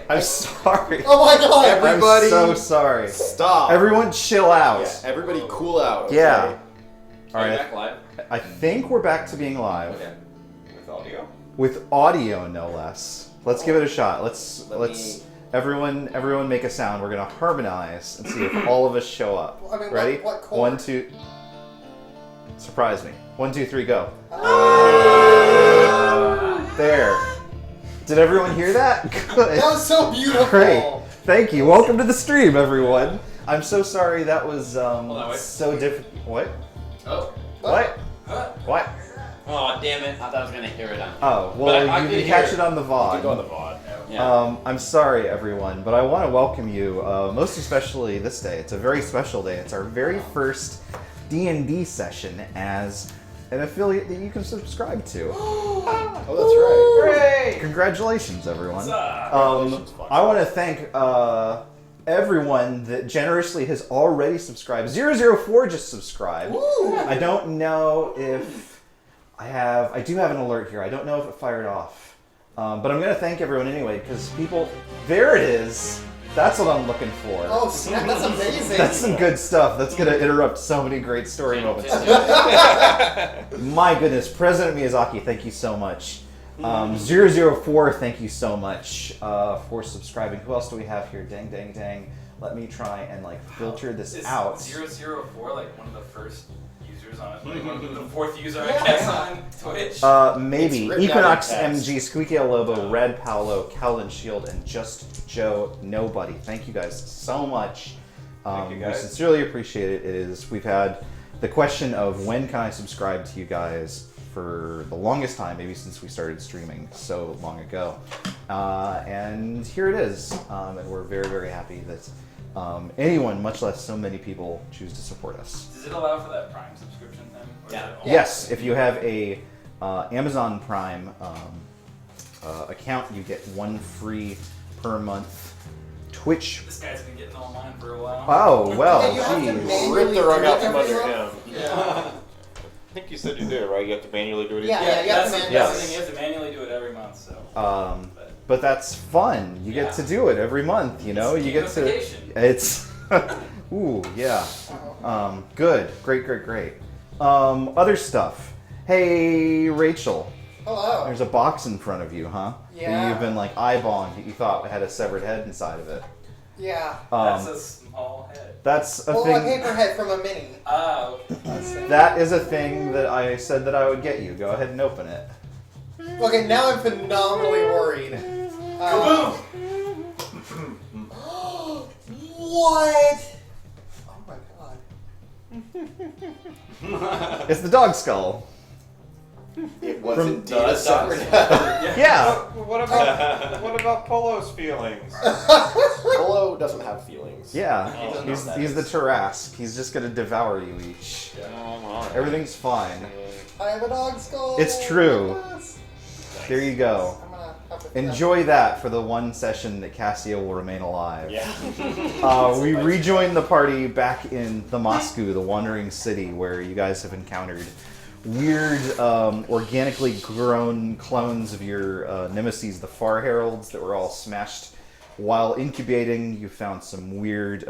I'm sorry. Oh my god! Everybody, I'm so sorry. stop. Everyone chill out. Yeah, everybody cool out. Okay? Yeah. All Are you right. back live? I think we're back to being live. Okay. With audio? With audio, no less. Let's give it a shot. Let's everyone make a sound. We're gonna harmonize and see if all of us show up. I mean, Ready? what chord? 1, 2. Surprise me. 1, 2, 3, go. There. Did everyone hear that? Good. That was so beautiful. Great. Thank you. Welcome to the stream, everyone. I'm so sorry that was wait. so difficult. What? Oh. What? What? Oh, damn it. I thought I was going to hear it on. Oh, well, I you could can catch hear it on the VOD. You can go on the VOD. Yeah. I'm sorry, everyone, but I want to welcome you, most especially this day. It's a very special day. It's our very first D&D session as an affiliate that you can subscribe to. Oh, that's right. Hooray! Congratulations, everyone. What's up? Congratulations, Fox. I want to thank everyone that generously has already subscribed. 004 just subscribed. Woo. I don't know if I do have an alert here. I don't know if it fired off. But I'm going to thank everyone anyway, because people, there it is. That's what I'm looking for. Oh snap! That's amazing. That's some good stuff. That's going to interrupt so many great story moments. My goodness, President Miyazaki, thank you so much. 004, thank you so much for subscribing. Who else do we have here? Dang, dang, dang. Let me try and filter this out. 004 like one of the first users on it? Like one of the fourth user, I guess, on Twitch? Maybe. It's written Equinox out in text. MG, Squeaky Lobo, Red Paolo, Calvin Shield, and Just Joe Nobody. Thank you guys so much. Thank you, We guys. sincerely appreciate it. We've had the question of when can I subscribe to you guys for the longest time, maybe since we started streaming so long ago. And here it is. And we're very, very happy that anyone, much less so many people, choose to support us. Does it allow for that Prime subscription thing? Or is Yeah. it only- Yes, if you have a Amazon Prime account, you get 1 free per month Twitch. This guy's been getting online for a while. Oh, well, Yeah, you have to geez. manually Rip the rug do out it from every under month. him. Yeah. I think you said you did, right? You have to manually do it. Yeah. Yeah, you have to that's, manually- that's the Yes. thing. You have to manually do it every month, so. But that's fun. You get Yeah. to do it every month, you know? It's You get to. gamification. It's. Ooh, yeah. Good. Great. Other stuff. Hey, Rachel. Hello. There's a box in front of you, huh? Yeah. That you've been eyeballing that you thought had a severed head inside of it. Yeah. That's a small head. That's a Well, a thing. paper head from a mini. Oh. That is a thing that I said that I would get you. Go ahead and open it. Okay, now I'm phenomenally worried. Kaboom! What? Oh my god. It's the dog skull. It was From- indeed a severed head. Yeah. What about Polo's feelings? Polo doesn't have feelings. Yeah. He doesn't know He's what that the is. Tarrasque. He's just gonna devour you each. Everything's fine. I have a dog skull. It's true. Yes. There you go. I'm gonna have to Enjoy that for the one session that Cassio will remain alive. Yeah. We rejoined the party back in the Moscow, the wandering city, where you guys have encountered weird, organically grown clones of your nemesis, the Far Heralds, that were all smashed while incubating. You found some weird,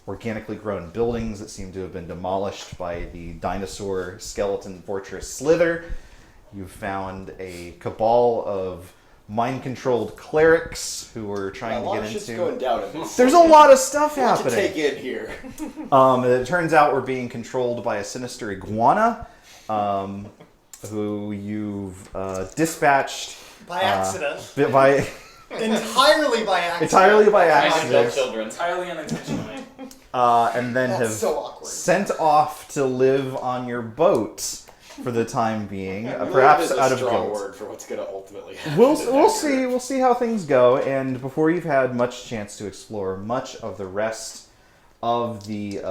organically grown buildings that seem to have been demolished by the dinosaur skeleton fortress Slither. You found a cabal of mind-controlled clerics who were trying a lot to of get shit's into. going down in this. There's a lot of stuff Lot to happening. take in here. It turns out we're being controlled by a sinister iguana, who you've dispatched By accident. by Entirely by accident. entirely by Trying to kill accident, children. Entirely unintentionally. and then That's have so awkward. sent off to live on your boat for the time being, Love perhaps is a out of strong guilt. word for what's going to ultimately happen. We'll see how things go, and before you've had much chance to explore much of the rest of the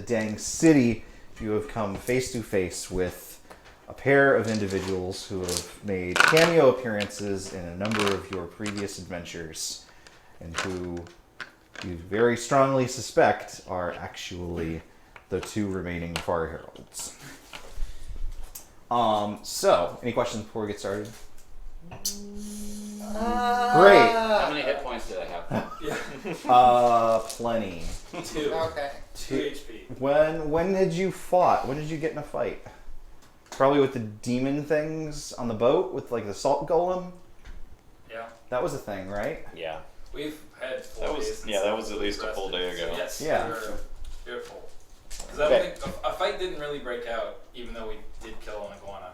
dang city, you have come face to face with a pair of individuals who have made cameo appearances in a number of your previous adventures, and who you very strongly suspect are actually the 2 remaining Far Heralds. So, any questions before we get started? Great. How many hit points did I have? Yeah. Plenty. 2. Okay. 2 HP. When did you fought? When did you get in a fight? Probably with the demon things on the boat with like the salt golem. Yeah. That was a thing, right? Yeah. We've had 4 That was- days. yeah, that was at least a full day rested, ago. So yes, Yeah. we were full. Because I don't think a fight didn't really break out, even though we did kill an iguana.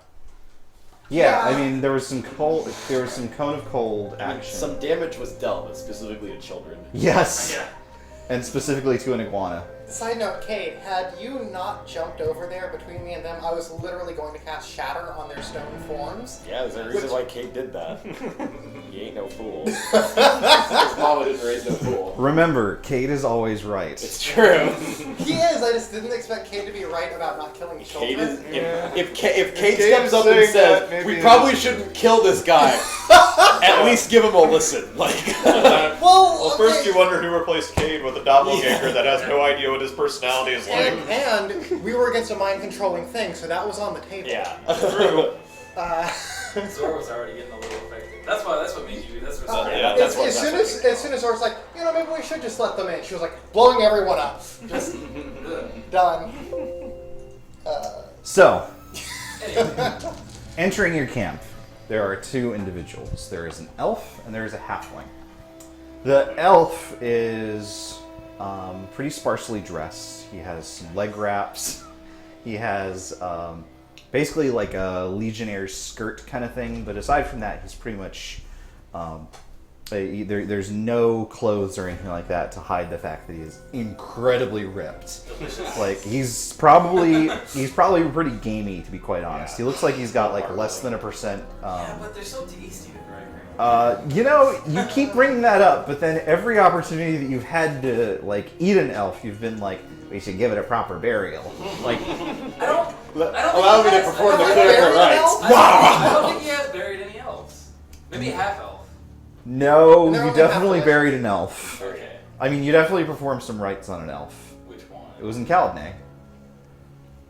Yeah, Yeah. I mean there was some cold. There was some cone of cold I mean, action. some damage was dealt, but specifically to children. Yes, Yeah. and specifically to an iguana. Side note, Kate, had you not jumped over there between me and them, I was literally going to cast Shatter on their stone forms. Yeah, there's a reason why Kate did that. You ain't no fool. His His mama didn't raise no fool. Remember, Kate is always right. It's true. He is, I just didn't expect Kate to be right about not killing Kate children. is, Yeah. if Kate Kate steps up saying and says, that, maybe we it's- probably shouldn't kill this guy, at least give him a listen. Like, Well, First okay. you wonder who replaced Cade with a doppelganger that has no idea what his personality is like. And we were against a mind-controlling thing, so that was on the table. yeah. True. Zora was already getting a little affected. That's what made you. That's what. Yeah, as, that's what- as that's soon what as as soon as Zora's like, maybe we should just let them in. She was like, blowing everyone up. Just done. So, Anyway, entering your camp, there are 2 individuals. There is an elf and there is a halfling. The elf is pretty sparsely dressed. He has some leg wraps. He has basically like a legionnaire's skirt kind of thing, but aside from that, he's pretty much there's no clothes or anything like that to hide the fact that he is incredibly ripped. Like he's probably pretty gamey, to be quite honest. He looks like he's got like less than 1%. yeah, but they're so tasty with right. You keep bringing that up, but then every opportunity that you've had to like eat an elf, you've been like, we should give it a proper burial. Like, I don't Allow me think to he has- perform the I don't clerical think- rites. I don't think he has buried any elves. Maybe half elf. no, They're you only definitely halfway. buried an elf. Okay. I mean, you definitely performed some rites on an elf. Which one? It was in Caladnay. It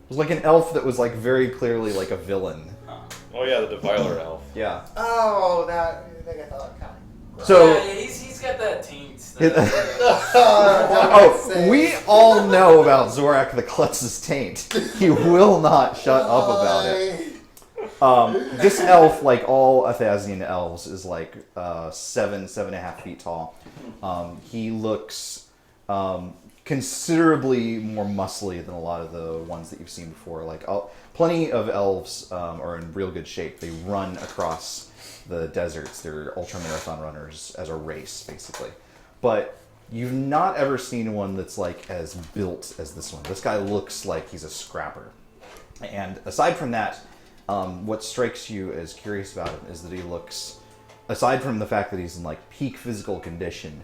was like an elf that was like very clearly like a villain. Huh. Oh yeah, the Deviler elf. Yeah. Oh, that. I think I thought So. yeah, he's got that taint. Oh, we all know about Zorak the Klutz's taint. He will not shut up about it. This elf, like all Athazian elves, is like 7.5 feet tall. He looks considerably more muscly than a lot of the ones that you've seen before. Like plenty of elves are in real good shape. They run across the deserts. They're ultramarathon runners as a race, basically. But you've not ever seen one that's like as built as this one. This guy looks like he's a scrapper. And aside from that, what strikes you as curious about him is that he looks, aside from the fact that he's in like peak physical condition,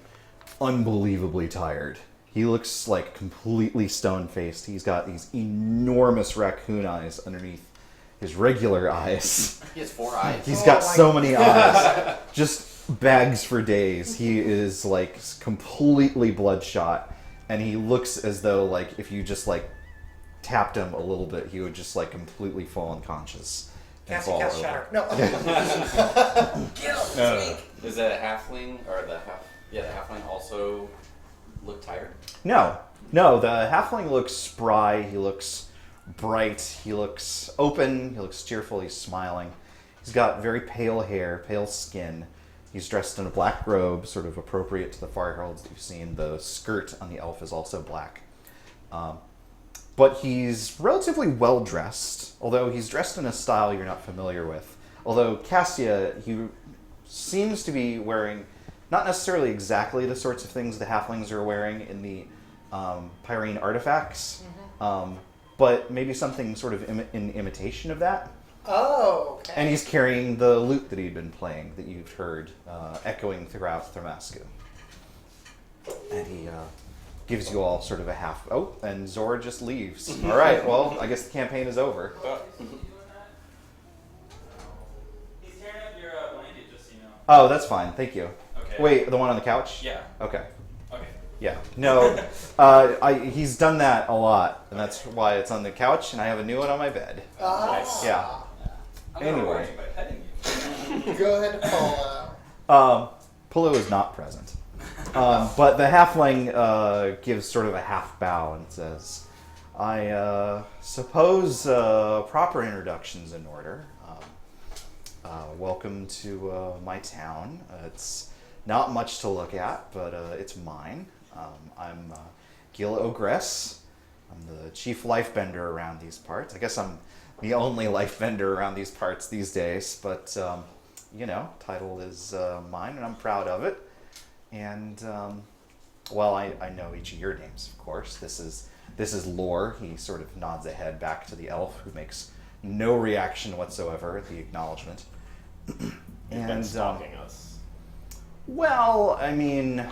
unbelievably tired. He looks like completely stone-faced. He's got these enormous raccoon eyes underneath his regular eyes. He has 4 eyes. He's Oh got my so many eyes. Just bags for days. He is like completely bloodshot, and he looks as though like if you just like tapped him a little bit, he would just like completely fall unconscious. and Cast fall over. Shatter. No. Get him! Does the halfling or the halfling also look tired? No, the halfling looks spry. He looks bright. He looks open. He looks cheerful. He's smiling. He's got very pale hair, pale skin. He's dressed in a black robe, sort of appropriate to the fire heralds that you've seen. The skirt on the elf is also black. But he's relatively well dressed, although he's dressed in a style you're not familiar with. Although Cassia, he seems to be wearing not necessarily exactly the sorts of things the halflings are wearing in the Pyrene artifacts, but maybe something sort of in imitation of that. Oh, okay. And he's carrying the lute that he'd been playing, that you've heard echoing throughout Thermasku. And he gives you all sort of a half... Oh, and Zora just leaves. All right, well, I guess the campaign is over. He's tearing up your blanket, just so you know. Oh, that's fine. Thank you. Okay. Wait, the one on the couch? Yeah. Okay. Okay. Yeah. No, he's done that a lot, and that's why it's on the couch, and I have a new one on my bed. Nice. Yeah. I'm gonna Anyway. reward you by petting you. Go ahead, Paula. Pulu is not present. But the halfling gives sort of a half bow and says, I suppose proper introduction's in order. Welcome to my town. It's not much to look at, but it's mine. I'm Gil-ogres. I'm the chief Lifebender around these parts. I guess I'm the only Lifebender around these parts these days, but title is mine, and I'm proud of it. And I know each of your names, of course. This is Lore. He sort of nods a head back to the elf, who makes no reaction whatsoever at the acknowledgement. You've been stalking us. Well, I mean,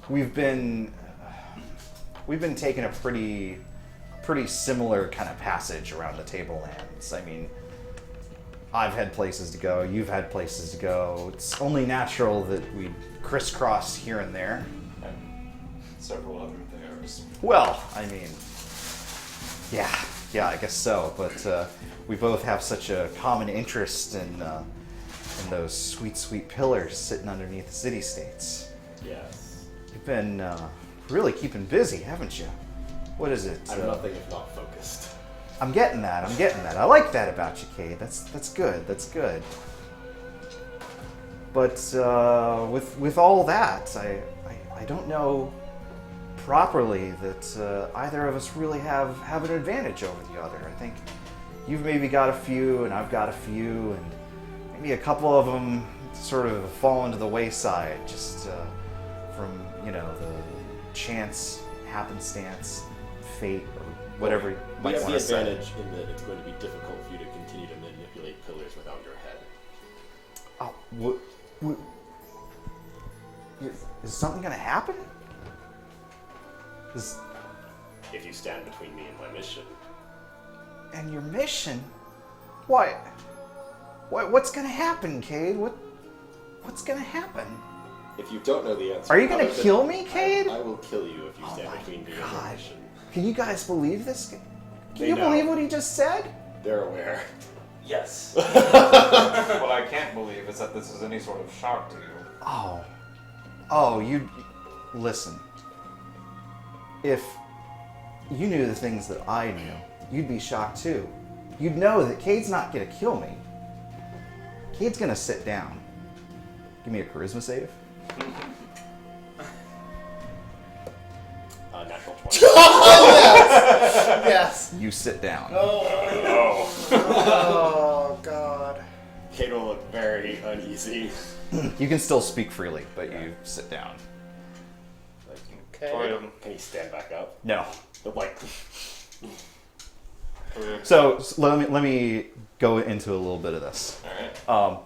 we've been taking a pretty similar kind of passage around the Tablelands. I mean, I've had places to go, you've had places to go. It's only natural that we crisscross here and there. And several other theirs. Well, I mean, yeah, I guess so. But we both have such a common interest in those sweet pillars sitting underneath the city-states. Yes. You've been really keeping busy, haven't you? What is it? I'm nothing if not focused. I'm getting that. I like that about you, Cade. That's good. But with all that, I don't know properly that either of us really have an advantage over the other. I think you've maybe got a few, and I've got a few, and maybe a couple of them sort of fall into the wayside just from the chance, happenstance, fate, or whatever you We might have want the to say. advantage in that it's going to be difficult for you to continue to manipulate pillars without your head. Oh, what, is something gonna happen? If you stand between me and my mission. And your mission? What? What's gonna happen, Cade? What's gonna happen? If you don't know the answer... Are you gonna other than- kill me, Cade? I will kill you if you stand my between me and my God. mission. Can you guys believe this? Can They you know. believe what he just said? They're aware. Yes. What I can't believe is that this is any sort of shock to you. Oh, you listen. If you knew the things that I knew, you'd be shocked too. You'd know that Cade's not gonna kill me. Cade's gonna sit down. Give me a charisma save. Natural 20. Yes. You sit down. Oh God. Kate will look very uneasy. You can still speak freely, but you sit down. Okay. Toyum. Can he stand back up? No. Like, So let me go into a little bit of this. Alright.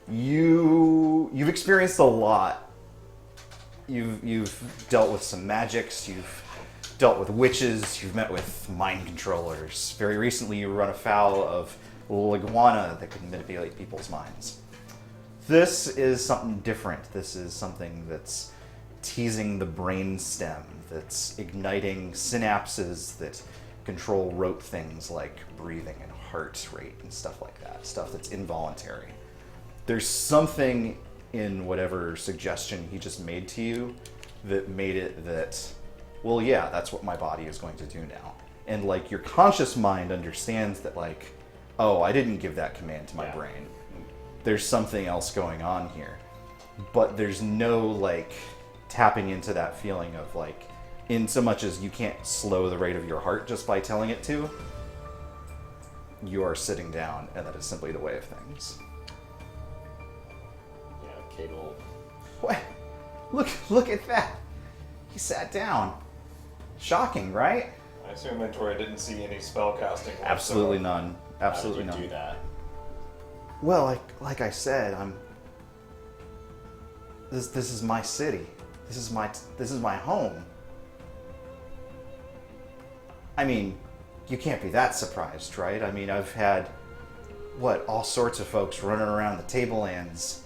You've experienced a lot. You've dealt with some magics. You've dealt with witches. You've met with mind controllers. Very recently, you run afoul of a little iguana that can manipulate people's minds. This is something different. This is something that's teasing the brain stem, that's igniting synapses that control rote things like breathing and heart rate and stuff like that, stuff that's involuntary. There's something in whatever suggestion he just made to you that made it that, well, yeah, that's what my body is going to do now. And like your conscious mind understands that, like, oh, I didn't give that command to my brain. There's something else going on here. But there's no like tapping into that feeling of like, in so much as you can't slow the rate of your heart just by telling it to, you are sitting down, and that is simply the way of things. yeah, Kate will... What? Look at that. He sat down. Shocking, right? I assume Mentor didn't see any spell casting. Absolutely none. Absolutely How did you none. do that? Well, like I said, this is my city. This is my home. I mean, you can't be that surprised, right? I mean, I've had all sorts of folks running around the Tablelands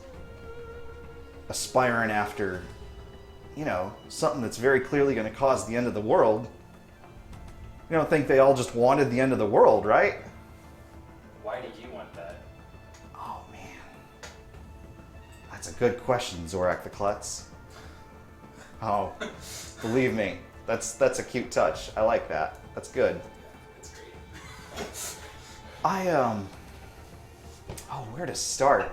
aspiring after, something that's very clearly going to cause the end of the world. You don't think they all just wanted the end of the world, right? Why did you want that? Oh, man. That's a good question, Zorak the Klutz. Oh, believe me, that's a cute touch. I like that. That's good. That's great. Where to start?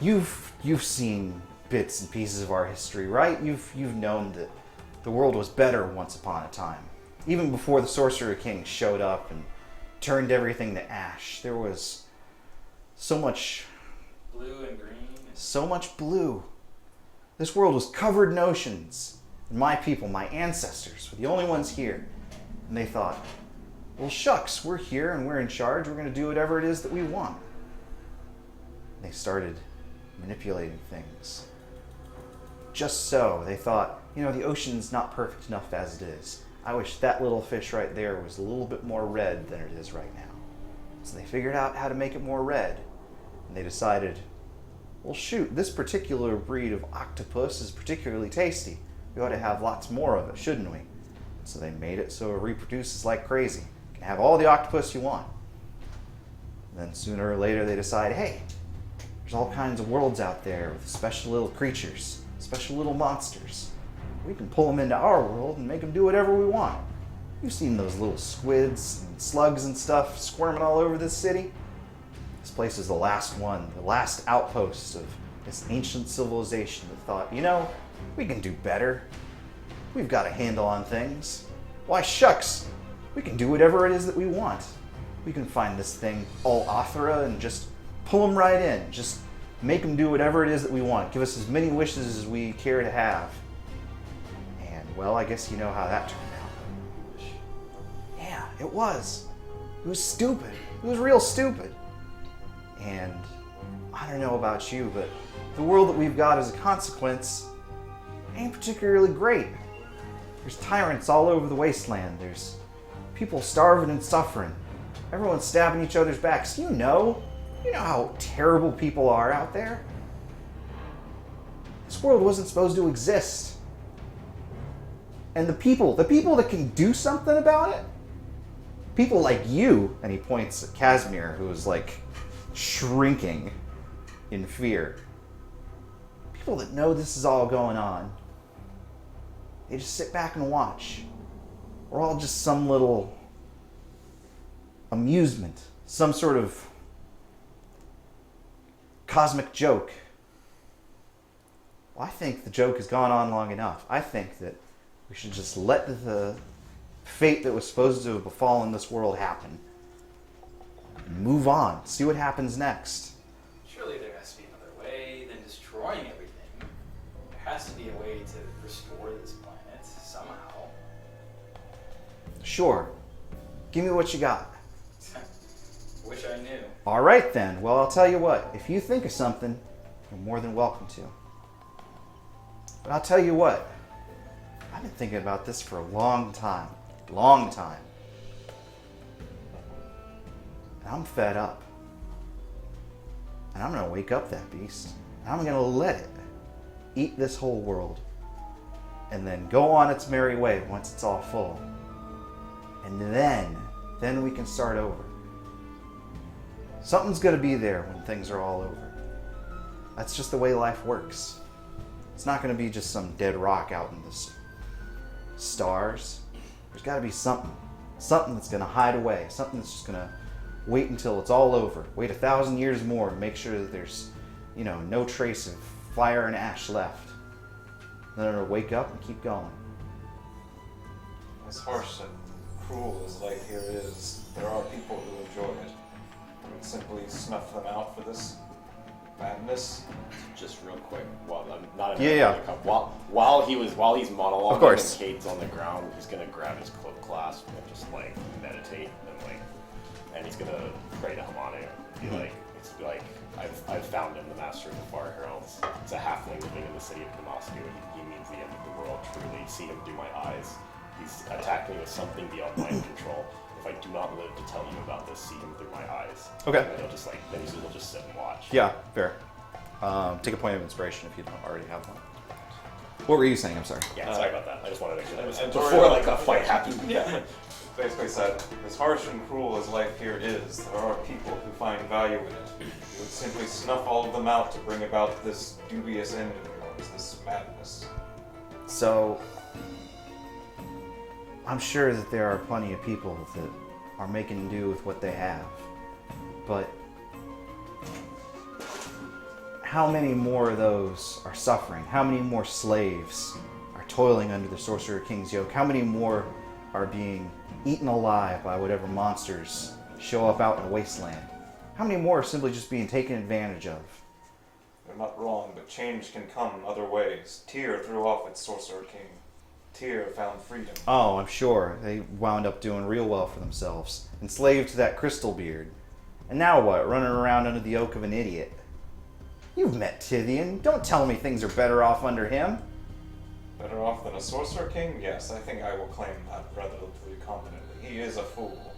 You've seen bits and pieces of our history, right? You've known that the world was better once upon a time. Even before the Sorcerer King showed up and turned everything to ash, there was so much Blue and green. so much blue. This world was covered in oceans. And my people, my ancestors, were the only ones here. And they thought, well, shucks, we're here and we're in charge. We're going to do whatever it is that we want. And they started manipulating things. Just so. They thought, the ocean's not perfect enough as it is. I wish that little fish right there was a little bit more red than it is right now. So they figured out how to make it more red. And they decided, well, shoot, this particular breed of octopus is particularly tasty. We ought to have lots more of it, shouldn't we? So they made it so it reproduces like crazy. You can have all the octopus you want. And then sooner or later they decide, hey, there's all kinds of worlds out there with special little creatures, special little monsters. We can pull them into our world and make them do whatever we want. You've seen those little squids and slugs and stuff squirming all over this city. This place is the last one, the last outpost of this ancient civilization that thought, we can do better. We've got a handle on things. Why, shucks, we can do whatever it is that we want. We can find this thing all Athra and just pull them right in. Just make them do whatever it is that we want. Give us as many wishes as we care to have. And, well, I guess you know how that turned out. Yeah, it was. It was stupid. It was real stupid. And I don't know about you, but the world that we've got as a consequence ain't particularly great. There's tyrants all over the wasteland. There's people starving and suffering. Everyone's stabbing each other's backs. You know how terrible people are out there. This world wasn't supposed to exist. And the people that can do something about it, people like you, and he points at Casimir, who is like shrinking in fear. People that know this is all going on, they just sit back and watch. We're all just some little amusement, some sort of cosmic joke. Well, I think the joke has gone on long enough. I think that we should just let the fate that was supposed to have befallen this world happen. Move on. See what happens next. Surely there has to be another way than destroying everything. There has to be a way to restore this planet somehow. Sure. Give me what you got. Wish I knew. All right then. Well, I'll tell you what. If you think of something, you're more than welcome to. But I'll tell you what. I've been thinking about this for a long time. Long time. And I'm fed up. And I'm going to wake up that beast. And I'm going to let it eat this whole world. And then go on its merry way once it's all full. And then we can start over. Something's going to be there when things are all over. That's just the way life works. It's not going to be just some dead rock out in the stars. There's got to be something. Something that's going to hide away. Something that's just going to wait until it's all over. Wait 1,000 years more to make sure that there's, no trace of fire and ash left. Then it'll wake up and keep going. As harsh and cruel as life here is, there are people who enjoy it. We would simply snuff them out for this madness. Just real quick, while I'm not Yeah. while he's monologuing, Of course. and Cade's on the ground, he's gonna grab his cloak clasp and just meditate and he's gonna pray to Hamane and be like, I've found him, the master of the Far Heralds. It's a halfling living in the city of Damascus. He means the end of the world. Truly, see him through my eyes. He's attacked me with something beyond my control. If I do not live to tell you about this, see him through my eyes. Okay. And then he'll just sit and watch. Yeah, fair. Take a point of inspiration if you don't already have one. What were you saying? I'm sorry. Yeah, sorry about that. I just wanted to make sure that was and before Toriel- a fight happened. Yeah. basically said, as harsh and cruel as life here is, there are people who find value in it. You would simply snuff all of them out to bring about this dubious end of yours, this madness. So, I'm sure that there are plenty of people that are making do with what they have. But how many more of those are suffering? How many more slaves are toiling under the Sorcerer King's yoke? How many more are being eaten alive by whatever monsters show up out in the wasteland? How many more are simply just being taken advantage of? They're not wrong, but change can come other ways. Tyr threw off its Sorcerer King. Tyr found freedom. Oh, I'm sure. They wound up doing real well for themselves. Enslaved to that crystal beard. And now what? Running around under the yoke of an idiot. You've met Tithian. Don't tell me things are better off under him. Better off than a Sorcerer King? Yes, I think I will claim that relatively confidently. He is a fool.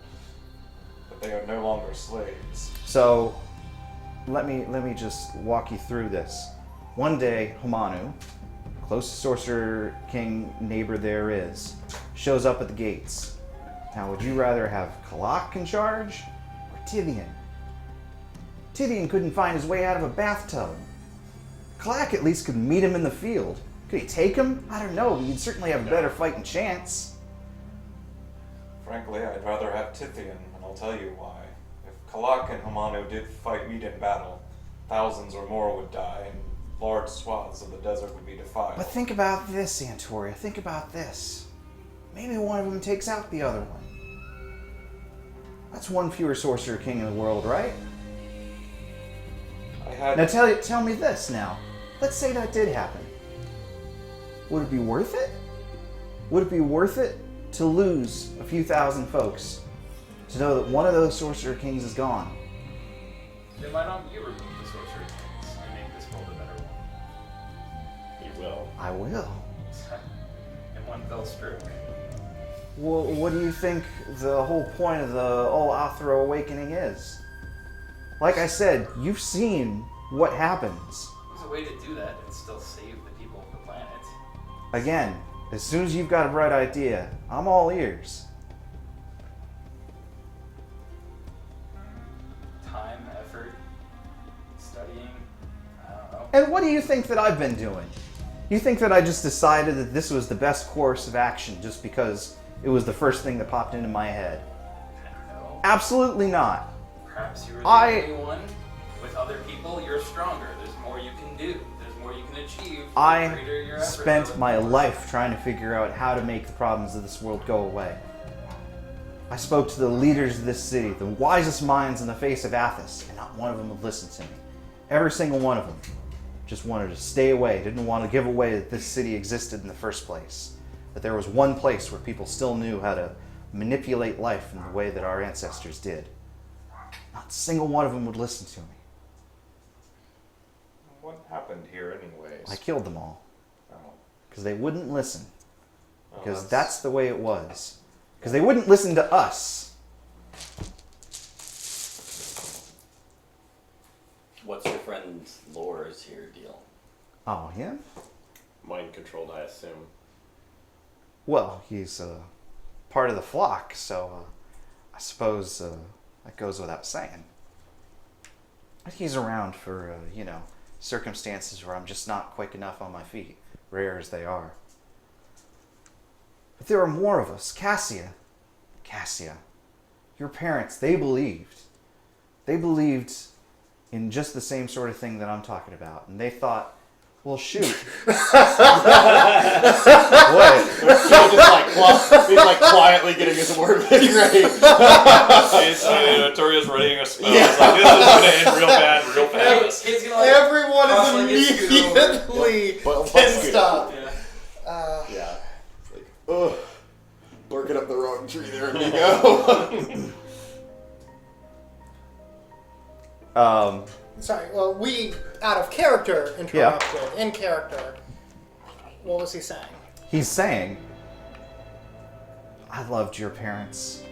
But they are no longer slaves. So, let me just walk you through this. One day, Hamanu, closest Sorcerer King neighbor there is, shows up at the gates. Now, would you rather have Kalak in charge or Tithian? Tithian couldn't find his way out of a bathtub. Kalak at least could meet him in the field. Could he take him? I don't know, but you'd certainly have a better fighting chance. Frankly, I'd rather have Tithian, and I'll tell you why. If Kalak and Hamanu did meet in battle, thousands or more would die, and large swaths of the desert would be defiled. But think about this, Antoria. Think about this. Maybe one of them takes out the other one. That's one fewer Sorcerer King in the world, right? Now tell me this now. Let's say that did happen. Would it be worth it? Would it be worth it to lose a few thousand folks to know that one of those Sorcerer Kings is gone? Then why don't you remove the Sorcerer Kings and make this world a better one? You will. I will. In one fell stroke. Well, what do you think the whole point of the Athro Awakening is? Like I said, you've seen what happens. There's a way to do that and still save the people of the planet. Again, as soon as you've got a bright idea, I'm all ears. Time, effort, studying, I don't know. And what do you think that I've been doing? You think that I just decided that this was the best course of action just because it was the first thing that popped into my head? I don't know. Absolutely not. Perhaps you were the only one. With other people, you're stronger. There's more you can do. There's more you can achieve. The greater your effort, Spent the my more- life trying to figure out how to make the problems of this world go away. I spoke to the leaders of this city, the wisest minds in the face of Athos, and not one of them would listen to me. Every single one of them just wanted to stay away, didn't want to give away that this city existed in the first place. That there was one place where people still knew how to manipulate life in the way that our ancestors did. Not a single one of them would listen to me. What happened here anyways? I killed them all. Oh. Because they wouldn't listen. Oh, Because that's the way it was. Because they wouldn't listen to us. What's your friend Lore's here deal? Oh, him? Mind controlled, I assume. Well, he's part of the flock, so I suppose that goes without saying. But he's around for, circumstances where I'm just not quick enough on my feet, rare as they are. But there are more of us. Cassia, your parents, they believed. They believed in just the same sort of thing that I'm talking about. And they thought, well, shoot. What? He's like quietly getting his word ready. Toria's readying a spell. Yeah. It's like, this is going to end real bad, real fast. Kid's gonna, like, Everyone cross-legged is scoot over. immediately But pissed off. Yeah. Yeah. It's like, ugh. Barking up the wrong tree there we go. Sorry, well, we, out of character, interrupted. In character. What was he saying? He's saying, I loved your parents.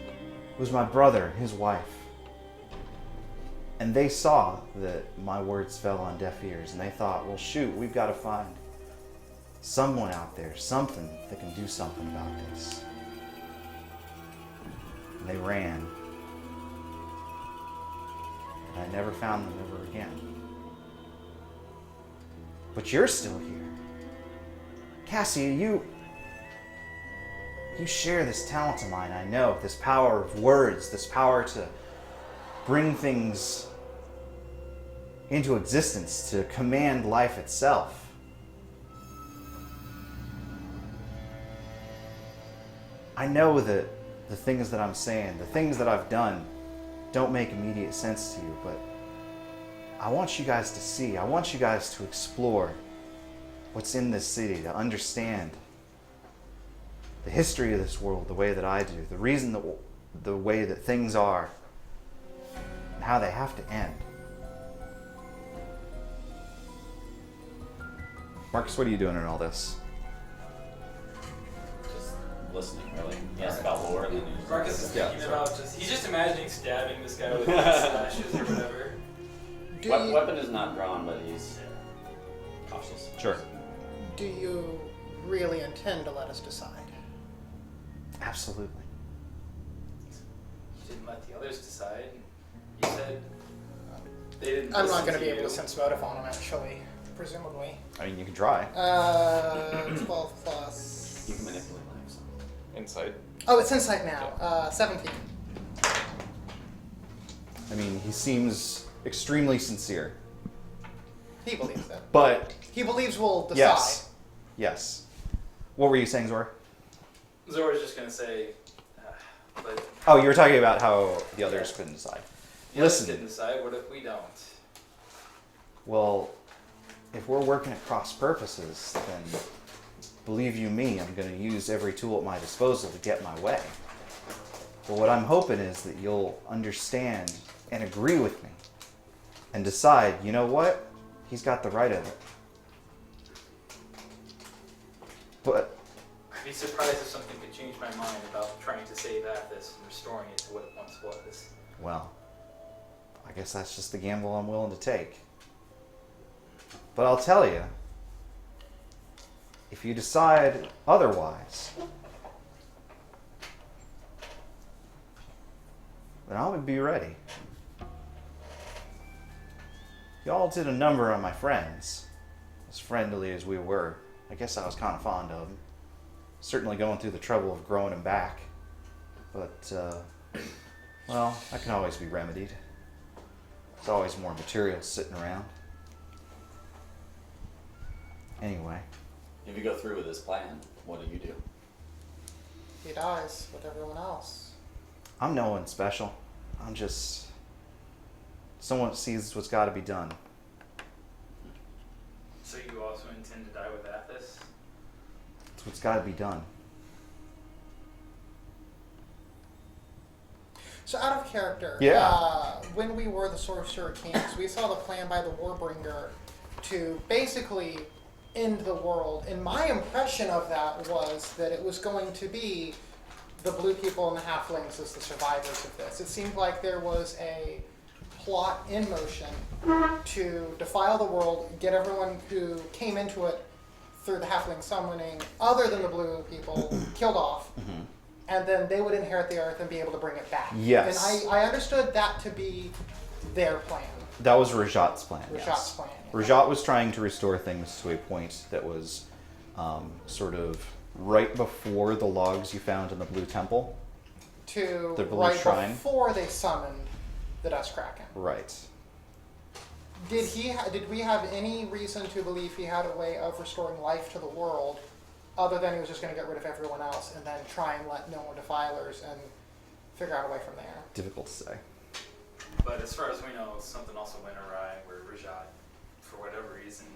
It was my brother, his wife. And they saw that my words fell on deaf ears, and they thought, well, shoot, we've got to find someone out there, something that can do something about this. and they ran. And I never found them ever again. But you're still here. Cassie, you share this talent of mine, I know. This power of words, this power to bring things into existence, to command life itself. I know that the things that I'm saying, the things that I've done, don't make immediate sense to you, but I want you guys to see, I want you guys to explore what's in this city, to understand the history of this world the way that I do, the reason that the way that things are, and how they have to end. Marcus, what are you doing in all this? Just listening, really. Yes, about lore. And then Marcus is thinking Yeah, about he's just imagining stabbing this guy with slashes or whatever. Weapon is not drawn, but he's cautious. Sure. Do you really intend to let us decide? Absolutely. You didn't let the others decide. You said they didn't. I'm not listen going to be able you. to sense motive on him, actually. Presumably. I mean, you can try. 12 plus. You can manipulate lives. Insight. Oh, it's insight now. 17. I mean, he seems extremely sincere. He believes it. But, He believes we'll decide. yes. Yes. What were you saying, Zora? Zora's just gonna say, but Oh, you were talking about how the others couldn't decide. the others Listen. didn't decide. What if we don't? Well, if we're working at cross purposes, then believe you me, I'm going to use every tool at my disposal to get my way. But what I'm hoping is that you'll understand and agree with me and decide, you know what? He's got the right of it. But I'd be surprised if something could change my mind about trying to save Athos and restoring it to what it once was. well, I guess that's just the gamble I'm willing to take. But I'll tell you, if you decide otherwise, then I'll be ready. Y'all did a number on my friends. As friendly as we were, I guess I was kind of fond of them. Certainly going through the trouble of growing them back. But, well, that can always be remedied. There's always more material sitting around. Anyway, If you go through with this plan, what do you do? He dies with everyone else. I'm no one special. I'm just someone that sees what's got to be done. So you also intend to die with Athos? It's what's got to be done. So out of character, Yeah. when we were the Sorcerer Kings, we saw the plan by the Warbringer to basically end the world. And my impression of that was that it was going to be the blue people and the halflings as the survivors of this. It seemed like there was a plot in motion to defile the world, get everyone who came into it through the halfling summoning, other than the blue people, killed off. And then they would inherit the earth and be able to bring it back. Yes. And I understood that to be their plan. That was Rajat's plan. Rajat's yes. plan. Rajat was trying to restore things to a point that was sort of right before the logs you found in the Blue Temple. To The blue right shrine. before they summoned the Dust Kraken. Right. Did we have any reason to believe he had a way of restoring life to the world, other than he was just going to get rid of everyone else and then try and let no more defilers and figure out a way from there? Difficult to say. But as far as we know, something also went awry where Rajat, for whatever reason,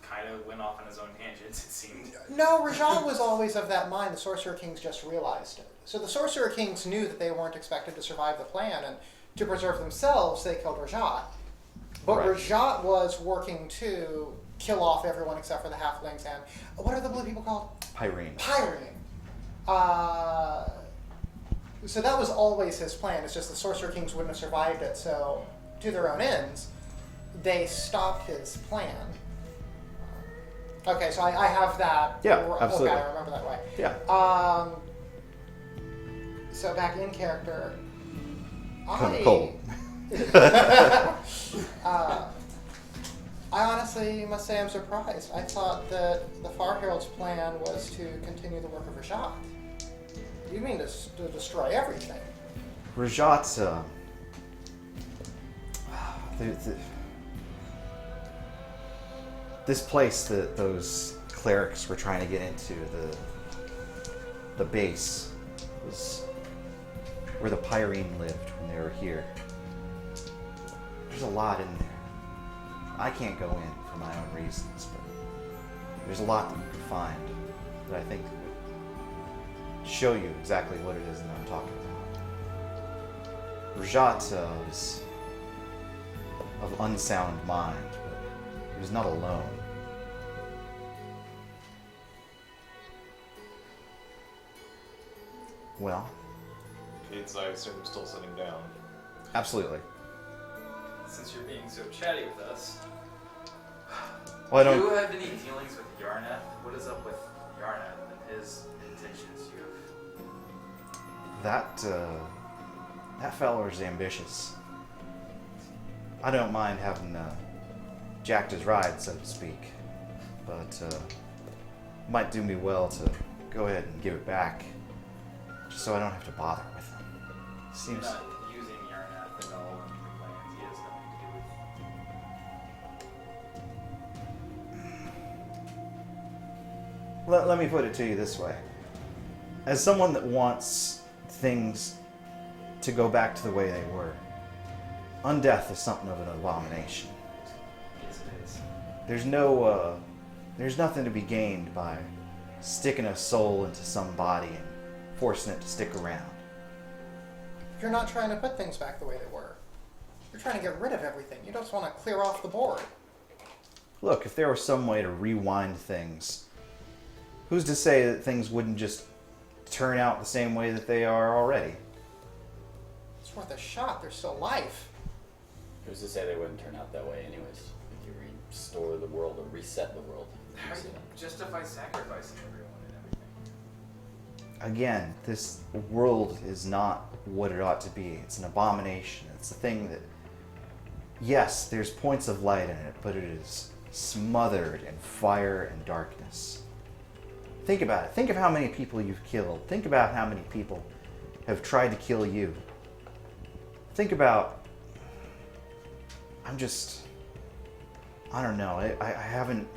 kind of went off on his own tangents, it seemed. No, Rajat was always of that mind. The Sorcerer Kings just realized it. So the Sorcerer Kings knew that they weren't expected to survive the plan, and to preserve themselves, they killed Rajat. But Right. Rajat was working to kill off everyone except for the halflings and what are the blue people called? Pyrene. Pyrene. So that was always his plan. It's just the Sorcerer Kings wouldn't have survived it. So, to their own ends, they stopped his plan. Okay, so I have that. Yeah, Okay, absolutely. I remember that way. Yeah. So back in character, Kind of cold. I honestly must say I'm surprised. I thought that the Far Herald's plan was to continue the work of Rajat. You mean to destroy everything? Rajat, this place that those clerics were trying to get into, the base, was where the Pyrene lived when they were here. There's a lot in there. I can't go in for my own reasons, but there's a lot that you can find that I think would show you exactly what it is that I'm talking about. Rajat was of unsound mind, but he was not alone. Well, Kate's, I assume, still sitting down. absolutely. Since you're being so chatty with us, Well, I do don't. you have any dealings with Yarnath? What is up with Yarnath and his intentions? That fellow is ambitious. I don't mind having jacked his ride, so to speak, but might do me well to go ahead and give it back, just so I don't have to bother with him. You're Seems. not using Yarnath at all in your plans. He has nothing to do with. Let me put it to you this way. As someone that wants things to go back to the way they were, undeath is something of an abomination. Yes, it is. There's nothing to be gained by sticking a soul into some body and forcing it to stick around. You're not trying to put things back the way they were. You're trying to get rid of everything. You just want to clear off the board. Look, if there was some way to rewind things, who's to say that things wouldn't just turn out the same way that they are already? It's worth a shot. There's still life. Who's to say they wouldn't turn out that way anyways? If you restore the world or reset the world. How do you justify sacrificing everyone and everything? Again, this world is not what it ought to be. It's an abomination. It's a thing that, yes, there's points of light in it, but it is smothered in fire and darkness. Think about it. Think of how many people you've killed. Think about how many people have tried to kill you. Think about... I don't know. I haven't...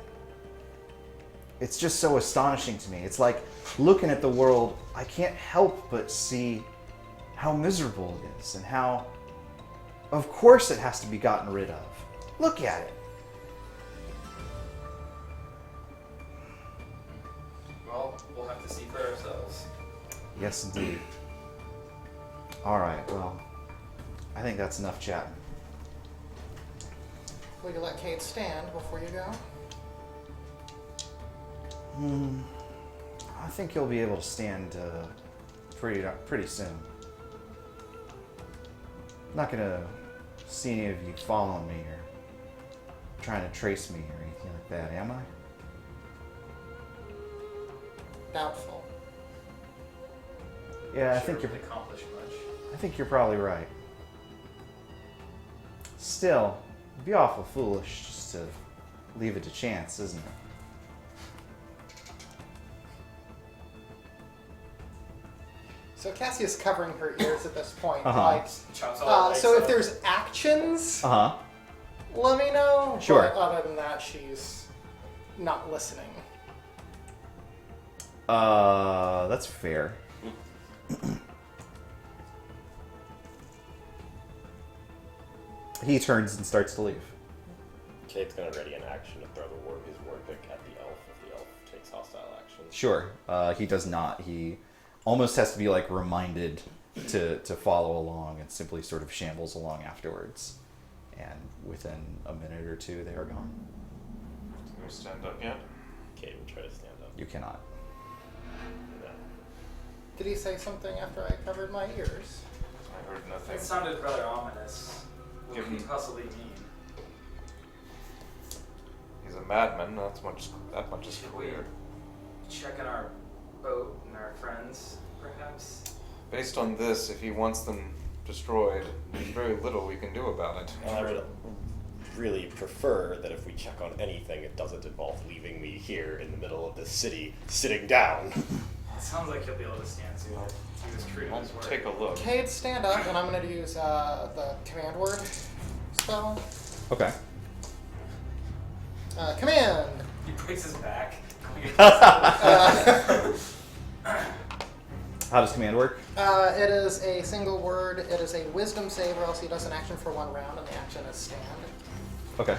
It's just so astonishing to me. It's like looking at the world, I can't help but see how miserable it is and how, of course, it has to be gotten rid of. Look at it. Well, we'll have to see for ourselves. Yes, indeed. All right, well, I think that's enough chatting. Will you let Kate stand before you go? I think you'll be able to stand pretty soon. I'm not gonna see any of you following me or trying to trace me or anything like that, am I? Doubtful. Yeah, I Sure think you're. wouldn't accomplish much. I think you're probably right. Still, it'd be awful foolish just to leave it to chance, isn't it? So Cassia's covering her ears at this point. Uh-huh. Like, Chops all so if legs there's actions, Uh let me know. Sure. But other than that, she's not listening. That's fair. He turns and starts to leave. Kate's gonna ready an action to throw his war pick at the elf if the elf takes hostile action. Sure. He does not. He almost has to be like reminded to follow along and simply sort of shambles along afterwards. And within a minute or two, they are gone. Can we stand up yet? Kate would try to stand up. You cannot. No. Did he say something after I covered my ears? I heard nothing. It sounded rather ominous. What Give could he him- possibly mean? He's a madman. That much is Should we clear. check on our boat and our friends, perhaps? Based on this, if he wants them destroyed, there's very little we can do about it. Well, I would really prefer that if we check on anything, it doesn't involve leaving me here in the middle of this city, sitting down. It sounds like he'll be able to stand to it. He was true to I'll his word. take a look. Cade, stand up, and I'm going to use the command word spell. Okay. Command! He breaks his back. How does command work? It is a single word. It is a wisdom save, or else he does an action for 1 round, and the action is stand. Okay.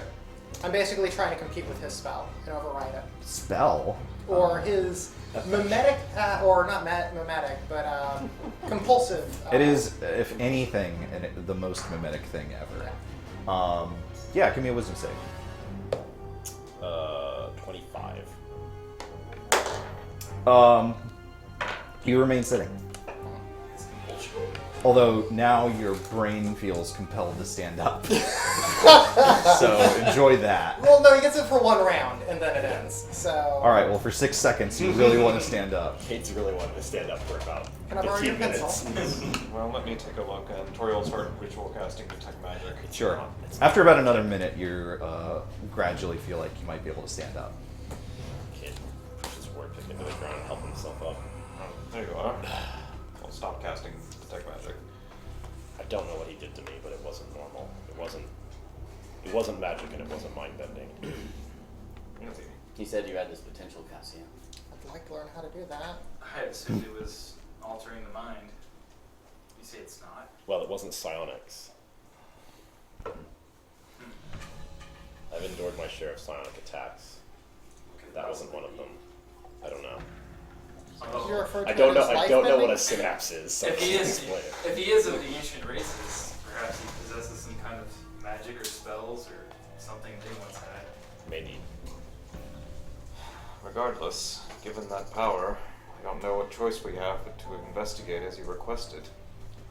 I'm basically trying to compete with his spell and override it. Spell. Or his mimetic, or not mimetic, but compulsive. It is, if anything, the most mimetic thing ever. Yeah, give me a wisdom save. 25. You remain sitting. Although now your brain feels compelled to stand up. So enjoy that. Well, no, he gets it for 1 round, and then it ends. So. Alright, well, for 6 seconds, you really want to stand up. Kate's really wanted to stand up for about Can I borrow your 15 pencil? minutes. Well, let me take a look. And Tori will start ritual casting detect magic. Sure. After about another minute, you gradually feel like you might be able to stand up. Kate pushes Warpick into the ground and help himself up. There you are. I'll stop casting detect magic. I don't know what he did to me, but it wasn't normal. It wasn't magic and it wasn't mind bending. He said you had this potential, Cassian. I'd like to learn how to do that. I had assumed it was altering the mind. You say it's not? Well, it wasn't psionics. I've endured my share of psionic attacks. That wasn't one of them. I don't know. You're referred to I don't it as know. I don't know what a life synapse is. So If he can't is, explain it. if he is of the ancient races, perhaps he possesses some kind of magic or spells or something they once had. Maybe. Regardless, given that power, I don't know what choice we have but to investigate as you requested.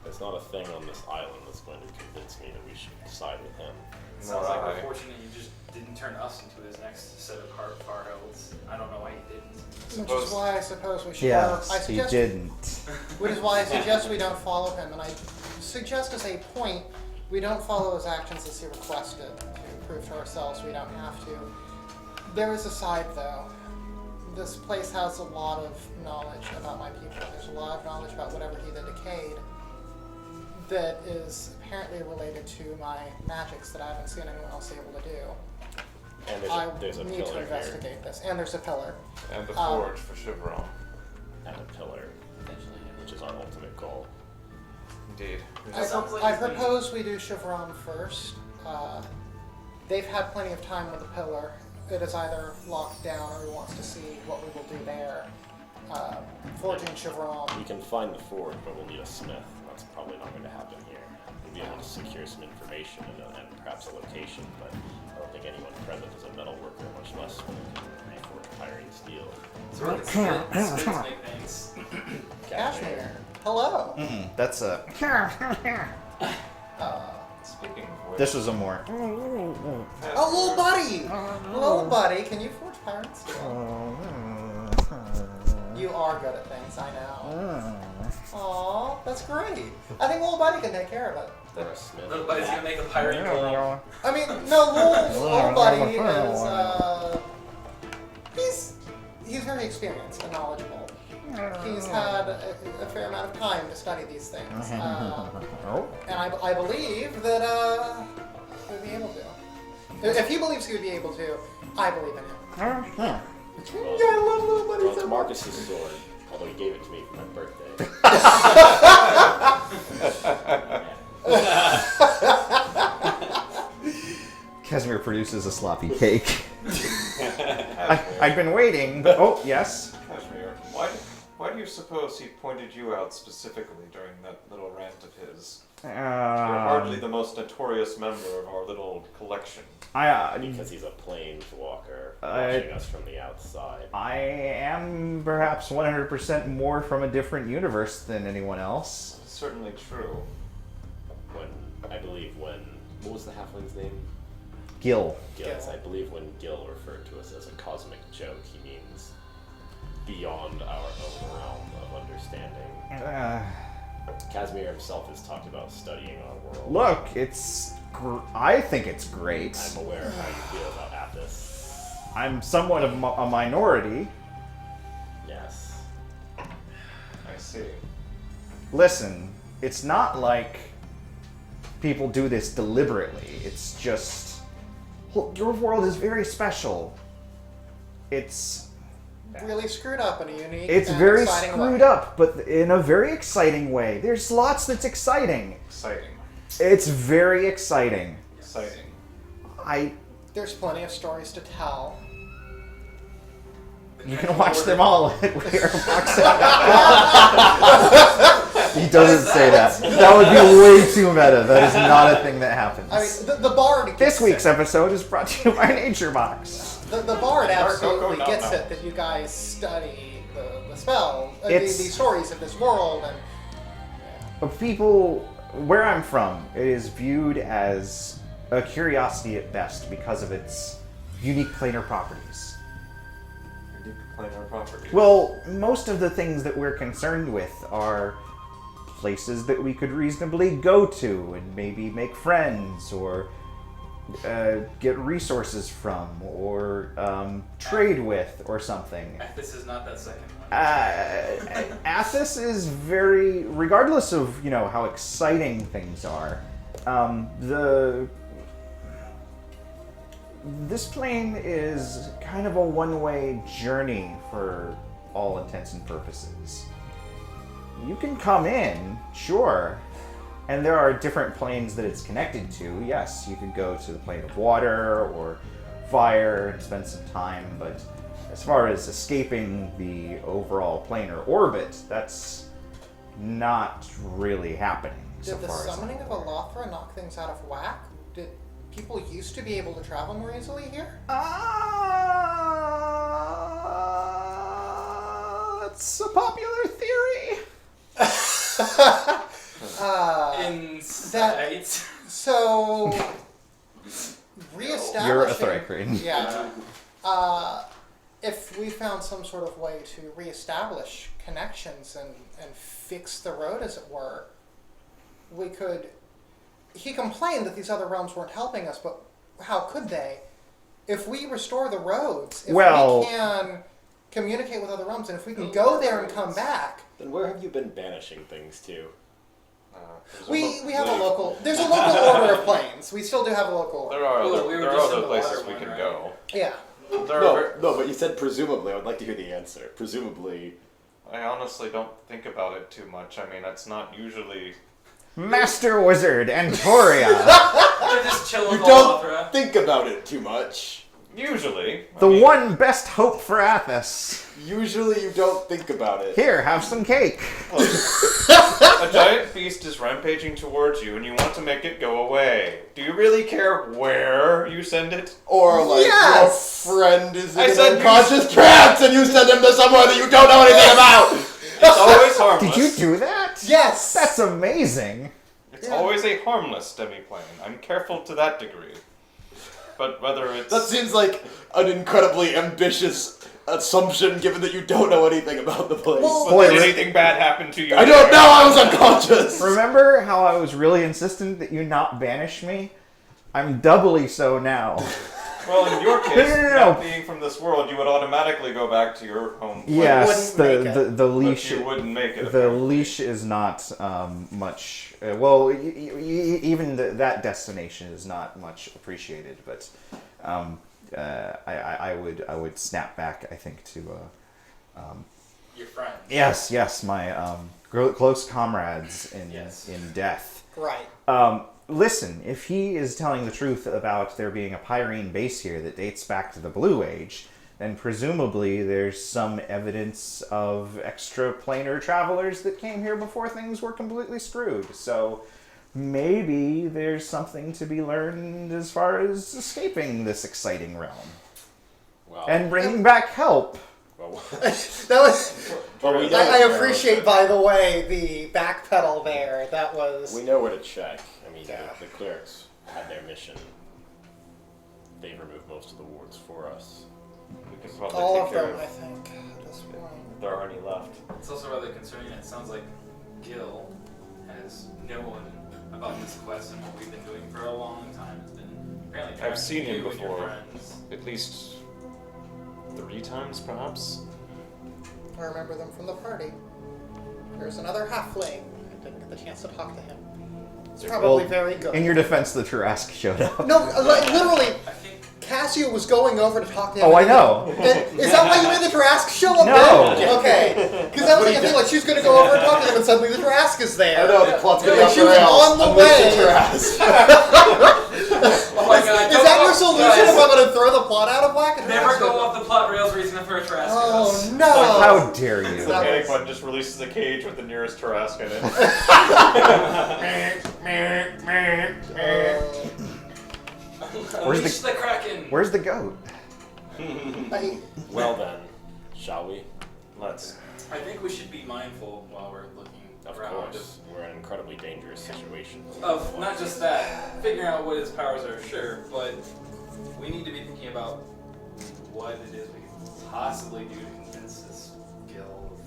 There's not a thing on this island that's going to convince me that we should side with him. It sounds Nor like I. we're fortunate you just didn't turn us into his next set of far heralds. I don't know why you didn't. Which is why I suppose we should. Yes, I he suggest, didn't. Which is why I suggest we don't follow him, and I suggest as a point we don't follow his actions as he requested to prove to ourselves we don't have to. There is a side though. This place has a lot of knowledge about my people. There's a lot of knowledge about whatever he the Decayed that is apparently related to my magics that I haven't seen anyone else able to do. And there's a need pillar to here. investigate this. And there's a pillar. And the forge for Chevron. And a pillar, Potentially. which is our ultimate goal. Indeed. Sounds like I he's been- propose we do Chevron first. They've had plenty of time with the pillar. It is either locked down or he wants to see what we will do there. Forging Chevron. We can find the forge, but we'll need a smith. That's probably not going to happen here. We'll be able to secure some information and perhaps a location, but I don't think anyone present is a metal worker, much less one who can reforge pyrene steel. So we're gonna spit to make things. Cashmere. Hello. That's a. Speaking of which, This was a more. Oh, little buddy. Little buddy, can you forge pyrene steel? You are good at things, I know. Aw, that's great. I think little buddy can take care of it. Or a smith. Little buddy's gonna make a pirate golem. I mean, no, little buddy is, he's very experienced and knowledgeable. He's had a fair amount of time to study these things. And I believe that he'll be able to. If he believes he would be able to, I believe in him. Well, Yeah, I love little buddy well, so it's much. Marcus's sword, although he gave it to me for my birthday. Casimir produces a sloppy cake. I've been waiting. Oh, yes. Kashmir, why do you suppose he pointed you out specifically during that little rant of his? You're hardly the most notorious member of our little collection. Because he's a planeswalker watching us from the outside. I am perhaps 100% more from a different universe than anyone else. Certainly true. What was the halfling's name? Gil. Yes, I believe when Gil referred to us as a cosmic joke, he means beyond our own realm of understanding. Casimir himself has talked about studying our world. Look, I think it's great. I'm aware of how you feel about Athos. I'm somewhat of a minority. Yes. I see. Listen, it's not like people do this deliberately. It's just, your world is very special. It's Really screwed up in a unique It's and very exciting screwed way. up, but in a very exciting way. There's lots that's exciting. Exciting. It's very exciting. Exciting. There's plenty of stories to tell. You can watch them all at He doesn't say that. That would be way too meta. That is not a thing that happens. I mean, the bard gets This week's it. episode is brought to you by Nature Box. The bard absolutely no, gets no. it that you guys study the spell, the It's- stories of this world, and But people, where I'm from, it is viewed as a curiosity at best because of its unique planar properties. Unique planar property. Well, most of the things that we're concerned with are places that we could reasonably go to and maybe make friends or get resources from or trade with or something. This is not that second one. Athos is very, regardless of how exciting things are, this plane is kind of a one-way journey for all intents and purposes. You can come in, sure, and there are different planes that it's connected to. Yes, you could go to the plane of water or fire and spend some time, but as far as escaping the overall planar orbit, that's not really happening. So did the far as summoning I'm of aware. Alothra knock things out of whack? Did people used to be able to travel more easily here? It's a popular theory. Insight. So, reestablishing. You're a Thrycrane. Yeah. If we found some sort of way to reestablish connections and fix the road, as it were, we could. He complained that these other realms weren't helping us, but how could they? If we restore the roads, if Well- we can communicate with other realms, and if we can go there and come back, Then where have you been banishing things to? we have a presumably- local. There's a local order of planes. We still do have a local order. There are Well, other, we were there are just in other the places water we one, can right? go. Yeah. There No, are, no, but you said presumably. I would like to hear the answer. Presumably. I honestly don't think about it too much. I mean, it's not usually. Master Wizard Antoria, They're just chilling You with don't Alothra. think about it too much. Usually. I the mean, one best hope for Athos. Usually you don't think about it. Here, have some cake. A giant beast is rampaging towards you, and you want to make it go away. Do you really care where you send it? Or like Yes! your friend is I in said an unconscious trance and you send him to somewhere that you don't know anything about! It's always harmless. Did you do that? Yes. That's amazing. It's always a harmless demiplane. I'm careful to that degree. But whether it's... That seems like an incredibly ambitious assumption given that you don't know anything about the place. Well- But Boy, did re- anything bad happen to you? I don't know, I was unconscious! Remember how I was really insistent that you not banish me? I'm doubly so now. Well, in your case, No. not being from this world, you would automatically go back to your home place. Yes, wouldn't make the But leash. you wouldn't make it. The apparently. leash is not much. Well, even that destination is not much appreciated. But I would snap back. I think to Your friends. yes, my close comrades in Yes. in death. Right. Listen, if he is telling the truth about there being a Pyrene base here that dates back to the Blue Age, then presumably there's some evidence of extraplanar travelers that came here before things were completely screwed. So maybe there's something to be learned as far as escaping this exciting realm. Well, And bringing back help. well, That was. But we know, I appreciate, by the way, the backpedal there. That was. we know where to check. I mean, Yeah. the clerics had their mission. They've removed most of the wards for us. We can probably All take of care them, of I think, at this point. if there are any left. It's also rather concerning. It sounds like Gil has known about this quest and what we've been doing for a long time. Has been apparently I've tracking seen him you and your before. friends. At least 3 times, perhaps. I remember them from the party. There's another halfling. I didn't get the chance to talk to him. It's probably very good. In your defense, the Tarask showed up. No, literally, I think Cassio was going over to talk to him. Oh, I know. Is that why you made the Tarask show up No. then? Okay. Because I was like, I feel like she was going to go over and talk to him, and suddenly the Tarask is there. I know, the plot's gonna be Like, off she the was rails. on the I'm with way. the Tarask. oh my god, Is that your solution if I'm going to throw the plot out of whack? Never go off the plot rails reason for a Trask. Oh, no. How dare you? That Panic was- button just releases a cage with the nearest Tarask in it. Where's the Kraken? Where's the goat? Well then, shall we? Let's. I think we should be mindful while we're looking Of around course, we're in an incredibly dangerous situation. of not just that, figuring out what his powers are, sure, but we need to be thinking about what it is we can possibly do to convince this Gil.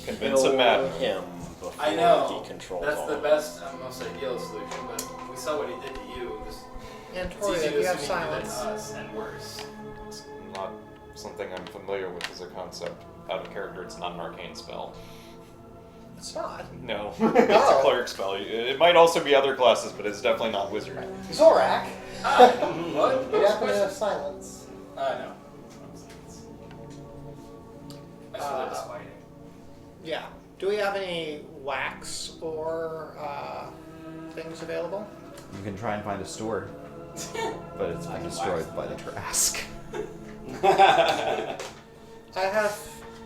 Convince a madman. him before I know. he controls That's all the of best, most ideal solution, but we saw what he did to you. And It's Toria, easy to you have assume he did silence. to us and worse. It's not something I'm familiar with as a concept. Out of character, it's not an arcane spell. It's not. No, it's a cleric spell. It might also be other classes, but it's definitely not wizard. Zorak, What? you happen to have silence. No. I saw that as fighting. Yeah. Do we have any wax or things available? You can try and find a store, but it's been destroyed by the Tarask. I have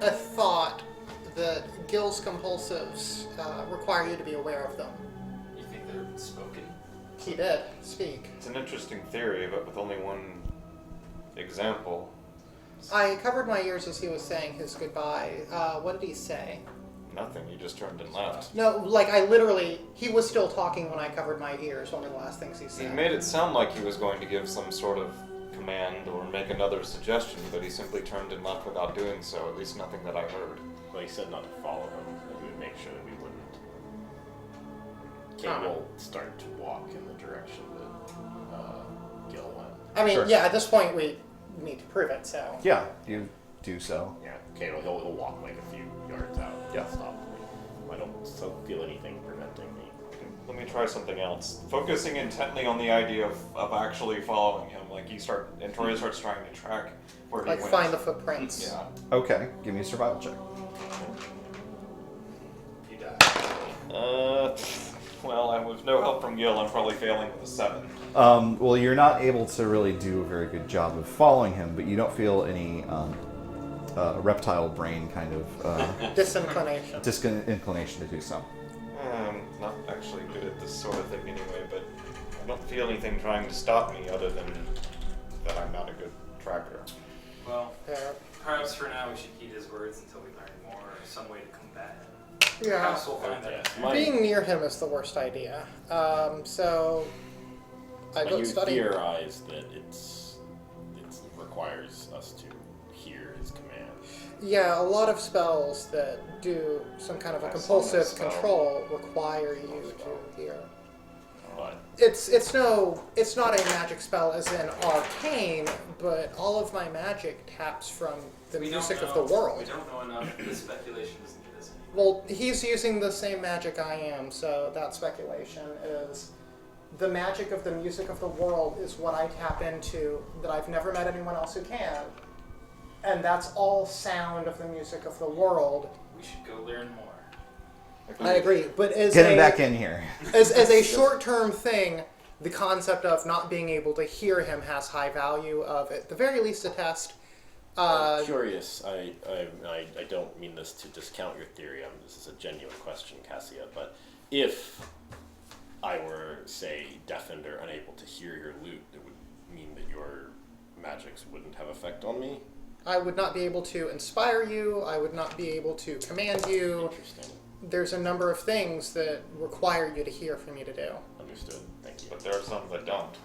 a thought that Gil's compulsives require you to be aware of them. You think they're spoken? He did speak. It's an interesting theory, but with only one example. I covered my ears as he was saying his goodbye. What did he say? Nothing. He just turned and left. No, like I literally, he was still talking when I covered my ears. One of the last things he He said. made it sound like he was going to give some sort of command or make another suggestion, but he simply turned and left without doing so. At least nothing that I heard. Well, he said not to follow him, that he would make sure that we wouldn't. Kate Huh. will start to walk in the direction that Gil went. I mean, Sure. yeah, at this point we need to prove it, so. Yeah, you do so. Yeah, Kate will he'll walk like a few yards out. Yeah. Stop. I don't feel anything preventing me. Let me try something else. Focusing intently on the idea of actually following him, like and Toria starts trying to track where Like he went. find the footprints. Yeah. Okay, give me a survival check. You die. Well, with no help from Gil, I'm probably failing with a 7. Well, you're not able to really do a very good job of following him, but you don't feel any reptile brain kind of Disinclination. disinclination to do so. I'm not actually good at this sort of thing anyway, but I don't feel anything trying to stop me other than that I'm not a good tracker. Well, Fair. perhaps for now we should heed his words until we learn more or some way to combat him. Yeah. Perhaps we'll find that. Being near him is the worst idea. So I go You study. theorize that it requires us to hear his command. Yeah, a lot of spells that do some kind of a I saw compulsive that spell. control require you to hear. But It's not a magic spell as in arcane, but all of my magic taps from the We don't music of know- the world. We don't know enough. The speculation doesn't get us anywhere. Well, he's using the same magic I am, so that speculation is the magic of the music of the world is what I tap into that I've never met anyone else who can. And that's all sound of the music of the world. We should go learn more. I agree, but as Get him a, back in here. as a short-term thing, the concept of not being able to hear him has high value of, at the very least, a test. I'm curious. I don't mean this to discount your theory. This is a genuine question, Cassia. But if I were, say, deafened or unable to hear your lute, it would mean that your magics wouldn't have effect on me. I would not be able to inspire you. I would not be able to command you. Interesting. There's a number of things that require you to hear for me to do. Understood. Thank you. But there are some that don't.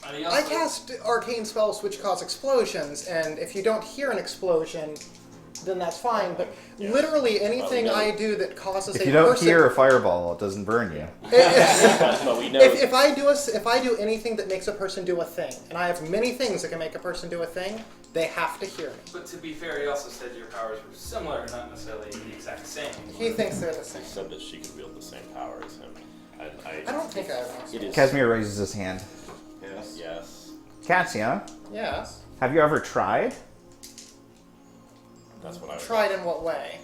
I cast arcane spells which cause explosions, and if you don't hear an explosion, then that's fine. But literally anything I do that causes If a you don't person... hear a fireball, it doesn't burn you. But we know. If I do anything that makes a person do a thing, and I have many things that can make a person do a thing, they have to hear me. But to be fair, he also said your powers were similar, not necessarily the exact same. He thinks they're the She same. said that she could wield the same power as him. And I don't think I have. It is. Casimir raises his hand. Yes. Yes. Katya, Yes. have you ever tried That's what I was. Tried in what way?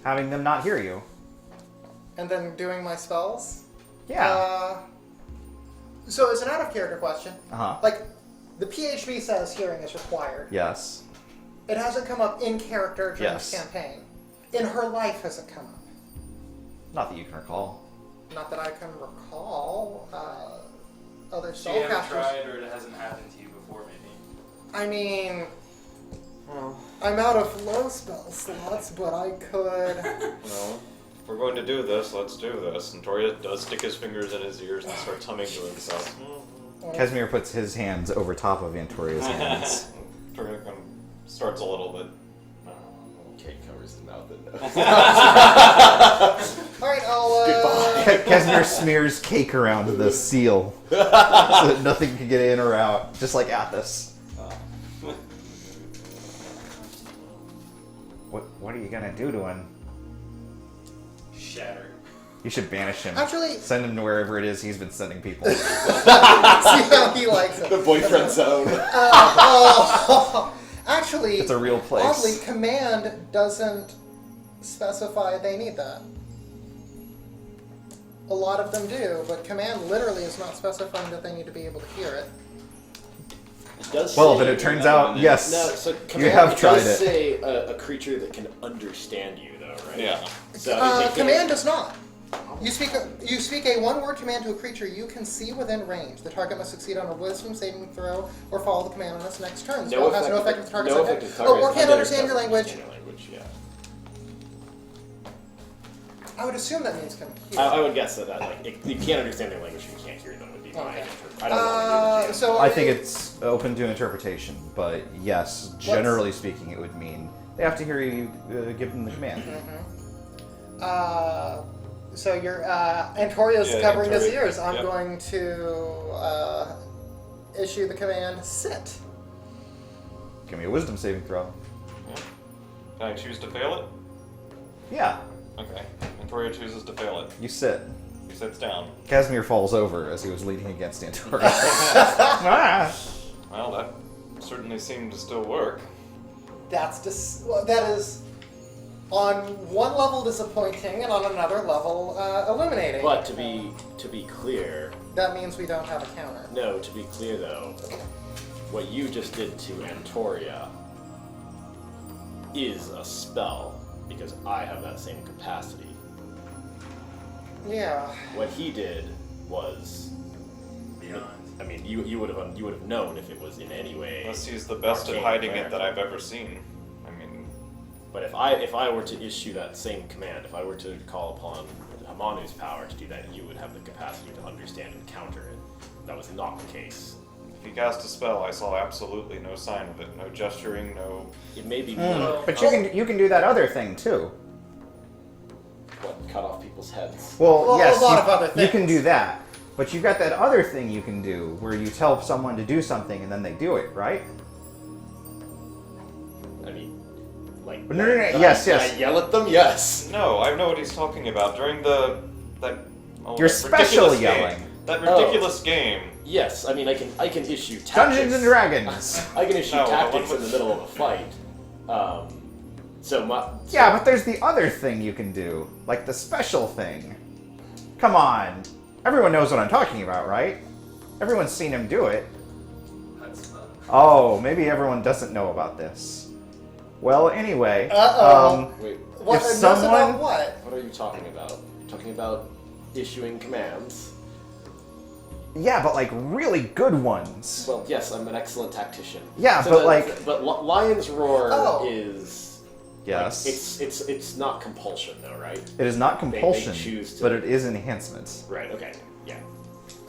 having them not hear you? And then doing my spells? Yeah. So it's an out of character question. Uh-huh. Like, the PHB says hearing is required. Yes. It hasn't come up in character during Yes. the campaign. In her life has it come up? Not that you can recall. Not that I can recall. Other So you haven't spellcasters. tried, or it hasn't happened to you before, maybe. I mean, I'm out of low spell slots, but I could. No. If we're going to do this, let's do this. And Toria does stick his fingers in his ears and starts humming to himself. Casimir puts his hands over top of Antoria's hands. Toria kind of starts a little bit. Kate covers his mouth and All right, I'll. Casimir smears cake around the seal so that nothing can get in or out, just like Athos. What are you gonna do to him? Shatter. You should banish him. Actually- send him to wherever it is he's been sending people. See how he likes it. the boyfriend zone. Actually, It's a real place. Oddly, command doesn't specify they need that. A lot of them do, but command literally is not specifying that they need to be able to hear it. It does Well, say then it turns out, yes, No, so you command have tried does it. say a creature that can understand you, though, right? Yeah. So Command does not. You speak a one-word command to a creature you can see within range. The target must succeed on a wisdom saving throw or follow the command on its next turn. The spell has no effect if the target's no attack. effect if the target or is can't under understand your language. Your language, yeah. I would assume that means can hear. I would guess that like if you can't understand their language, you can't hear them. Would be my Okay. interpretation. I don't know. What So I think it's open to interpretation, but yes, generally speaking, it would mean they have to hear you give them the command. So your Antoria's Yeah, covering his Antoria. ears. I'm Yep. going to issue the command sit. Give me a wisdom saving throw. Can I choose to fail it? Yeah, Okay. And Toria chooses to fail it. you sit. He sits down. Casimir falls over as he was leaning against Antoria. Ah. Well, that certainly seemed to still work. That is on one level disappointing and on another level illuminating. But to be clear, That means we don't have a counter. no. To be clear, though, what you just did to Antoria is a spell because I have that same capacity. Yeah. What he did was Beyond. I mean, you would have known if it was in any way. Unless he's the best at arcane hiding aware. it that I've ever seen. I mean, But if I were to issue that same command, if I were to call upon Hamanu's power to do that, you would have the capacity to understand and counter it. That was not the case. if he cast a spell, I saw absolutely no sign of it. No gesturing, no... It may be But you can do that other thing too. what cut off people's heads. Well, yes, a lot of other you can things. do that. But you've got that other thing you can do where you tell someone to do something and then they do it, right? I mean, like No. can Yes, I yes. yell at them? Yes. No, I know what he's talking about. During that You're that special ridiculous yelling. Game, that ridiculous game. Yes. I mean, I can issue tactics. Dungeons and Dragons. I can issue No, the one tactics in with- the middle of a fight. Yeah, but there's the other thing you can do, like the special thing. Come on. Everyone knows what I'm talking about, right? Everyone's seen him do it. That's Oh, maybe everyone doesn't know about this. Well, anyway, Uh-oh. Wait, What? If knows someone- about what? what are you talking about? Talking about issuing commands? yeah, but like really good ones. Well, yes, I'm an excellent tactician. Yeah, but Lion's Roar Oh. is Yes. it's not compulsion though, right? It is not they compulsion, choose to- but it is enhancement. Right. Okay. Yeah.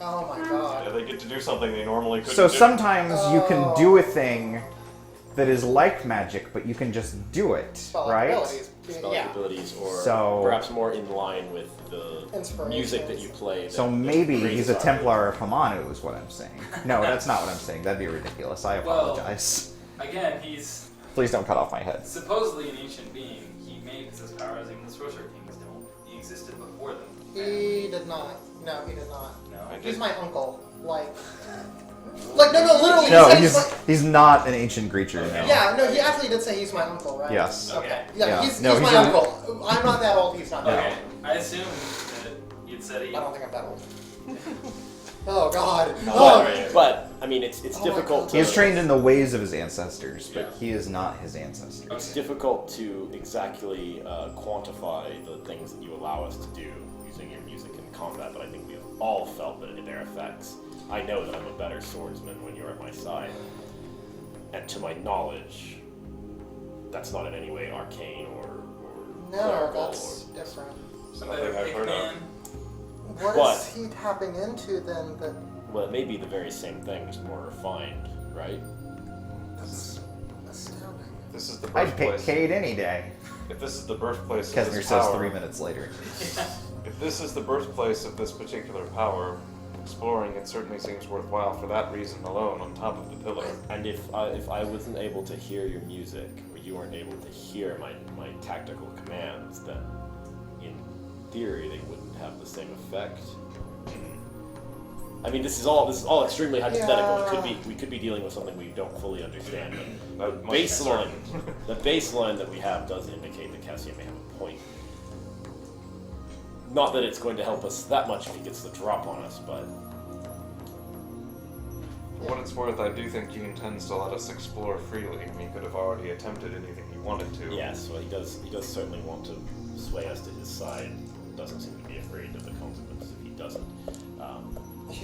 Oh my Yeah, god. they get to do something they normally couldn't So do. sometimes you can do a thing that is like magic, but you can just do it, Spell right? abilities. Spell Yeah. abilities, or So- perhaps more in line with the Inspirations. music that you play. So that maybe he's a raises our- Templar of Hamanu, is what I'm saying. No, that's not what I'm saying. That'd be ridiculous. I Well- apologize. Again, he's Please don't cut off my head. supposedly an ancient being. He may possess powers even the Sorcerer Kings don't. He existed before them. He did not. No, he did not. No. He's my uncle. Like no, literally. No, he said he's not an ancient creature. No. Yeah, no, he actually did say he's my uncle, right? Yes. Okay. Yeah. Yeah, he's No, my he's a- uncle. I'm not that old. He's not that Okay, old. I assume that you'd said he. I don't think I'm that old. Oh God. But I mean, it's Oh my difficult. God. To, He's trained in the ways of his ancestors, but Yeah. he is not his ancestors. It's difficult to exactly quantify the things that you allow us to do using your music in combat, but I think we have all felt their effects. I know that I'm a better swordsman when you're at my side, and to my knowledge, that's not in any way arcane or No, clerical that's different. Something I've heard of. What But- is he tapping into then? That well, it may be the very same thing, just more refined, right? that's astounding. This is the I'd pick birthplace. Cade any day. If this is the birthplace of Kesner this says power, 3 minutes later. if this is the birthplace of this particular power, exploring it certainly seems worthwhile for that reason alone. On top of the pillar, And if I wasn't able to hear your music, or you weren't able to hear my tactical commands, then in theory they wouldn't have the same effect. I mean, this is all extremely hypothetical. Yeah. We could be dealing with something we don't fully understand. But That the much is baseline, certain. the baseline that we have does indicate that Cassian may have a point. Not that it's going to help us that much if he gets the drop on us, but For what it's worth, I do think he intends to let us explore freely. He could have already attempted anything he wanted to. yes, well, he does certainly want to sway us to his side. Doesn't seem to be afraid of the consequences if he doesn't.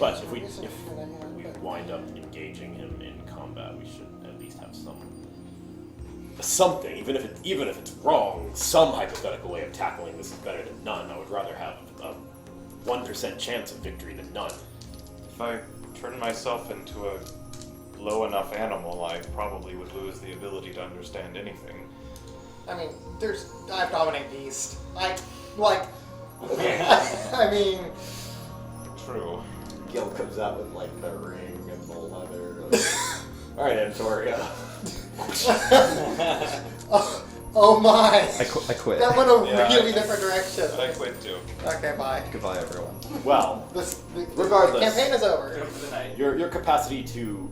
But if we wind up engaging him in combat, we should at least have something, even if it's wrong, some hypothetical way of tackling this is better than none. I would rather have a 1% chance of victory than none. If I turn myself into a low enough animal, I probably would lose the ability to understand anything. I mean, I dominate beast. I mean, True. Gil comes out with like the ring and the leather. All right, Antoria. oh my. I quit. That went a Yeah, really different direction. I quit too. Okay, bye. Goodbye, everyone. Well, The Regardless. campaign is over. Good for the night. your capacity to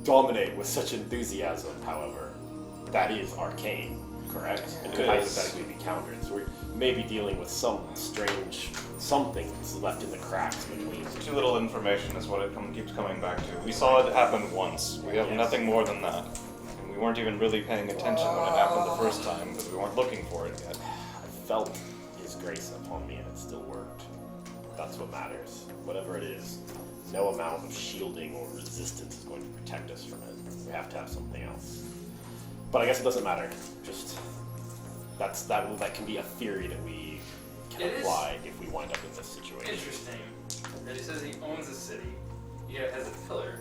dominate with such enthusiasm, however, that is arcane, correct? It could It is. hypothetically be countered. So we may be dealing with some strange something that's left in the cracks between. Too little information is what it keeps coming back to. We saw it happen once. We have Yes. nothing more than that. And we weren't even really paying attention when it happened the first time because we weren't looking for it yet. I felt his grace upon me, and it still worked. That's what matters. Whatever it is, no amount of shielding or resistance is going to protect us from it. We have to have something else. But I guess it doesn't matter. Just that can be a theory that we can It is apply if we wind up in this situation. Interesting that he says he owns a city, yet has a pillar.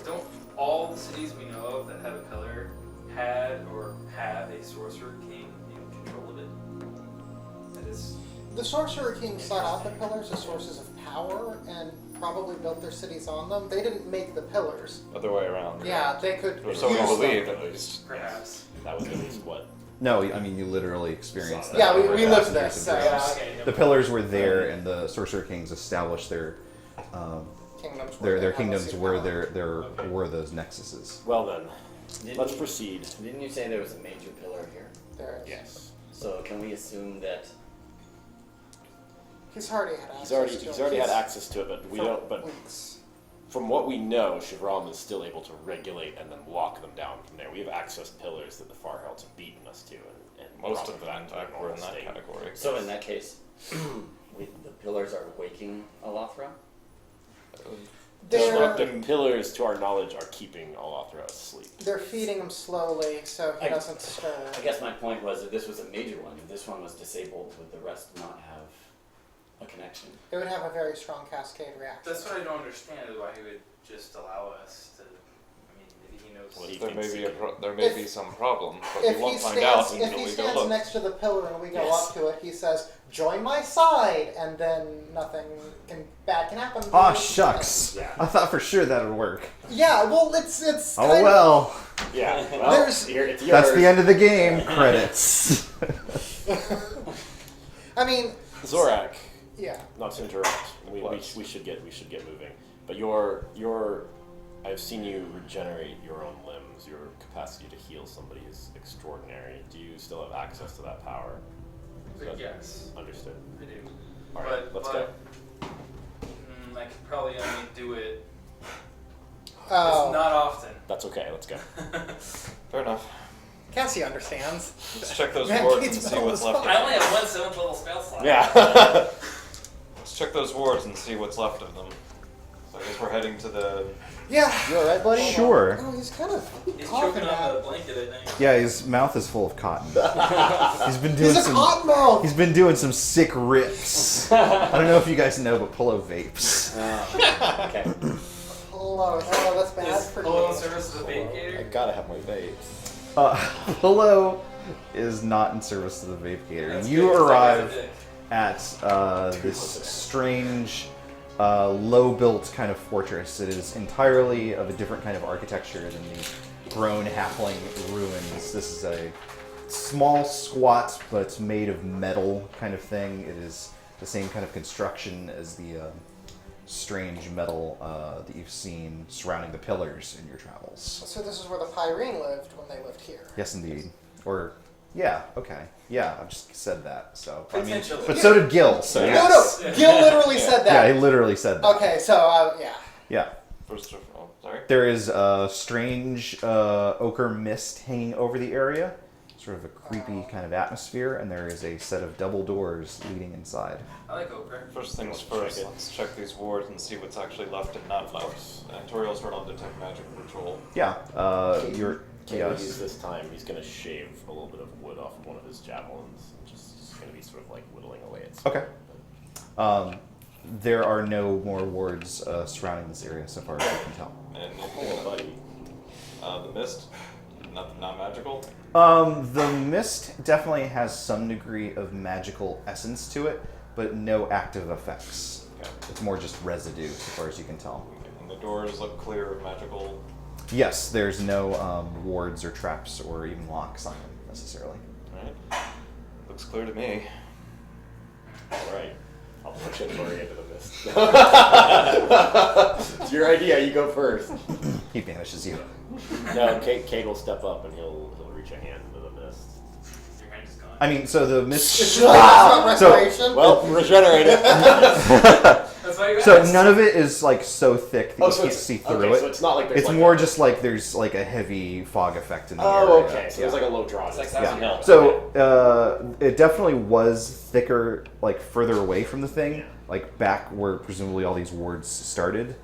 Don't all the cities we know of that have a pillar had or have a sorcerer king in control of it? That is. The Sorcerer King sought out the pillars as sources of power and probably built their cities on them. They didn't make the pillars. Other way around. Yeah, they could. Or so we use believe, them. at least. Perhaps. That was at least what. No, I mean, you literally experienced that. Yeah, we over lived thousands this. of So, years. yeah, Okay, The pillars were there, and the Sorcerer Kings established their kingdoms. where they their have a kingdoms seat of where power. there were those nexuses. Well then, Didn't let's you- proceed. Didn't you say there was a major pillar here? There is. Yes. So can we assume that He's already had access He's to already it. had access to it, but we For don't. But weeks. from what we know, Shivram is still able to regulate and then lock them down from there. We have access pillars that the Far Heralds have beaten us to, and Most brought of them them, back in to their fact, were in normal that state. category. so in that case the pillars are waking Alothra? The pillars, to our knowledge, are keeping Alothra asleep. They're feeding him slowly so he I- doesn't stir. I guess my point was that this was a major one. If this one was disabled, would the rest not have a connection? It would have a very strong cascade reaction. That's what I don't understand is why he would just allow us to. I mean, maybe he knows knows. Well, he There can may see be it. there may be some problem, but If we he won't find out stands, if until he we go stands look. next to the pillar and we go Yes. up to it, he says, "Join my side," and then nothing bad can happen. Aw, shucks. Yeah. I thought for sure that would work. Yeah, well, it's. Oh kind of- well. Yeah. Well, There's- it's yours. That's the end of the game. Credits. I mean, Zorak. yeah. Not to interrupt. We should get moving. But I've seen you regenerate your own limbs. Your capacity to heal somebody is extraordinary. Do you still have access to that power? Yes, Understood. I do. All right, let's go. I could probably only do it. Oh, It's not often. That's okay. Let's go. Fair enough. Cassie understands. Let's check those Man, wards Kate's and see metal what's is left. fine. I only have one 7th level spell slot. Yeah. Let's check those wards and see what's left of them. So I guess we're heading to the. Yeah. You alright, buddy? Sure. Oh, he's kind of He's coughing choking on the out. blanket, I think. Yeah, his mouth is full of cotton. He's been doing He's a some. cotton mouth. He's been doing some sick rips. I don't know if you guys know, but Polo vapes. Okay. Hello. Oh, that's bad Is for Polo in you. service of the I vacator? gotta have my vapes. Polo is not in service to the vape gator. That's You good, 'cause that guy's a arrive dick. at this strange, low-built kind of fortress. It is entirely of a different kind of architecture than the grown halfling ruins. This is a small, squat, but made of metal kind of thing. It is the same kind of construction as the strange metal that you've seen surrounding the pillars in your travels. So this is where the Pyrene lived when they lived here. Yes, indeed. Or, yeah, okay. Yeah, I've just said that, so. I mean, Potentially. but so did Gil, so No, yes. no, Gil literally said Yeah, that. he literally said that. Okay, so yeah. Yeah. First of all, sorry. There is a strange ochre mist hanging over the area, sort of a creepy kind of atmosphere, and there is a set of double doors leading inside. I like ochre. First things Check first, it. let's check these wards and see what's actually left and not left. And Toriel's run on detect magic control. Yeah, you're. Can Yes. we use this time? He's going to shave a little bit of wood off of one of his javelins. Just going to be sort of like whittling away at something. Okay. There are no more wards surrounding this area so far as you can tell. And Oh, buddy. the mist, not magical. The mist definitely has some degree of magical essence to it, but no active effects. Okay. It's more just residue, as far as you can tell. And the doors look clear of magical. Yes, there's no wards or traps or even locks on them, necessarily. Alright. Looks clear to me. Alright. I'll push it Tori into the mist. It's your idea, you go first. He banishes you. No, Kate will step up and he'll reach a hand into the mist. Your hand is gone. I mean, so the mist... It's not restoration. Well, regenerate it. That's why you So asked. none of it is like so thick that Oh, you so can't it's- see through okay, it. so it's not like there's It's like more a- just like there's like a heavy fog effect in the area. Oh, okay. So Yeah. it's like a low draw. It's like distance. Thousand Hills. So it definitely was thicker, like further away from the thing, like back where presumably all these wards started.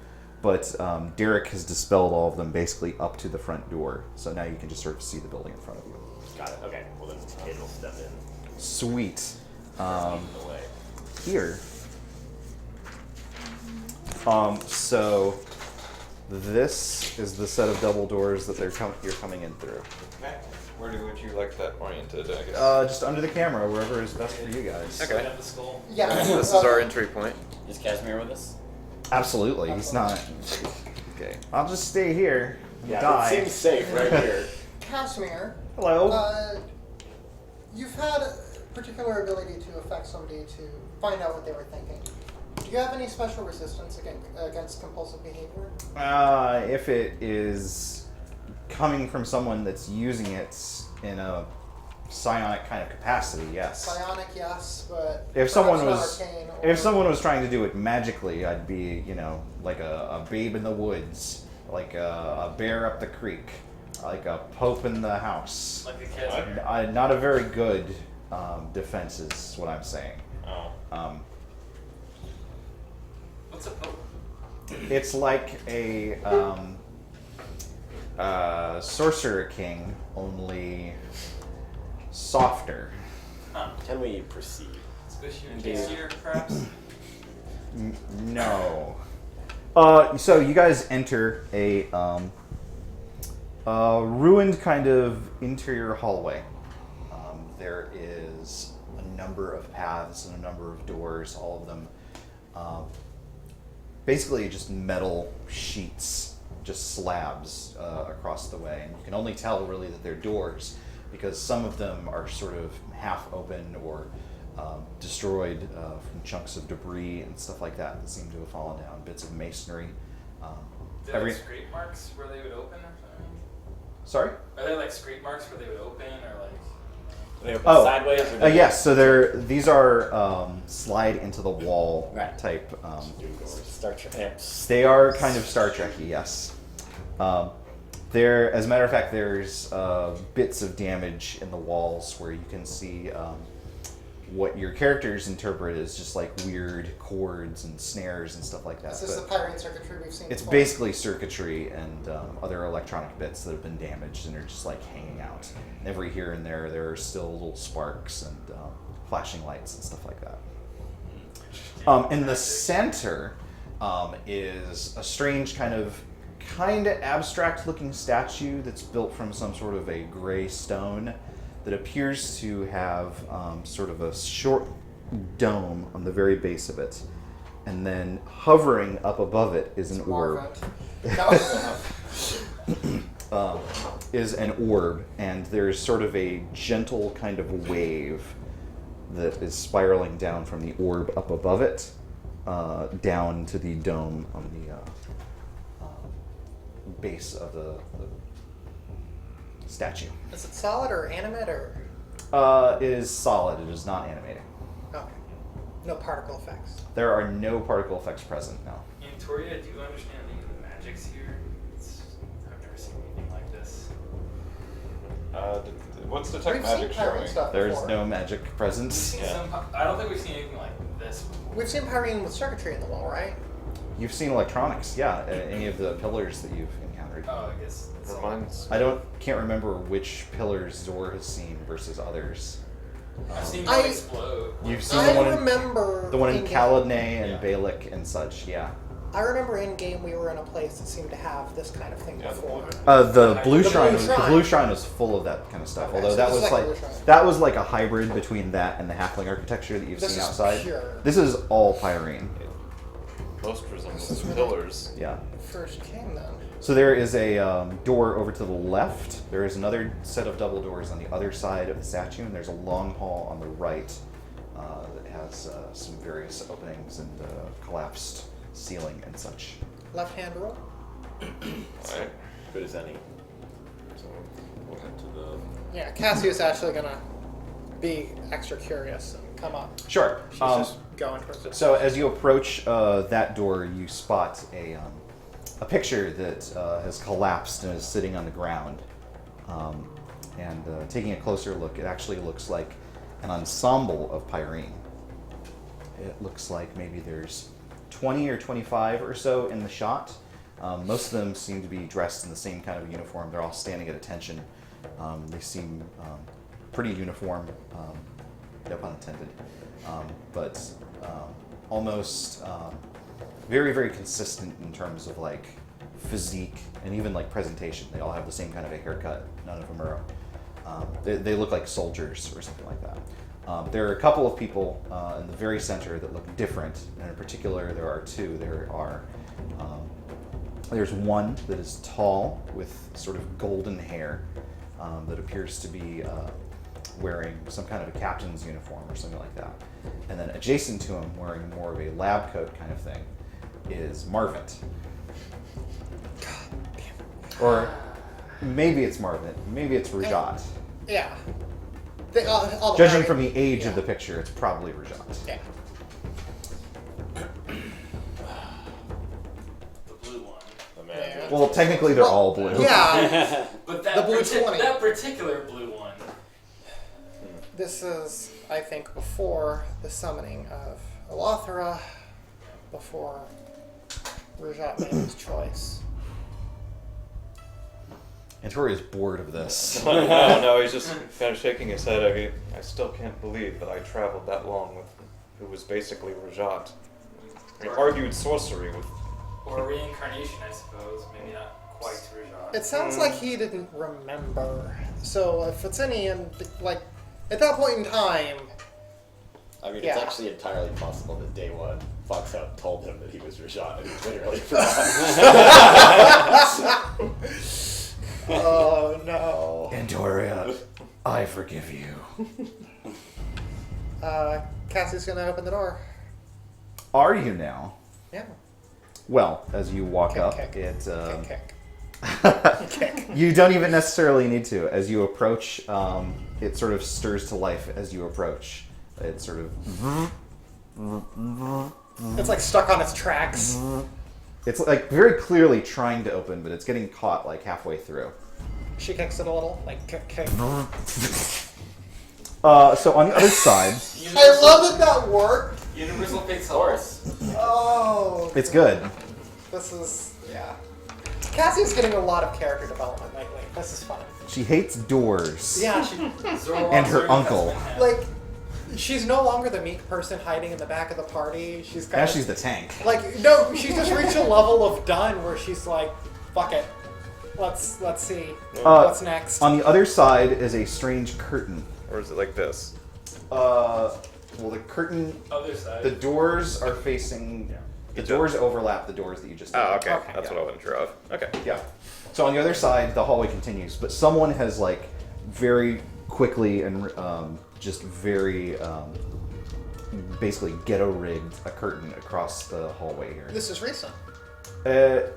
But Derek has dispelled all of them basically up to the front door, so now you can just sort of see the building in front of you. Got it. Okay. Well, then Kate will step in. Sweet. Lead the way. Here. So this is the set of double doors that you're coming in through. Okay. Where would you like that oriented, I guess? Just under the camera, wherever is best for you guys. Okay. Have the skull. Yeah. This is our entry point. Is Casimir with us? Absolutely, he's not. Okay. I'll just stay here. And Yeah, die. it seems safe right here. Casimir, Hello. you've had a particular ability to affect somebody to find out what they were thinking. Do you have any special resistance against compulsive behavior? If it is coming from someone that's using it in a psionic kind of capacity, yes. Psionic, yes, but If someone perhaps was, not arcane or... if someone was trying to do it magically, I'd be, like a babe in the woods, like a bear up the creek, like a pope in the house. Like a cat. Not a very good defense is what I'm saying. Oh. What's a pope? It's like a sorcerer king, only softer. Can we proceed? Squishy and tastier, perhaps? No. So you guys enter a Ruined kind of interior hallway. There is a number of paths and a number of doors, all of them basically just metal sheets, just slabs across the way. And you can only tell really that they're doors because some of them are sort of half open or destroyed from chunks of debris and stuff like that seem to have fallen down, bits of masonry. Do they have scrape marks where they would open or something? Sorry? Are there like scrape marks where they would open or like? Do they open sideways? Or Yes. So these are slide into the wall Right. type. Star Trek. They are kind of Star Trek-y, yes. There, as a matter of fact, there's bits of damage in the walls where you can see what your characters interpret as just like weird chords and snares and stuff like that. Is this the pirate circuitry we've seen It's before? basically circuitry and other electronic bits that have been damaged and are just like hanging out. And every here and there are still little sparks and flashing lights and stuff like that. In the center is a strange kind of abstract looking statue that's built from some sort of a gray stone that appears to have sort of a short dome on the very base of it. And then hovering up above it is an orb. Is an orb, and there's sort of a gentle kind of wave that is spiraling down from the orb up above it, down to the dome on the base of the statue. Is it solid or animate or? It is solid. It is not animating. Okay. No particle effects. There are no particle effects present now. Toria, do you understand any of the magics here? I've never seen anything like this. What's detect We've magic seen pirate showing? stuff There's before. no magic We've presence. seen I don't think we've seen anything like this before. We've seen pyrene with circuitry in the wall, right? You've seen electronics, yeah. Any of the pillars that you've encountered. Oh, I guess. Reminds. Can't remember which pillars Zor has seen versus others. I've seen I- them explode. You've seen I the one remember in in-game- Kaladne and Yeah. Balik and such, yeah. I remember in game we were in a place that seemed to have this kind of thing Yeah, the before. The blue The shrine, blue the shrine. blue shrine was full of that kind of stuff. Okay, Although so that this was is like like a blue shrine. that was like a hybrid between that and the halfling architecture that you've This seen is outside. pure. This is all Pyrene. Most resembles This is really- pillars. Yeah. First came then. So there is a door over to the left. There is another set of double doors on the other side of the statue, and there's a long hall on the right that has some various openings and collapsed ceiling and such. Left hand roll. Right. Good as any. So we'll head to the. Yeah, Cassie's actually gonna be extra curious and come up. Sure. She's just going towards it. So as you approach that door, you spot a picture that has collapsed and is sitting on the ground. And taking a closer look, it actually looks like an ensemble of Pyrene. It looks like maybe there's 20 or 25 or so in the shot. Most of them seem to be dressed in the same kind of uniform. They're all standing at attention. They seem pretty uniform, no pun intended, but almost very, very consistent in terms of like physique and even like presentation. They all have the same kind of a haircut. None of them are. They look like soldiers or something like that. There are a couple of people in the very center that look different, and in particular, there are two. There's one that is tall with sort of golden hair that appears to be wearing some kind of a captain's uniform or something like that. And then adjacent to him, wearing more of a lab coat kind of thing, is Marvint. Or maybe it's Marvint, maybe it's Rajat. Yeah. They, all the Judging pirate- from the age yeah. of the picture, it's probably Rajat. Yeah. The blue one. The man. Yeah. Well, technically they're all blue. Yeah. But The blue 20. that particular blue one. This is, I think, before the summoning of Elothera, before Rajat made his choice. Antori is bored of this. No, he's just kind of shaking his head. I mean, I still can't believe that I traveled that long with who was basically Rajat. I mean, argued sorcery with. Or reincarnation, I suppose. Maybe not quite Rajat. It sounds like he didn't remember. So if it's any, like, at that point in time, I mean, Yeah. it's actually entirely possible that day one, FOXHOUND told him that he was Rajat and he literally forgot. oh no. Andoria, I forgive you. Cassie's gonna open the door. Are you now? Yeah. Well, as you walk Kick, up, kick. it Kick. you don't even necessarily need to. As you approach, it sort of stirs to life as you approach. It sort of It's like stuck on its tracks. it's like very clearly trying to open, but it's getting caught like halfway through. She kicks it a little, like kick. So on the other side, I love that worked. Universal fate source. Oh, it's good. this is Cassie's getting a lot of character development lately. This is fun. She hates doors. Yeah, she And her uncle. like she's no longer the meek person hiding in the back of the party. She's Now kind she's the tank. no, she's just reached a level of done where she's like, fuck it. Let's see what's next. On the other side is a strange curtain. Or is it like this? Well, the curtain, Other side. the doors are facing. The doors overlap the doors that you just. Oh, okay. Okay. That's what I wasn't sure of. Okay. Yeah. So on the other side, the hallway continues, but someone has like very quickly and just very basically ghetto rigged a curtain across the hallway here. This is recent.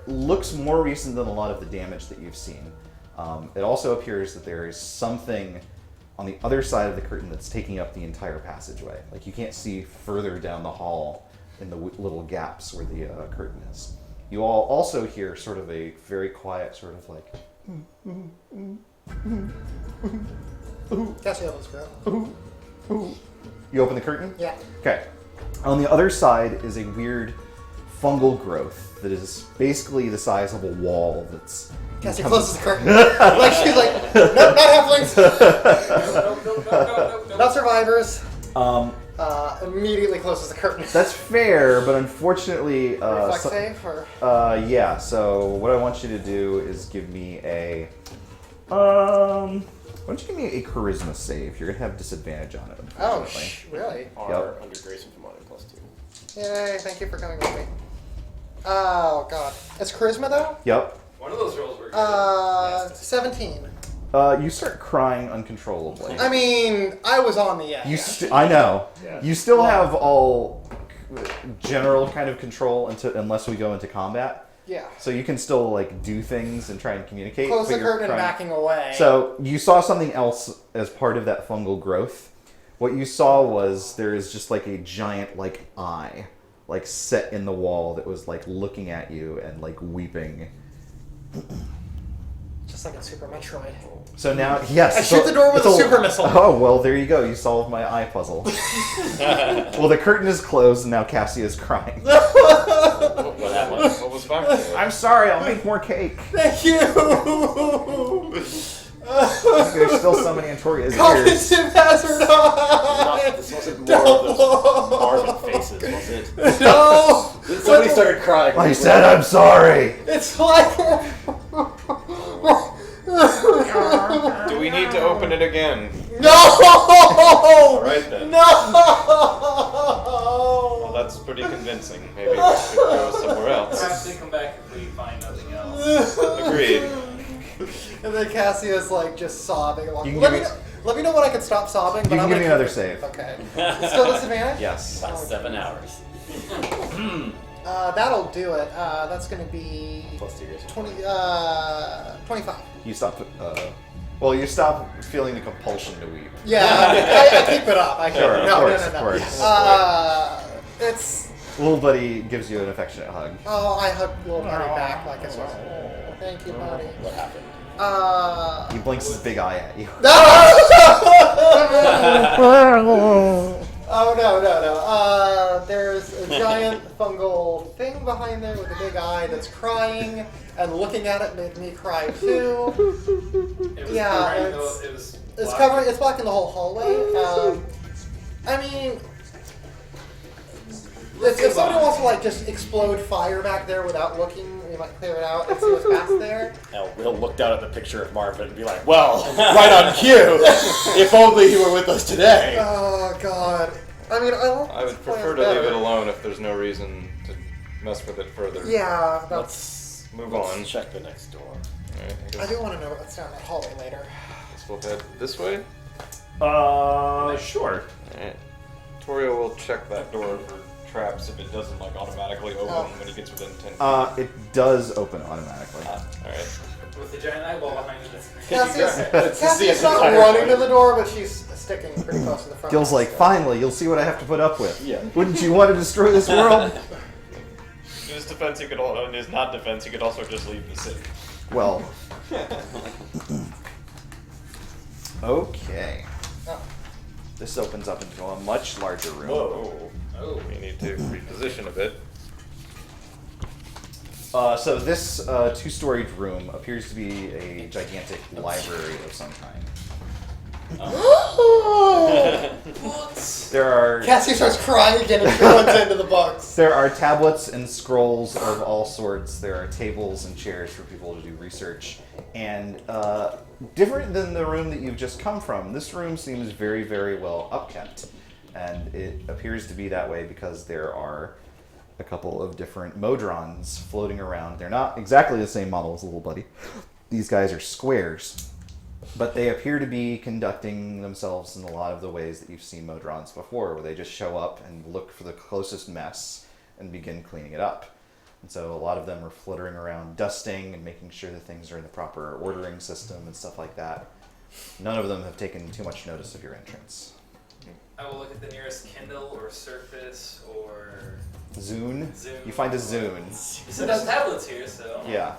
Looks more recent than a lot of the damage that you've seen. It also appears that there is something on the other side of the curtain that's taking up the entire passageway. Like you can't see further down the hall in the little gaps where the curtain is. You all also hear sort of a very quiet sort of like Cassie opens the door. You open the curtain? Yeah. Okay. On the other side is a weird fungal growth that is basically the size of a wall that's... Cassie closes the curtain. Like she's like, nope, not halflings. No. Not survivors. Um, Immediately closes the curtain. that's fair, but unfortunately... Reflex save or yeah, so what I want you to do is give me a... why don't you give me a charisma save? You're going to have disadvantage on it, oh, unfortunately. really? Are under grace and commodity +2. Yay! Thank you for coming with me. Oh god, it's charisma though. Yep. One of those rolls were good. 17. You start crying uncontrollably. I mean, I was on the edge. I know. Yeah. You still have all general kind of control unless we go into combat. Yeah. So you can still like do things and try and communicate. Close but the you're curtain and crying. backing away. So you saw something else as part of that fungal growth. What you saw was there is just like a giant like eye, like set in the wall that was like looking at you and like weeping. Just like in Super Metroid. So now, yes. I shoot the door with it's a super missile. Oh, well, there you go. You solved my eye puzzle. Well, the curtain is closed, and now Cassie is crying. What happened? What was back there? I'm sorry, I'll make more cake. Thank you. There's still so many Antoria's ears. Cognitive hazard on. This wasn't more of those Marvin faces, was it? No. Somebody started crying. I said I'm sorry. It's like. Do we need to open it again? No. All right then. No. Well, that's pretty convincing. Maybe we should go somewhere Perhaps else. they come back if we find nothing else. Agreed. And then Cassie is like just sobbing along. You can Let give me me- know. Let me know when I can stop sobbing. You But can I'm give me gonna another keep it. save. Okay. Still disadvantage? Yes. About 7 hours. That'll do it. That's gonna be +2 grace. 25. You stop. Well, you stop feeling the compulsion to weep. Yeah, I keep it up. I keep Sure, it. of No, course, no, of no, course. no. It's. Little buddy gives you an affectionate hug. Oh, I hug little buddy back like it's. Thank you, buddy. What happened? He blinks his big eye at you. Oh no. There's a giant fungal thing behind there with a big eye that's crying, and looking at it made me cry too. It was Yeah, covering it's- it was It's black. covering. It's blocking the whole hallway. I mean, if somebody wants to like just explode fire back there without looking, we might clear it out and see what's past there. He'll look down at the picture of Marvin and be like, well, right on cue. If only he were with us today. Oh God. I mean, I would prefer to leave it alone if there's no reason to mess with it further. Yeah, Let's Move let's on. check the next door. Alright, I I guess do want to know what's down that hallway later. we'll head this way. Sure. Alright. Torio will check that door for traps if it doesn't like automatically open Oh. when he gets within 10 feet. It does open automatically. Alright. With the giant eyeball behind it. Cassie's not running to the door, but she's sticking pretty close to the front. Gil's like, finally, you'll see what I have to put up with. Yeah. Wouldn't you want to destroy this world? In his defense, he could in his not defense, he could also just leave the city. Well. Okay. Oh. This opens up into a much larger room. Whoa. Oh. We need to reposition a bit. So this two-storied room appears to be a gigantic library of some kind. There are Cassie starts crying again and she runs into the box. There are tablets and scrolls of all sorts. There are tables and chairs for people to do research. And different than the room that you've just come from, this room seems very, very well upkept. And it appears to be that way because there are a couple of different Modrons floating around. They're not exactly the same model as Little Buddy. These guys are squares. But they appear to be conducting themselves in a lot of the ways that you've seen Modrons before, where they just show up and look for the closest mess and begin cleaning it up. And so a lot of them are fluttering around, dusting and making sure that things are in the proper ordering system and stuff like that. None of them have taken too much notice of your entrance. I will look at the nearest Kindle or Surface or Zune? Zune. You find a Zune. You said there's tablets here, so. Yeah,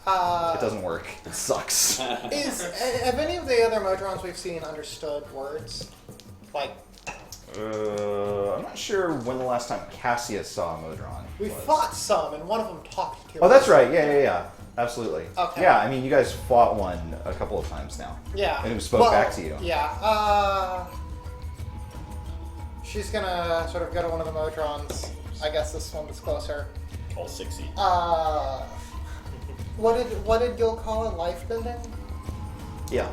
it doesn't work. It sucks. Have any of the other Modrons we've seen understood words? Like, I'm not sure when the last time Cassius saw a Modron we was. fought some and one of them talked to us. Oh, that's right. Yeah. Absolutely. Okay. Yeah, I mean, you guys fought one a couple of times now. Yeah. And who spoke back to you. Yeah. She's gonna sort of go to one of the Modrons. I guess this one was closer. All 60. What did Gil call it? Life bending? Yeah.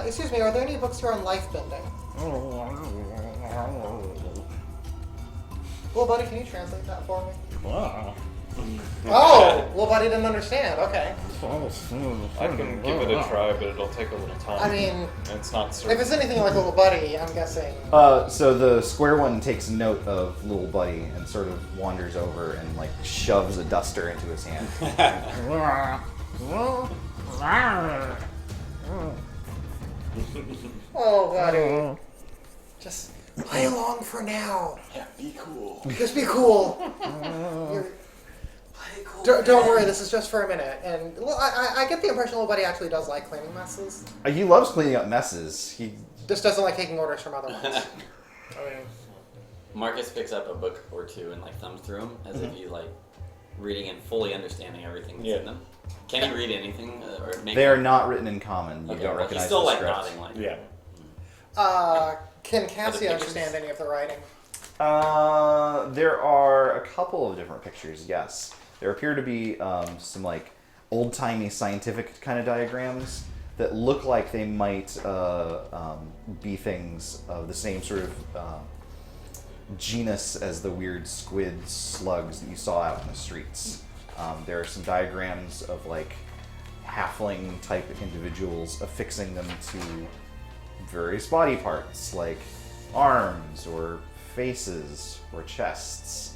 Excuse me, are there any books here on life bending? Well, buddy, can you translate that for me? Oh, well, buddy didn't understand. Okay. I can give it a try, but it'll take a little time. I mean, And it's not if certain. it's anything like Little Buddy, I'm guessing. So the square one takes note of Little Buddy and sort of wanders over and like shoves a duster into his hand. Oh, buddy. Just play along for now. Yeah, be cool. Just be cool. You're- Play cool. Don't worry, this is just for a minute. And well, I get the impression Little Buddy actually does like cleaning messes. He loves cleaning up messes. He Just doesn't like taking orders from other ones. I mean, Marcus picks up a book or two and like thumbs through them as if he's like reading and fully understanding everything that's in them. Can he read anything or make? They are not written in common. You Okay, don't well, recognize he's still the like script. nodding like. Yeah. Can Cassie pictures? understand any of the writing? There are a couple of different pictures, yes. There appear to be some like old-timey scientific kind of diagrams that look like they might be things of the same sort of genus as the weird squid slugs that you saw out in the streets. There are some diagrams of like halfling type individuals affixing them to various body parts like arms or faces or chests.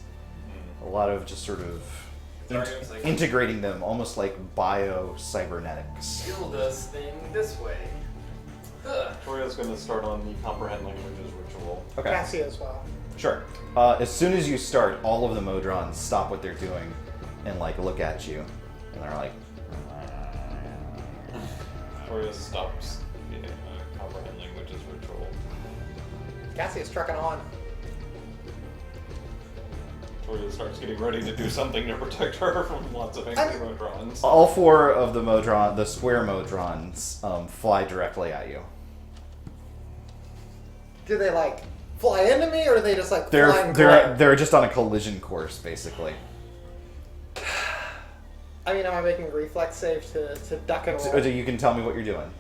A lot of just sort of Diagrams like- integrating them almost like bio-cybernetics. Gil does thing this way. Ugh. Toriel's going to start on the comprehend languages ritual. Okay. Cassie as well. Sure. As soon as you start, all of the Modrons stop what they're doing and like look at you, and they're like, Toriel stops the comprehend languages ritual. Cassie is trucking on. Toriel starts getting ready to do something to protect her from lots of angry Modrons. all four of the square Modrons, fly directly at you. Do they like fly into me, or do they just like fly and They're glide? they're just on a collision course, basically. I mean, am I making a reflex save to duck and roll? So you can tell me what you're doing.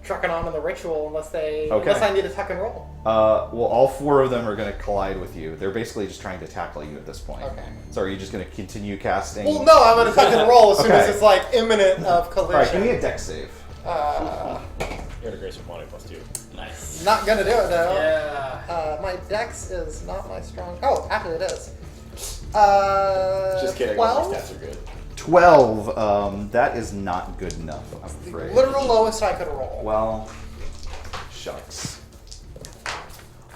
Trucking on in the ritual unless Okay. I need to tuck and roll. Well, all 4 of them are going to collide with you. They're basically just trying to tackle you at this point. Okay. So are you just going to continue casting? Well, no, I'm gonna tuck and roll as soon as Okay. it's like imminent of All collision. right, give me a dex save. You're a grace of Monty +2. Nice. Not gonna do it though. Yeah. My dex is not my strong. Oh, actually it is. Just kidding. All 12? my stats are good. 12. That is not good enough, I'm afraid. Literal lowest I could roll. Well, shucks.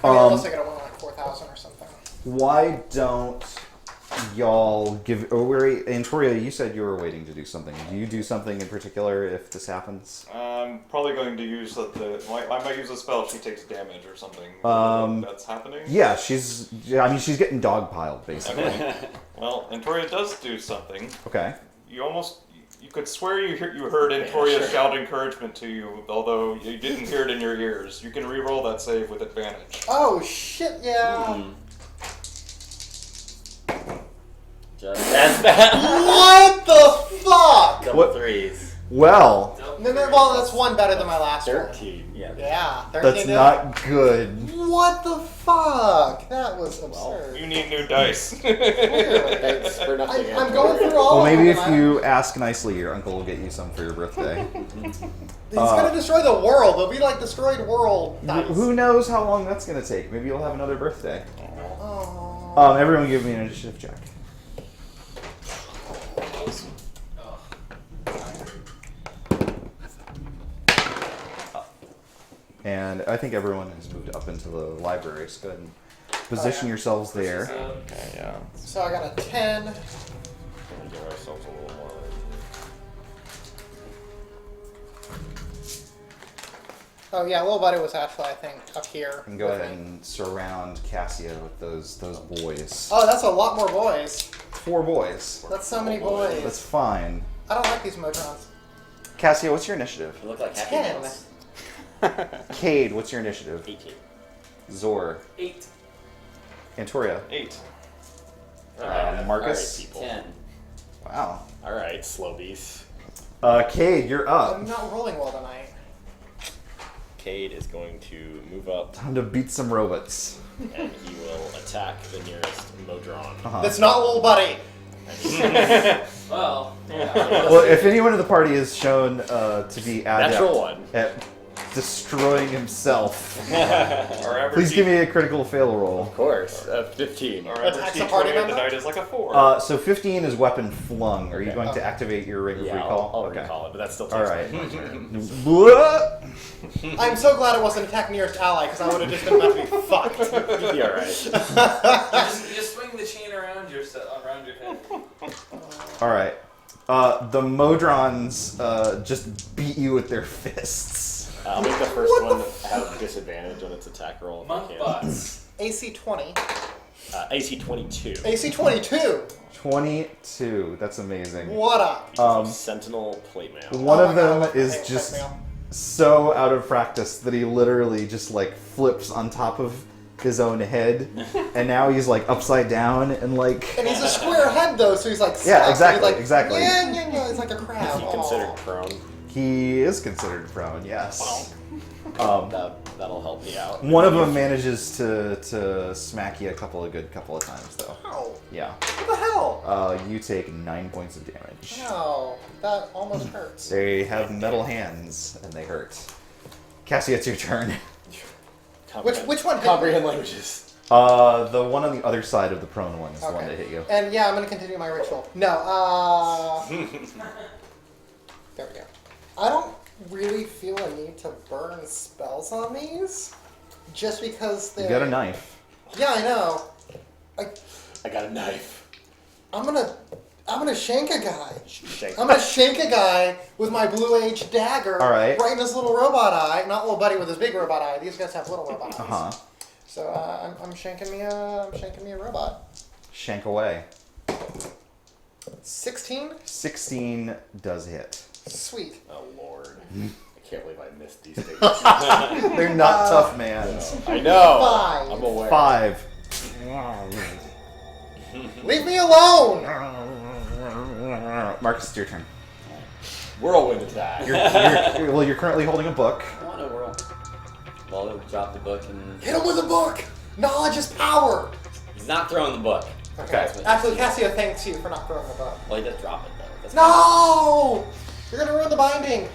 I mean, unless I get a one like 4,000 or something. Why don't y'all give? Oh, Antoria, you said you were waiting to do something. Do you do something in particular if this happens? I'm probably going to use I might use a spell if she takes damage or something. That's happening? Yeah, she's getting dogpiled basically. Well, Antoria does do something. Okay. You could swear you heard Antoria shout encouragement to you, although you didn't hear it in your ears. You can re-roll that save with advantage. Oh shit! Yeah. Just that's that. What the fuck? Double What? threes. Well, Well, that's one better than my last one. 13. Yeah. Yeah. 13 that's down. not good. What the fuck? That was absurd. You need new dice. Thanks for nothing. I'm going through all Well, of maybe them. if you ask nicely, your uncle will get you some for your birthday. He's gonna destroy the world. It'll be like destroyed world dice. Who knows how long that's going to take? Maybe you'll have another birthday. Oh. Everyone give me an initiative check. And I think everyone has moved up into the library, so go ahead and position yourselves there. Okay, yeah. So I got a 10. Give ourselves a little more. Oh yeah, little buddy was actually, I think, up here. And go with ahead me. and surround Cassia with those boys. Oh, that's a lot more boys. 4 boys. That's so many boys. That's fine. I don't like these Motrons. Cassia, what's your initiative? You look like Happy 10. Meals. Cade, what's your initiative? 18. Zor. 8. Antoria. 8. Marcus? Alright, people. 10. Wow. Alright, Slobies. Cade, you're up. I'm not rolling well tonight. Cade is going to move up Time to beat some robots. and he will attack the nearest Modron. That's not little buddy. Well, Well, if anyone in the party is shown to be adept Natural 1. at destroying himself, Our average please give me a critical fail roll. Of course. 15. Our average Attacks a party D20 of the member? night is like a 4. So 15 is weapon flung. Are you Okay. going to activate your ring of Yeah, recall? I'll Okay. recall it, but that still takes All right. my turn. Blah! I'm so glad it wasn't attack nearest ally, because I would have just been about to be fucked. You'll be alright. you just swing the chain around your head. All right. The Modrons just beat you with their fists. I'll make the first one have disadvantage on its attack roll. If Monk I can. butts. AC 20. AC 22. AC 22. 22. That's amazing. What up? Sentinel plate mail. One Oh of my God, I them love is playing just Checkmail. so out of practice that he literally just like flips on top of his own head, and now he's like upside down and like. And he's a square head though, so he's like stuck. Yeah, So exactly, he's like, exactly. Yeah, it's like a crab. Is he considered prone? He is considered prone, yes. That'll help me out. One of them manages to smack you a couple of times though. Ow. Yeah. What the hell? You take 9 points of damage. No, that almost hurts. They have metal hands and they hurt. Cassie, it's your turn. Which one hit Comprehend me? languages. The one on the other side of the prone one is the one Okay. that hit you. And yeah, I'm gonna continue my ritual. No, there we go. I don't really feel a need to burn spells on these, just because they. You got a knife. Yeah, I know. I got a knife. I'm gonna shank a guy. Shank. I'm gonna shank a guy with my blue age dagger. All right. Right in his little robot eye. Not little buddy with his big robot eye. These guys have little robot eyes. Uh huh. So I'm shanking me a robot. Shank away. 16. 16 does hit. Sweet. Oh lord. I can't believe I missed these things. They're not tough mans. I know. 5. I'm aware. 5. Leave me alone. Marcus, it's your turn. Whirlwind attack. You're currently holding a book. I want to whirl. Well, he'll drop the book and Hit him with a book! Knowledge is power! he's not throwing the book. Okay. Okay. Actually, Cassio thanks you for not throwing the book. Well, he does drop it though. That's No! You're gonna ruin the binding.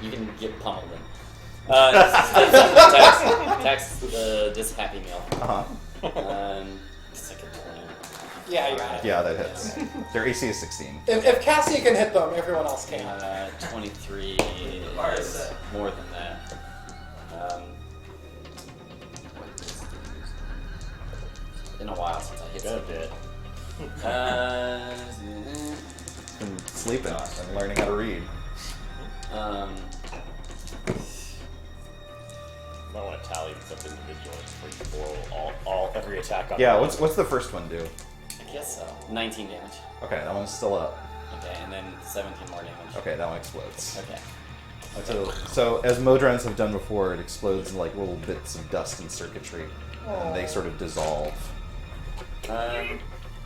You can get pummeled then. Text this Happy Meal. Second 20. Yeah, you got it. Yeah, that hits. Their AC is 16. If Cassie can hit them, everyone else can. 23 Alright, is so- more than that. Been a while since I hit Good bit. Been sleeping and learning how to read. Might want to tally these up individually before you blow every attack on. Yeah, what's the first one do? I guess so. 19 damage. Okay, that one's still up. Okay, and then 17 more damage. Okay, that one explodes. Okay. So as Modrons have done before, it explodes in like little bits of dust and circuitry, and they sort of dissolve.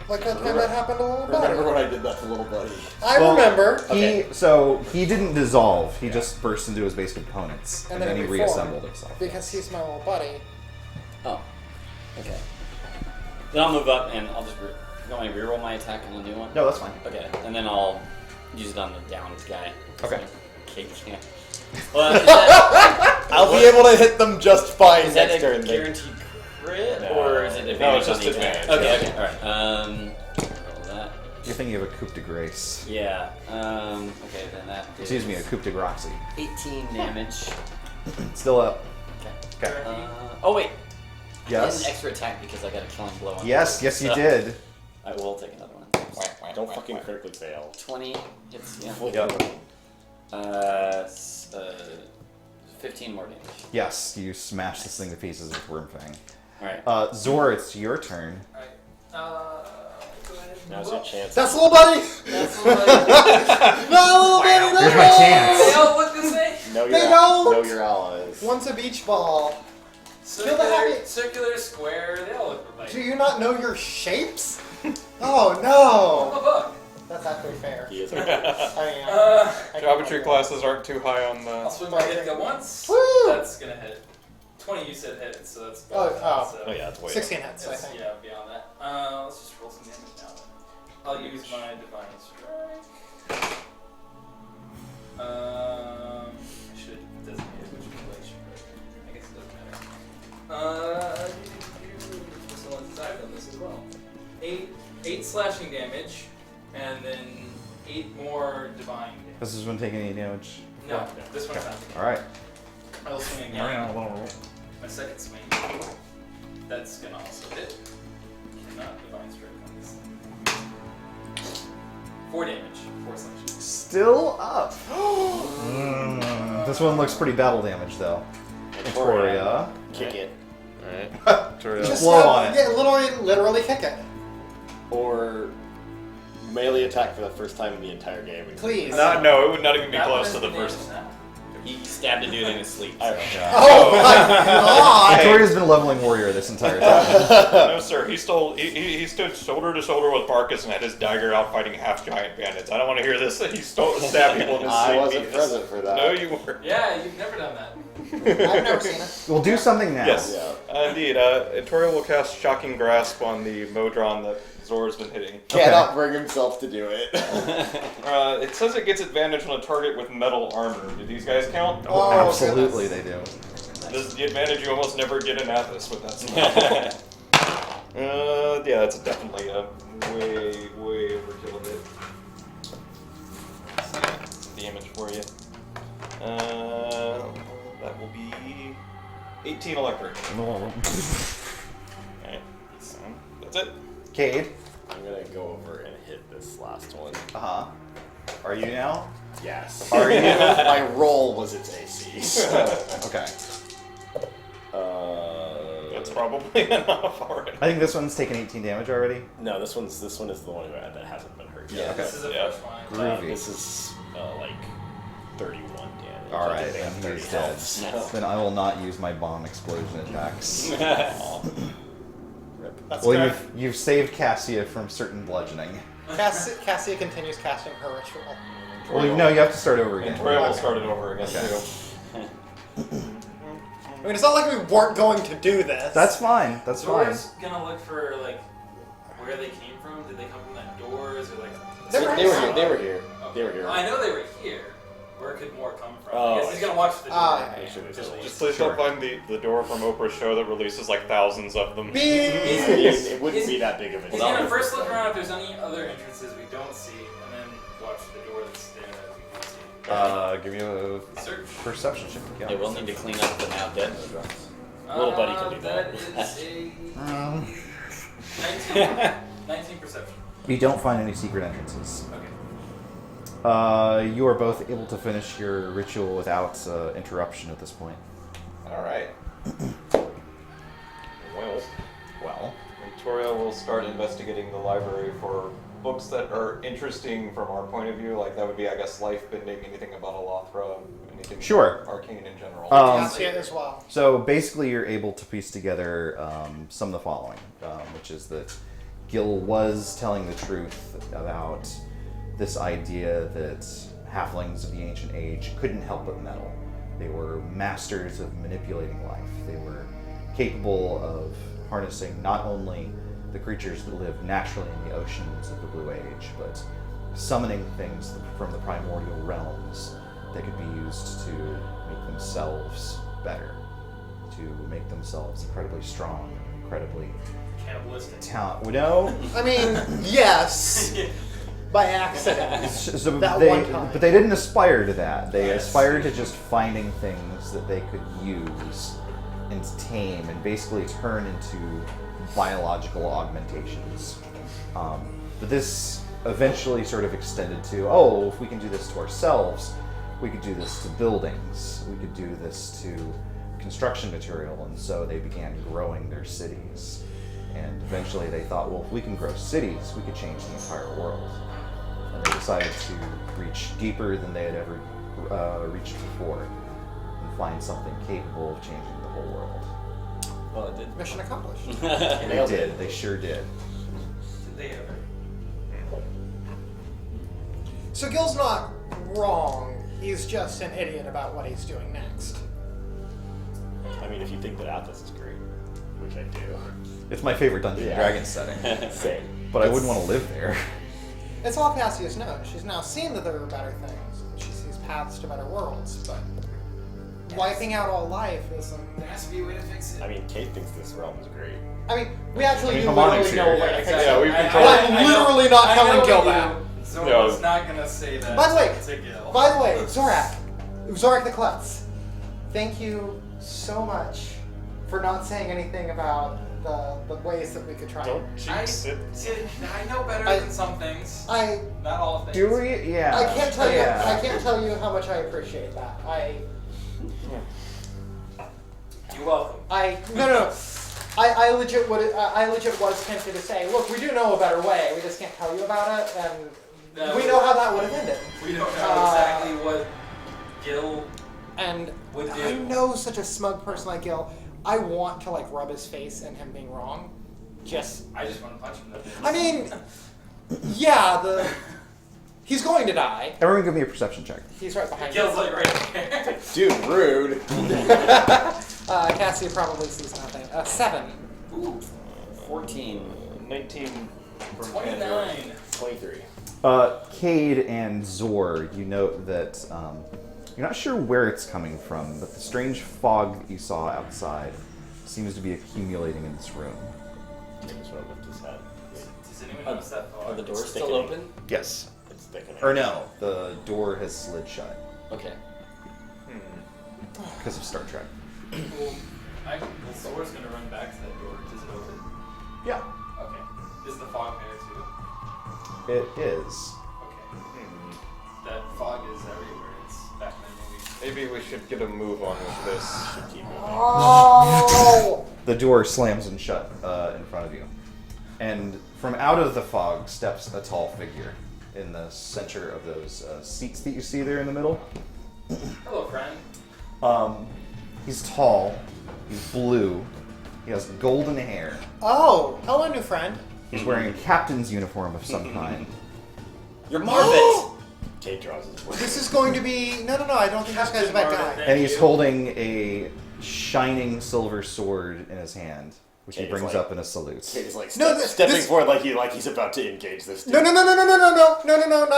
Like that time that happened to little buddy. Remember when I did that to little buddy? I Well, remember. He didn't dissolve. He just burst into his base components, and then he reformed reassembled himself. Because he's my little buddy. Oh. Okay. Then I'll move up and I'll just you want me to reroll my attack on the new one? No, that's fine. Okay, and then I'll use it on the downed guy. Okay. Okay, yeah. Well, is that, I'll be able to hit them just fine is that next a turn. guaranteed crit No. or is it advantage? No, it's on just the attack? advantage. Okay, alright. Roll that. You're thinking of a coup de grace. Yeah. Okay, then that is Excuse me, a coup de grace. 18 damage. Still up. Okay. Okay. Oh wait. I had Yes. an extra attack because I got a killing blow on Yes, the- yes, you so did. I will take another one. Don't fucking critically fail. 20 hits, yeah. Yep. 15 more damage. Yes, you smash this thing to pieces with Wormfang. Alright. Zor, it's your turn. Alright. Go ahead. Now's your chance. That's little buddy! That's what I No, little buddy, no! Here's my chance. They all look the same. Know They your, don't. know your allies. One's a beach ball. Circular, square, they all look alike. Do you not know your shapes? Oh no! Oh, look. That's actually fair. He is. I mean, Geometry classes aren't too high on I'll the. swing my hit go once. Woo! That's gonna hit. 20 you said hit, so that's Oh, better. oh. So Oh yeah, that's way. 16 hits, I it's, think. yeah, beyond that. Let's just roll some damage now. I'll use my divine strike. I should have designated which relation, but I guess it doesn't matter. Someone's died on this as well. 8 slashing damage, and then 8 more divine damage. This is one taking any damage. No, this one's not. All right. I'll swing again. My second swing. That's gonna also hit. Cannot divine strike on this thing. 4 damage, 4 slashing. Still up. This one looks pretty battle damage though. Victoria. Kick it. Alright. Just Blow on it. Yeah, literally kick it. Or melee attack for the first time in the entire game. Please. No, it would not even be That close one to the is first. damage now. He stabbed a dude in his sleep. I- Oh my god! Victoria's been leveling warrior this entire time. No, sir. He stood shoulder to shoulder with Marcus and had his dagger out fighting half giant bandits. I don't want to hear this. He stabbed people in his I sleep. wasn't Yes. present for that. No, you weren't. Yeah, you've never done that. I've never seen it. We'll do something now. Yes. Yeah. Indeed. Victoria will cast Shocking Grasp on the Modron that Zor's been hitting. Cannot bring himself to do it. It says it gets advantage on a target with metal armor. Do these guys count? Oh, Absolutely, they do. This is the advantage you almost never get in Athos with that spell. Yeah, that's definitely a way overkill of it. Some damage for you. That will be 18 electric. Alright, so that's it. Cade. I'm gonna go over and hit this last one. Uh-huh. Are you now? Yes. Are you? My roll was its AC. Okay. That's probably enough already. I think this one's taken 18 damage already. No, this one is the one that hasn't been hurt Yeah, yet. okay. this is a Yeah. fresh line. Groovy. This is like 31 damage. All right, They have then 30 he's dead. health, so- Then I will not use my bomb explosion attacks. Rip. That's Well, fair. you've saved Cassia from certain bludgeoning. Cassia continues casting her ritual. Well, no, you have to start over And again. Toriel will start it over again Okay. too. I mean, it's not like we weren't going to do this. That's fine. That's fine. Zora's gonna look for like where they came from. Did they come from that door? Is it like? They were They were here. inside. They were here. Okay. They were here. I know they were here. Where could more come from? Oh, I guess he's gonna watch the door. Make sure there's Just- at Just least- please don't find the door from Oprah's show that releases like thousands of them. It wouldn't be that big of a He's deal. gonna first look around if there's any other entrances we don't see, and then watch the door that's there that we can see. Give me a Search. perception check. Yeah, Yeah. we'll need to clean up the now dead drugs. Little buddy can do that. That is a 19 perception. You don't find any secret entrances. Okay. You are both able to finish your ritual without interruption at this point. All right. Well, And Toriel will start investigating the library for books that are interesting from our point of view. Like that would be, I guess, Lifebending, anything about Alothra, anything Sure. arcane in general. Cassia as well. so basically, you're able to piece together some of the following, which is that Gil was telling the truth about this idea that halflings of the ancient age couldn't help but meddle. They were masters of manipulating life. They were capable of harnessing not only the creatures that live naturally in the oceans of the Blue Age, but summoning things from the primordial realms that could be used to make themselves better, to make themselves incredibly strong, incredibly Cannibalistic. talented. No, I mean, yes, by accident. so That they, one time. but they didn't aspire to that. They Yes. aspired to just finding things that they could use and tame and basically turn into biological augmentations. But this eventually sort of extended to, oh, if we can do this to ourselves, we could do this to buildings, we could do this to construction material, and so they began growing their cities. And eventually they thought, well, if we can grow cities, we could change the entire world. And they decided to reach deeper than they had ever reached before and find something capable of changing the whole world. Well, it did. Mission accomplished. They did. They sure did. Did they ever? So Gil's not wrong. He's just an idiot about what he's doing next. I mean, if you think that Athos is great, which I do. It's my favorite Dungeons and Yeah. Dragons setting, Same. but I wouldn't want to live there. It's all Cassia's known. She's now seen that there are better things. She sees paths to better worlds, but wiping out all life isn't. There has to be a way to fix it. I mean, Kate thinks this realm is great. I mean, we actually I mean, do Harmonics literally know here. a way to fix Yeah, it. we've been I- told. I'm I know- literally not I telling know Gil we that. do. Zora's No. not gonna say that. By the way- to Gil. By the way, Zorak the Klutz, thank you so much for not saying anything about the ways that we could try. Don't I, jinx it. I know better I- than some things. I Not all things. Do we? Yeah. I can't tell you. Yeah. I can't tell you how much I appreciate that. You're welcome. No. I legit was tempted to say, look, we do know a better way. We just can't tell you about it, and No. we know how that would have ended. We don't know exactly what Gil And would do. I know such a smug person like Gil. I want to like rub his face in him being wrong. Just, I just want to punch him. I mean, yeah, he's going to die. Everyone, give me a perception check. He's right behind Gil's you. like right there. Dude, rude. Cassie probably sees nothing. 7. Ooh, 14. 19 from 29. 23. Cade and Zor, you note that you're not sure where it's coming from, but the strange fog that you saw outside seems to be accumulating in this room. I just want to lift his head. Does anyone notice that fog? Are the doors Sticking still in. open? Yes. It's thickening. Or no, the door has slid shut Okay. because of Star Trek. Well, Zora's gonna run back to that door. Does it open? Yeah, Okay. Is the fog there too? it is. Okay. That fog is everywhere. It's back in the movie. Maybe we should get a move on with this. Keep moving. Oh! The door slams and shut in front of you. And from out of the fog steps a tall figure in the center of those seats that you see there in the middle. Hello, friend. He's tall, he's blue, he has golden hair. Oh, hello, new friend. He's wearing a captain's uniform of some kind. You're Marvin! Kate draws his word. This is going to be... No, I don't think this guy's a bad guy. And he's holding a shining silver sword in his hand, which he Kate is brings like- up in a salute. Kate is like No, stepping this- forward like he's about to engage this dude. No, not a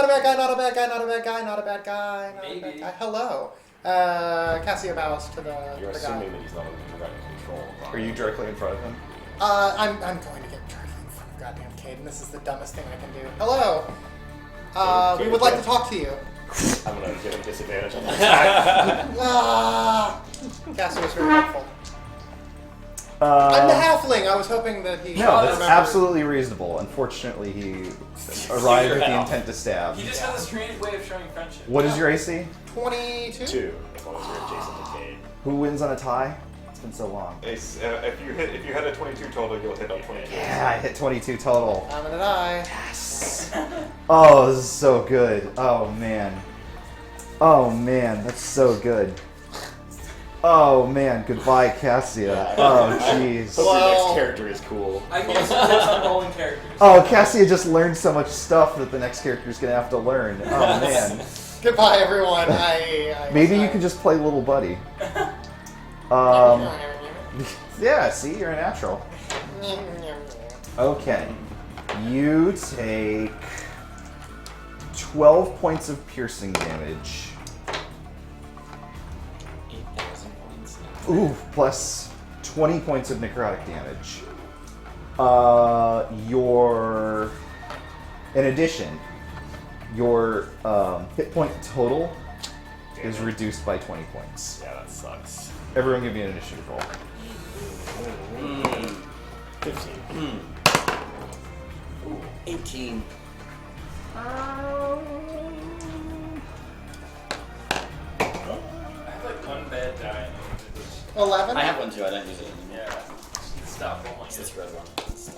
bad guy, not a bad guy, not a bad guy, not a bad guy, not a bad Maybe. guy. Hello. Cassia bows to the You're guy. assuming that he's not under direct control. Are you directly in front of him? I'm going to get directly in front of goddamn Cade, and this is the dumbest thing I can do. Hello. We would like to talk to you. I'm gonna give him disadvantage on that. Cassia was very helpful. I'm the halfling. I was hoping that he. No, that's remembered. absolutely reasonable. Unfortunately, he arrived with the intent to stab. He just has a strange way of showing friendship. What is your AC? 22. 2, as long as you're adjacent to Kate. Who wins on a tie? It's been so long. If you had a 22 total, you'll hit on 22. Yeah, I hit 22 total. I'm gonna die. Yes. Oh, this is so good. Oh man. Oh man, that's so good. Oh man, goodbye, Cassia. Oh jeez. Hope your next character is cool. I can suggest some rolling characters. Oh, Cassia just learned so much stuff that the next character's gonna have to learn. Oh man. Goodbye, everyone. I Maybe you can just play Little Buddy. Yeah, see, you're a natural. Okay. You take 12 points of piercing damage. 8,000 points. Ooh, plus 20 points of necrotic damage. In addition, your hit point total is reduced by 20 points. Yeah, that sucks. Everyone give me an initiative roll. 15. 18. I have like one bad die. 11. I have one too, I don't use it anymore. Yeah. Stop rolling It's it. this red one. It's,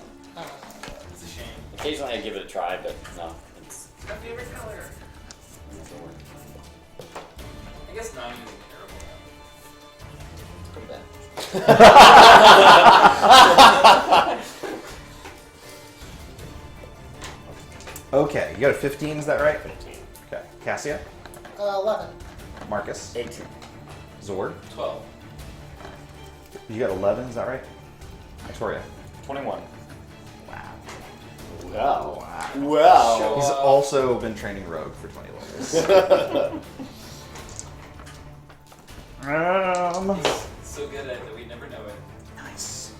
It's a shame. occasionally I give it a try, but no. It's It's my favorite color. doesn't work. I guess 9 isn't terrible. Pretty bad. Okay, you got a 15, is that right? 15. Okay. Cassia? 11. Marcus? 18. Zord? 12. You got 11, is that right? Victoria? 21. Wow. Wow. He's also been training Rogue for 20 levels. He's so good at it that we never know it. Nice.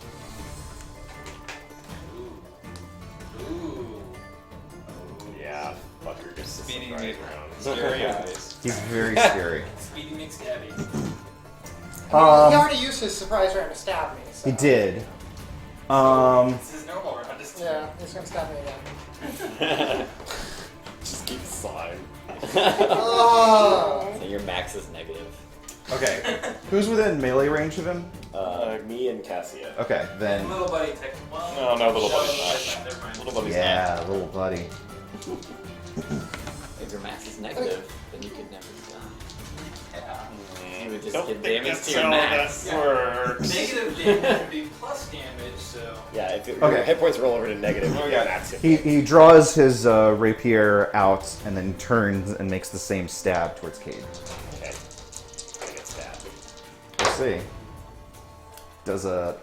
Ooh. Yeah, fucker gets the Speeding surprise me. round. Scary eyes. He's very scary. Speedy McStabby. He already used his surprise round to stab me. So. He did. It's his normal round. Just Yeah, he's gonna stab me again. Just keep sawing. Oh. So your max is negative. Okay. Who's within melee range of him? Me and Cassia. Okay, then. Little buddy tech. Well, No, Little Buddy's not. Never mind. Little Buddy's Yeah, little buddy. If your max is negative, then you could never die. You would just Don't get think damage that's to your how max. that works. Negative damage would be plus damage, so. Yeah, if your Okay. hit points roll over to negative, Oh, you yeah. get max hit He draws his rapier out and then turns and makes the same stab towards Cade. Okay. I get stabbed. We'll see. Does a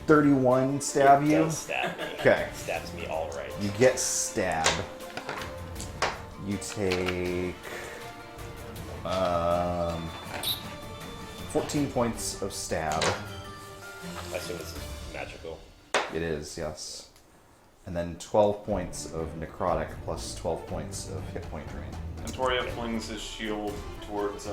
31 stab It you? does stab me. Okay. Stabs me all right. You get stabbed. You take 14 points of stab. I assume this is magical. It is, yes. And then 12 points of necrotic plus 12 points of hit point drain. Antoria flings his shield towards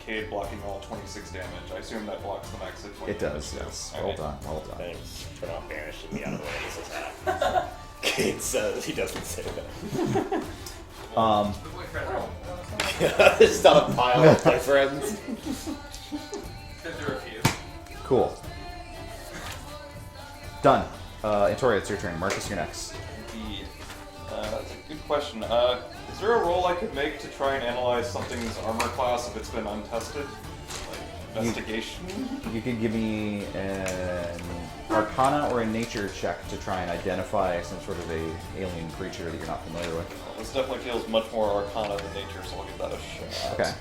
Cade, blocking all 26 damage. I assume that blocks the max hit point. It does, damage, yes. too. Well Okay. done, well done. Thanks for not banishing me out of the way of this attack. Kate says he doesn't say that. Um, The boyfriend. Just on a pile of my friends. There were a few. cool. Done. Antoria, it's your turn. Marcus, you're next. Indeed. That's a good question. Is there a roll I could make to try and analyze something's armor class if it's been untested? Like, Investigation. You could give me an Arcana or a Nature check to try and identify some sort of a alien creature that you're not familiar with. Well, this definitely feels much more Arcana than Nature, so I'll give that a shot. Okay.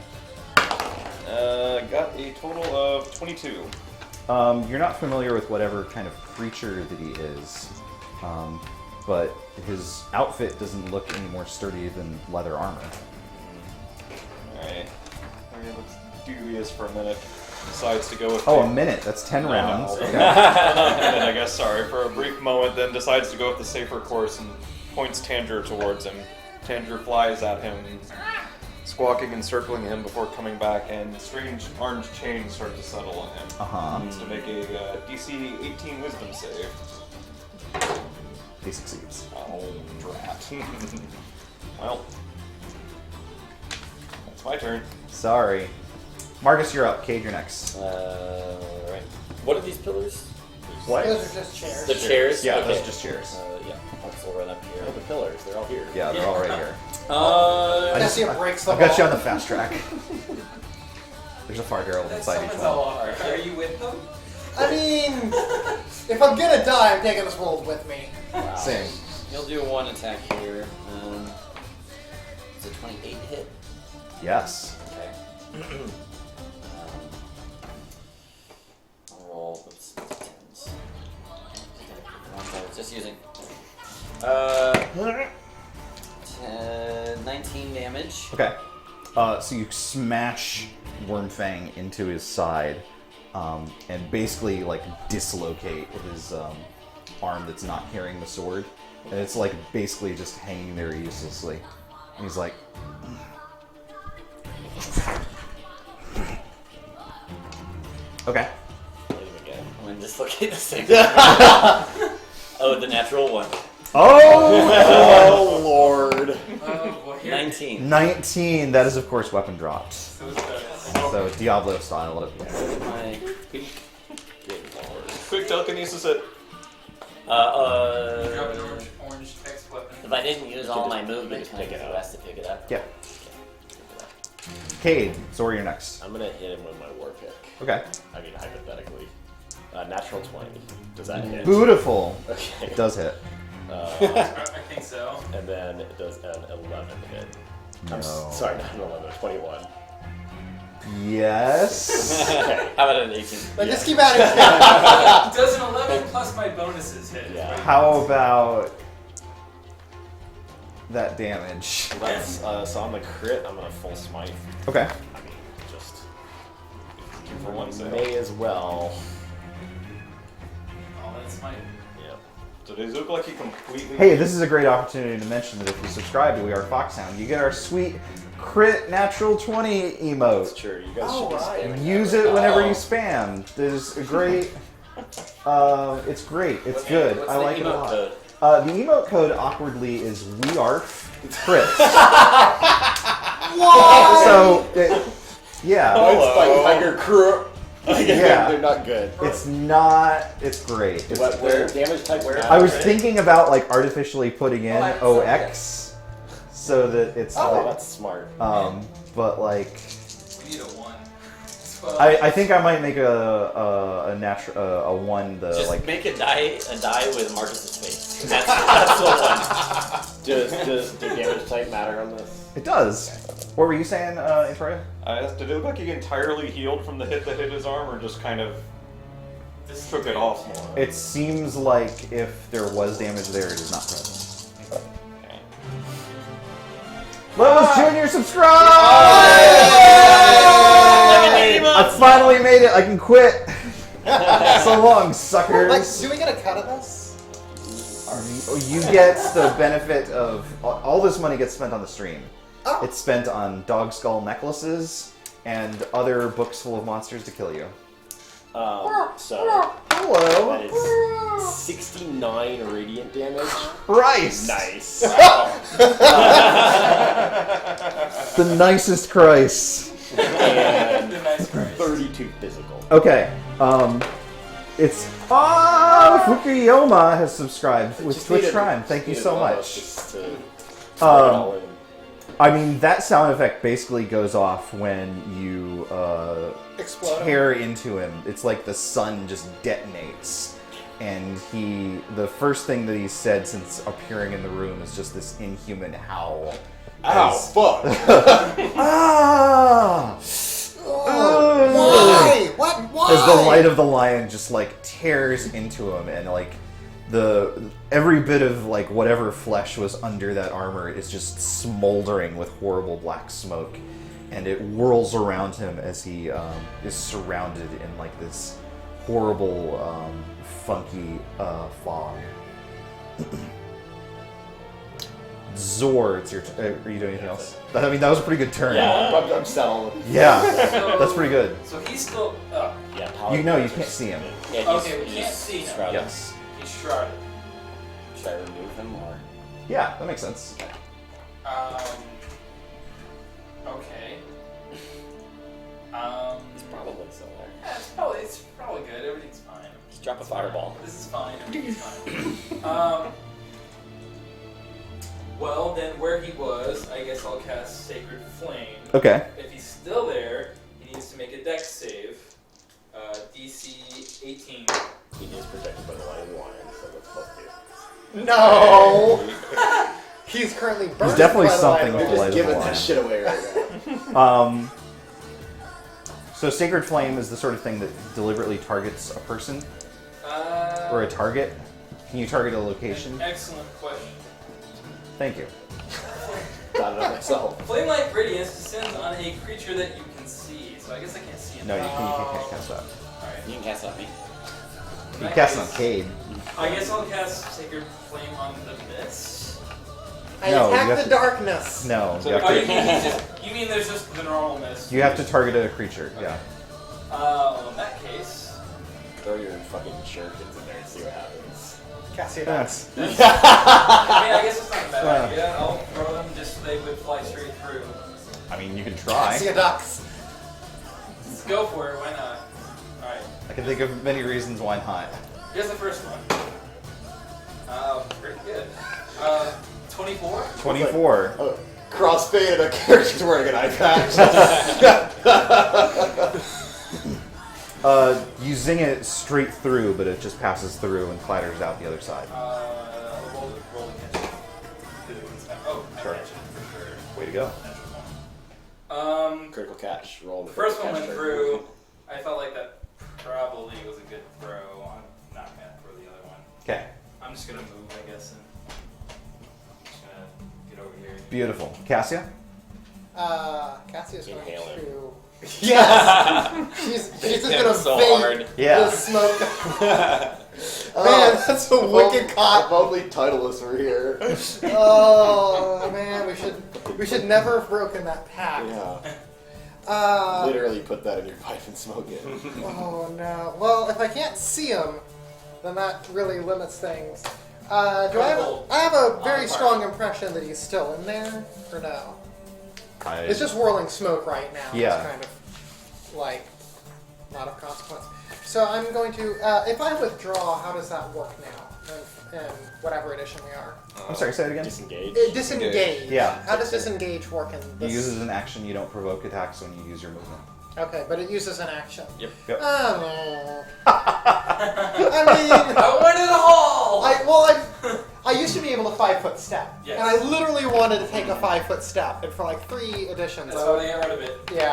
Got a total of 22. You're not familiar with whatever kind of creature that he is, but his outfit doesn't look any more sturdy than leather armor. Alright. Okay, looks dubious for a minute. Decides to go with Oh, the- a minute. That's 10 No, rounds. no. Okay. A minute, I guess, sorry. For a brief moment, then decides to go with the safer course and points Tanger towards him. Tanger flies at him, squawking and circling him before coming back, and strange orange chains start to settle on him. Uh-huh. Needs to make a DC 18 Wisdom save. He succeeds. Oh, drat. Well, that's my turn. Sorry. Marcus, you're up. Cade, you're next. Right. What are these pillars? What? Those are just chairs. The chairs? Yeah, okay. those are just chairs. Yeah, I'll run up here. Oh, the pillars, they're all here. Yeah, they're all right here. I see it breaks the I've got you on wall. the fast track. There's a fire herald inside each Someone's all one. off. Are you with them? I mean, if I'm gonna die, I'm taking this world with me. Wow. Same. You'll do one attack here. Is it 28 hit? Yes. Okay. I'll roll. Oops, 10s. I was just using. 19 damage. Okay. So you smash Wormfang into his side, and basically like dislocate his arm that's not carrying the sword, and it's like basically just hanging there uselessly. And he's like, okay. I'm gonna dislocate the same. Oh, the natural one. Oh! Lord. Oh boy. 19. 19. That is of course weapon dropped. So it's better. So Diablo style. My Quick telekinesis it. Drop an orange text weapon. If I didn't use all my just movement, pick it can I up. use to pick it up? Yeah. Cade, Zor, you're next. I'm gonna hit him with my war pick. Okay. I mean, hypothetically. Natural 20. Does that hit? Beautiful. Okay. It does hit. I think so. And then it does an 11 hit. I'm No. sorry, not an 11, 21. Yes. Okay. How about an 18? Like, just keep adding shit. Does an 11 plus my bonuses hit? Yeah. How about that damage? Let's, so on the crit, I'm gonna full smite. Okay. I mean, just Two for one sale. may as well. Oh, that's my. Yeah. So does it look like he completely... Hey, this is a great opportunity to mention that if you subscribe to We Are FOXHOUND, you get our sweet crit natural 20 That's emote. true. You guys should be Alright. spamming Use that it whenever you Oh. spam. There's a great. It's great. It's What's good. What's I the like it a emote lot. code? The emote code awkwardly is WeArf crit. Why? So, yeah. Oh, it's like Tiger Crew. Yeah. They're not good. It's not. It's great. It's, What, where damage types matter? I was thinking about like artificially putting in Oh, I saw OX so that it's Oh, like, that's smart. but like We need a 1. 12. I think I might make a natural a one the Just like make a die with Marcus's face. That's the one. Does damage type matter on this? it does. What were you saying, Introya? did it look like he entirely healed from the hit that hit his arm, or just kind of This took it off more? It seems like if there was damage there, it is not present. Okay. Lois Jr. subscribe! I I finally made it. I can quit. So long, suckers. Like, do we get a cut of this? You get the benefit of all this money gets spent on the stream. Oh. It's spent on dog skull necklaces and other books full of monsters to kill you. So Hello. that is 69 radiant damage. Christ. Nice. The nicest Christ. And The nice price. 32 physical. Okay. It's Fukuyoma has subscribed with Just Twitch needed- Prime. Thank you needed so one of much. us just to throw it all in. I mean, that sound effect basically goes off when you Explode. tear into him. It's like the sun just detonates. And the first thing that he's said since appearing in the room is just this inhuman howl. Ow, As- fuck! Ah! Why? What? Why? As the light of the lion just like tears into him, and like every bit of like whatever flesh was under that armor is just smoldering with horrible black smoke, and it whirls around him as he is surrounded in like this horrible, funky fog. Zor, it's your. Are you doing anything else? I mean, that was a pretty good turn. Yeah, I'm settled. Yeah, So- that's pretty good. So he's still up. Yeah, You know, you can't see him. Yeah, Okay, we can't see him. shrouded. Yes. He's shrouded. Should I remove him or? Yeah, that makes sense. Okay. He's probably still there. Yeah, it's probably good. Everything's fine. Just drop a fireball. This is fine. Everything's fine. Well, then where he was, I guess I'll cast Sacred Flame. Okay. If he's still there, he needs to make a dex save. DC 18. He is protected by the light and lion, so let's both do. No. He's currently burned. There's definitely by the something light. with the light Just of giving the that lion. shit away right now. So Sacred Flame is the sort of thing that deliberately targets a person or a target. Can you target a location? Excellent question. Thank you. Got it on myself. Flame-like radiance descends on a creature that you can see, so I guess I can't see him. No, you can't cast that. Alright. You can cast on me. In You that cast an case, arcade. I guess I'll cast Sacred Flame on the mist. I No, you attack have the to- darkness. No, you have Oh, to, you mean there's just the normal mist? you have to target a creature. Yeah. Well, in that case, Throw your fucking shurikens in there and see what happens. Cassia Yes. I mean, I guess it's not a bad idea. I'll throw them just so they would fly straight through. I mean, you can try. Cassia ducks. Let's go for it. Why not? All right. I can think of many reasons why not. Here's the first one. Pretty good. 24. 24. Oh, crossfaded, a character's wearing an eye patch. You zing it straight through, but it just passes through and clatters out the other side. Roll the catch. Oh, I Sure. catch it for sure. Way to go. Critical catch. Roll the First one critical went catch through. I felt like that probably was a good throw. I'm not gonna throw the other one. Okay. I'm just gonna move, I guess, and I'm just gonna get over here. Beautiful. Cassia? Cassia's going Inhale it. to. Yes. she's just Hit him gonna so vape hard. Yeah. the smoke. Man, that's a wicked If cop. only Titleist were here. Oh man, we should never have broken that pact. Yeah. Literally put that in your pipe and smoke it. Oh no. Well, if I can't see him, then that really limits things. Do I have a very strong impression that he's still in there, or no? It's just whirling smoke right now. Yeah. It's kind of like not of consequence. So I'm going to. If I withdraw, how does that work now? In whatever edition we are. I'm sorry, say it again. Disengage. Disengage. Yeah. How does disengage work in You this? use as an action, you don't provoke attacks when you use your movement. Okay, but it uses an action. Yep. Yep. Oh no. I mean, I wanted a hole. I used to be able to 5-foot step, Yes. and I literally wanted to take a 5-foot step, and for like 3 editions, That's why they got rid of it. yeah,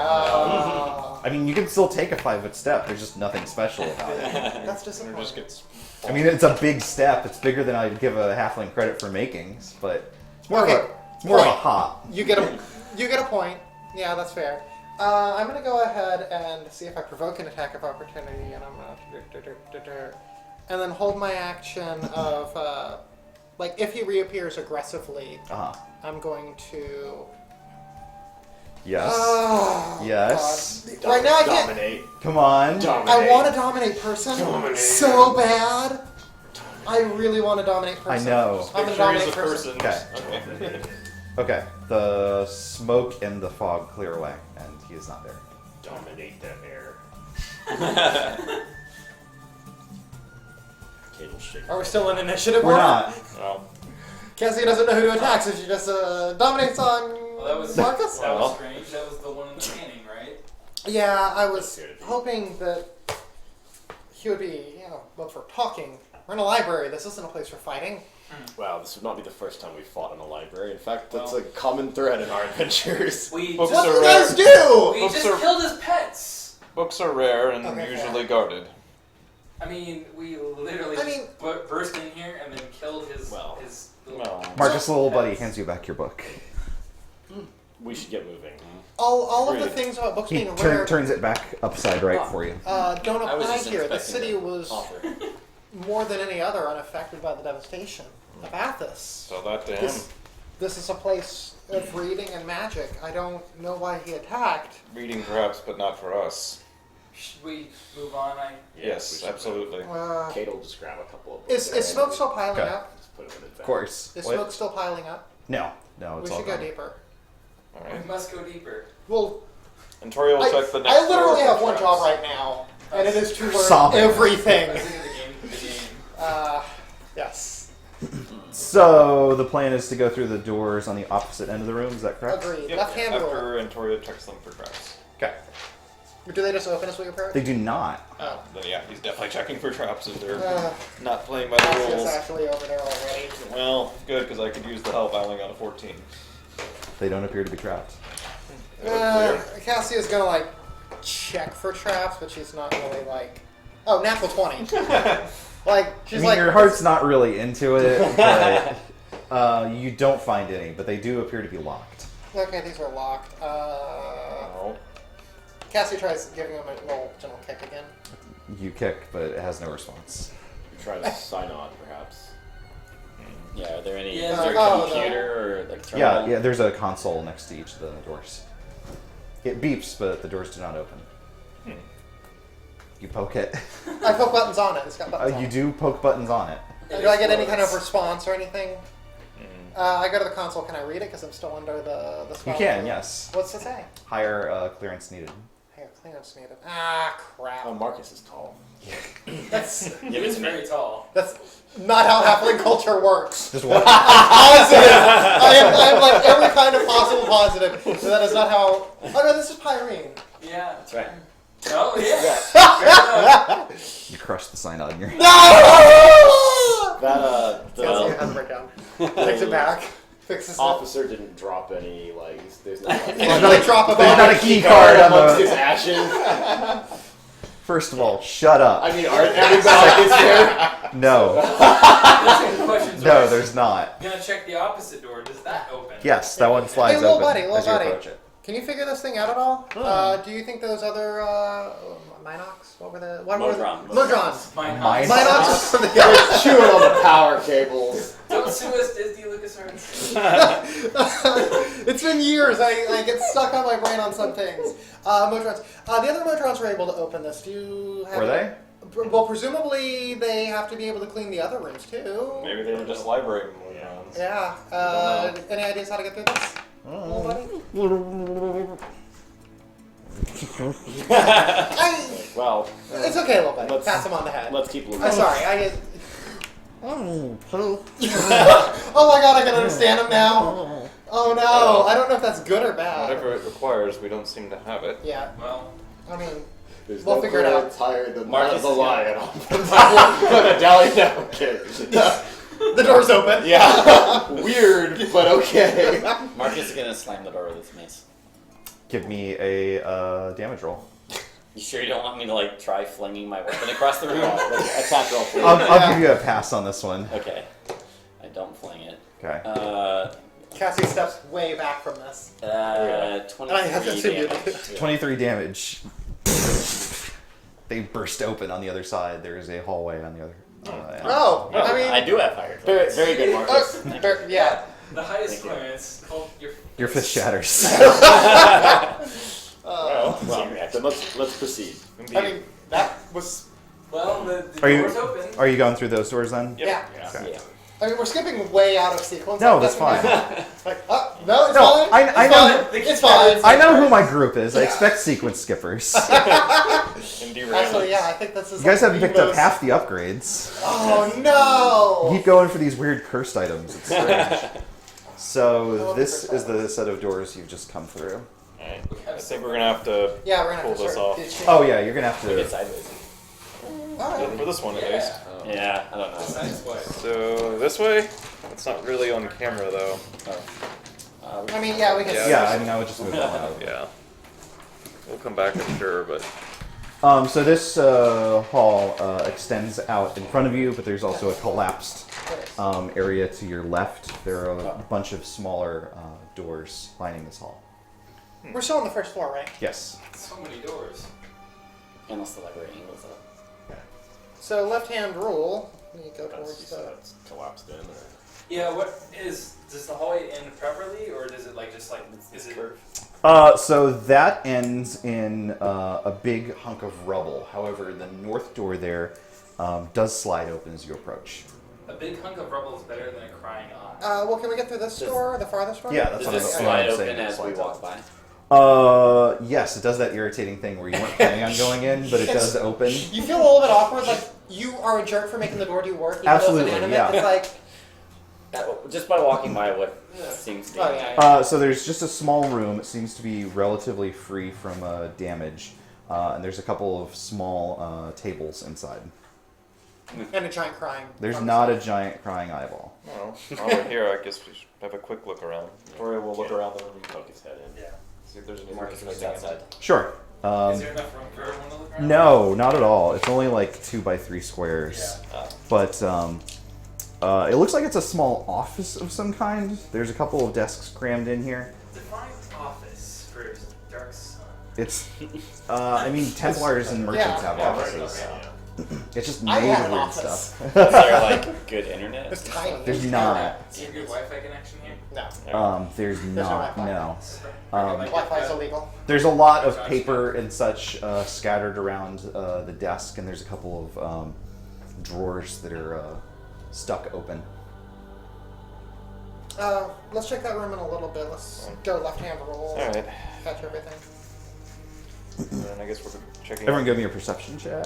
I mean, you can still take a 5-foot step. There's just nothing special about it. that's It disappointing. just gets. I mean, it's a big step. It's bigger than I'd give a halfling credit for making, but it's more of Okay, a of a point. hop. You get a point. Yeah, that's fair. I'm gonna go ahead and see if I provoke an attack of opportunity, and I'm gonna and then hold my action of like if he reappears aggressively, I'm going to. Yes. Oh, Yes. God. Right now I can't. Dominate. Come on. I want to dominate person so bad. I really want to dominate person. I know. I'm gonna Picture is dominate a person. person. Okay. Okay. The smoke and the fog clear away, and he is not there. Dominate that air. Cable shake. Are we still in initiative? We're order? not. Well, Cassie doesn't know who to attack, so she just dominates on. Well, that was Marcus? that was strange. That was the one in the beginning, right? Yeah, I was hoping that he would be, well, for talking. We're in a library. This isn't a place for fighting. Wow, this would not be the first time we've fought in a library. In fact, that's a common thread in our adventures. We Books What are do you rare. guys do? we Books just are- killed his pets. Books are rare and Okay, usually fair. guarded. I mean, we literally burst in here and then killed his little Marcus, little buddy, hands you back your book. We should get moving. All of the Agreed. things about books He being rare turns it back upside right for you. don't I was apply just here. The expecting city the was author. more than any other unaffected by the devastation of Athos. So that to him. This is a place of reading and magic. I don't know why he attacked. Reading perhaps, but not for us. Should we move on? Yes, we should absolutely. Kate will just grab a couple of Is books smoke still piling Okay. up? Just put them in his bag. Of course. Is What? smoke still piling up? No, it's We all should go gone. deeper. All We right. must go deeper. Well, And Tori will check the next I literally door have for one traps. job right now, and it is to learn Sobbing. everything. Let's get the game. Yes. So the plan is to go through the doors on the opposite end of the room. Is that correct? Agreed. Yep. Left hand rule. After Antoria checks them for traps. Okay. Do they just open as we approach? They do not. Oh. Then yeah, he's definitely checking for traps if they're Uh, not playing by the Cassius rules. actually over there already. Well, good because I could use the help. I only got a 14. They don't appear to be trapped. Cassia's gonna like check for traps, but she's not really like. Oh, natural 20. Like she's I mean, like. your heart's not really into it, but you don't find any. But they do appear to be locked. Okay, these are locked. Oh. Cassie tries giving him a little gentle kick again. You kick, but it has no response. Try to sign on, perhaps. Yeah, are there any Yeah, is there a oh, computer or like terminal? Yeah, there's a console next to each of the doors. It beeps, but the doors do not open. You poke it. I poke buttons on it. It's got buttons on You it. do poke buttons on it. Do I get any kind of response or anything? I go to the console. Can I read it? Because I'm still under the You spell. can, yes. What's it say? Higher clearance needed. Here, clearance needed. Ah, crap. Oh, Marcus is tall. That's Give it He's to me. very tall. not how halfling culture works. Just one. Positive. I am like every kind of possible positive. So that is not how. Oh no, this is Pyrene. Yeah. That's right. Oh yeah. You crushed the sign on your. No! That Cassie has a breakdown. Takes it back. Fixes it. officer didn't drop any, like, there's not There's not a drop of There's not a it. key card on amongst his the. ashes. First of all, shut up. I mean, aren't everybody is there? No, Questions. no, there's not. Gonna check the opposite door. Does that open? Yes, that one slides Hey, little open buddy, as little you buddy. approach it. Can you figure this thing out at all? Do you think those other Minox? What were the? What were Modrons. Modrons. Mine. Mine. Minox are the They're chewing on the power cables. Don't sue us, Disney LucasArts. It's been years. I get stuck on my brain on some things. Modrons. The other Modrons were able to open this. Do you have? Were they? Well, presumably they have to be able to clean the other rooms too. Maybe they were just library morons. Yeah. don't Any ideas how to get through this? Little buddy? Well, It's okay, little buddy. Let's- Pass him on the head. let's keep looking. I'm sorry. Oh my god, I can understand him now. Oh no, I don't know if that's good or bad. Whatever it requires, we don't seem to have it. Yeah, Well, I mean, There's We'll no figure it clear out. Tire the Marcus the is lion on the medallion. No, okay. the door's open. Yeah, weird, but okay. Marcus is gonna slam the door with his mace. Give me a damage roll. You sure you don't want me to like try flinging my weapon across the room? Attack roll, please. I'll give you a pass on this one. Okay. I don't fling it. Okay. Cassie steps way back from this. 23 And I have to assume you damage. 23 damage. They burst open on the other side. There is a hallway on the other. end. Oh, Yeah, I mean, I do have fire. Very, very good, Marcus. yeah. the highest Thank you. clearance called Your fist shatters. Well, reaction. then let's proceed. I mean, that was. Well, the Are you- door's open. Are you going through those doors then? Yeah. Okay. Yeah. I mean, we're skipping way out of sequence. No, Like, that's fine. Like, no, it's No, fine. I It's know- fine. It's fine. I know who my group is. I expect sequence skippers. And derailments. Actually, yeah, I think this is. You guys like haven't the picked up most- half the upgrades. Oh no! You keep going for these weird cursed items. It's strange. So this is the set of doors you've just come through. Alright. I think we're gonna have to Yeah, we're gonna pull have to this start off. ditching. Oh yeah, you're gonna have Get to. sideways. Alright. For this one at least. Yeah, I don't know. Nice way. So this way? It's not really on camera though. I mean, yeah, we can. Yeah. Yeah, I mean, I would just move that one out. Yeah. We'll come back, I'm sure, but So this hall extends out in front of you, but there's also a collapsed area to your left. There are a bunch of smaller doors lining this hall. We're still on the first floor, right? Yes. So many doors. Unless the library angles up. So left-hand rule. You go That's, towards so the. that's collapsed in, or Yeah, does the hallway end properly, or does it like just like, is it? So that ends in a big hunk of rubble. However, the north door there does slide open as you approach. A big hunk of rubble is better than a crying eye. Well, can we get through this door, the farthest one? Yeah, that's Does what this I'm slide saying. open It as we slides walk out. by? Yes, it does that irritating thing where you weren't planning on going in, but it does open. You feel a little bit awkward, like you are a jerk for making the door do work. Even Absolutely, though it's yeah. inanimate. It's like, Just by walking by what seems to be. oh yeah. So there's just a small room. It seems to be relatively free from damage, and there's a couple of small tables inside. And a giant crying. There's not a giant crying eyeball. well, while we're here, I guess we should have a quick look around. Victoria will look around the room and poke his head in. Yeah. see if there's any Marcus missing waits in outside. it. Sure. Is there enough room for everyone to look around? No, not at all. It's only like 2 by 3 squares. Yeah. But it looks like it's a small office of some kind. There's a couple of desks crammed in here. Define office for Dark Sun. It's, I mean, Templars and merchants have Yeah, offices. It's just I made have of an weird office. stuff. Is there like good internet? It's tiny. There's not. Is there a good Wi-Fi connection here? No. There's not. Wi-Fi. No. Wi-Fi is illegal. There's a lot of paper and such scattered around the desk, and there's a couple of drawers that are stuck open. Let's check that room in a little bit. Let's go left-hand roll. Alright. Catch everything. Then I guess we're checking Everyone out. give me a perception check.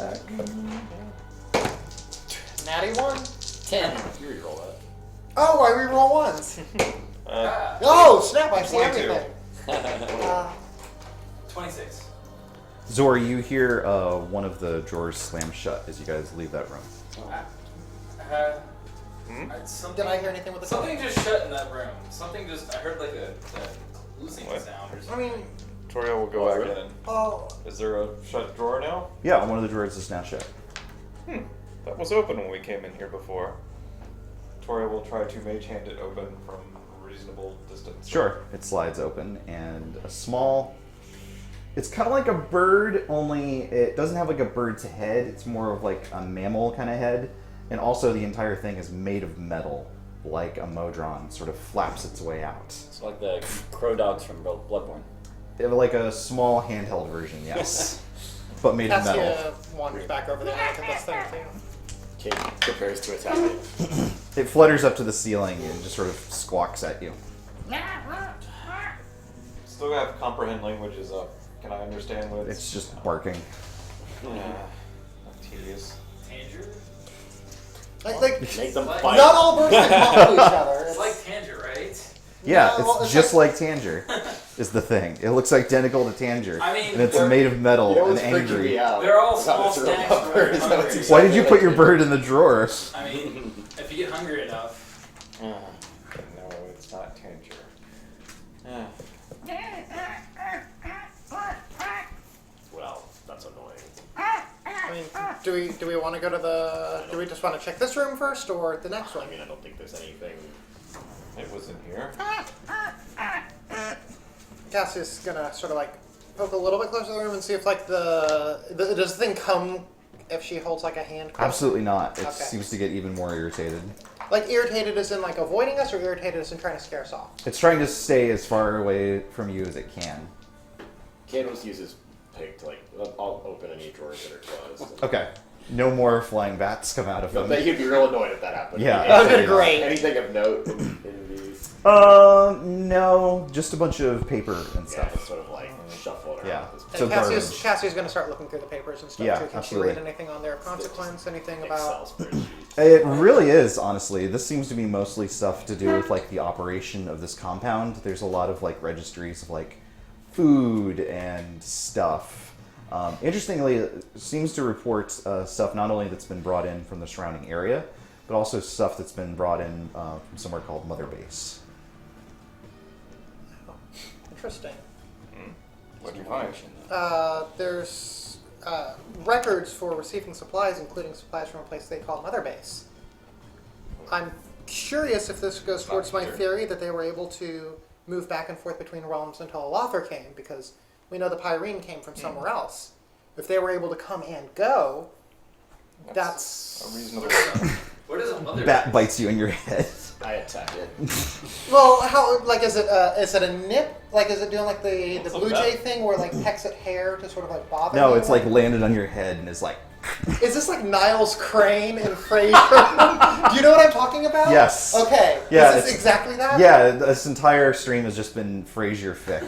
Natty 1. 10. You reroll that. Oh, I reroll ones. Uh, Oh, snap! I see 22. everything. 26. Zor, you hear one of the drawers slam shut as you guys leave that room. Something, Did I hear anything with the something just shut in that room. Something just, I heard like a losing What? sound or I something. mean, Victoria will go back in. oh, Is there a shut drawer now? Yeah, one of the drawers is now shut. That was open when we came in here before. Victoria will try to mage hand it open from a reasonable distance. Sure. It slides open, and a small. It's kind of like a bird, only it doesn't have like a bird's head. It's more of like a mammal kind of head. And also, the entire thing is made of metal, like a Modron, sort of flaps its way out. It's like the crow dogs from Bloodborne. Like a small handheld version, yes. But made of metal. Cassia wanders back over there and look at this thing too. Kate prepares to attack it. It flutters up to the ceiling and just sort of squawks at you. Still have comprehend languages up. Can I understand what It's just barking. tedious. Tanger? Like Make them Like- fight. not all birds can talk to each other. It's like Tanger, right? Yeah, No, well, it's it's just like Tanger, is the thing. It looks identical to Tanger. I mean, and it's they're- made of metal You know and what's freaking angry. me out? They're all It's small not a snacks robot for bird, when it's you're not- hungry. it's Why did you exactly put your bird in the drawer? I mean, if you get hungry enough. No, it's not Tanger. Well, that's annoying. I mean, do we want to go to the? Do we just want to check this room first or the next one? I mean, I don't think there's anything. It was in here. Cassie's gonna sort of like poke a little bit closer to the room and see if like does the thing come if she holds like a hand close? Absolutely not. It Okay. seems to get even more irritated. Like irritated as in like avoiding us, or irritated as in trying to scare us off? It's trying to stay as far away from you as it can. Kate wants to use his pick to like, I'll open any drawers that are closed. Okay. No more flying bats come out of I them. bet you'd be real annoyed if that happened. Yeah. That would've been Yeah. great. Anything of note in these? No, just a bunch of paper and Yeah, stuff. it's sort of like shuffled around Yeah. at this point. And garbage. Cassie's going to start looking through the papers and stuff Yeah, too. Can absolutely. she read anything on there of consequence? Anything Excel about? spreadsheet. It really is, honestly. This seems to be mostly stuff to do with like the operation of this compound. There's a lot of like registries of like food and stuff. Interestingly, it seems to report stuff not only that's been brought in from the surrounding area, but also stuff that's been brought in from somewhere called Mother Base. Interesting. What do you find? There's records for receiving supplies, including supplies from a place they call Mother Base. I'm curious if this goes towards my sure. theory that they were able to move back and forth between realms until a Lothar came, because we know the Pyrene came from somewhere else. If they were able to come and go, that's a reasonable. What is a mother? Bat bites you in your head. I attack it. well. How like is it a nip? Like is it doing like the What's a blue bat? jay thing where it, like pecks at hair to sort of like bother? No, you? it's like landed on your head and is like. Is this like Niles Crane in Frasier? Do you know what I'm talking about? Yes. Okay. Yeah, Is this it's- exactly that? Yeah, this entire stream has just been Frasier fic.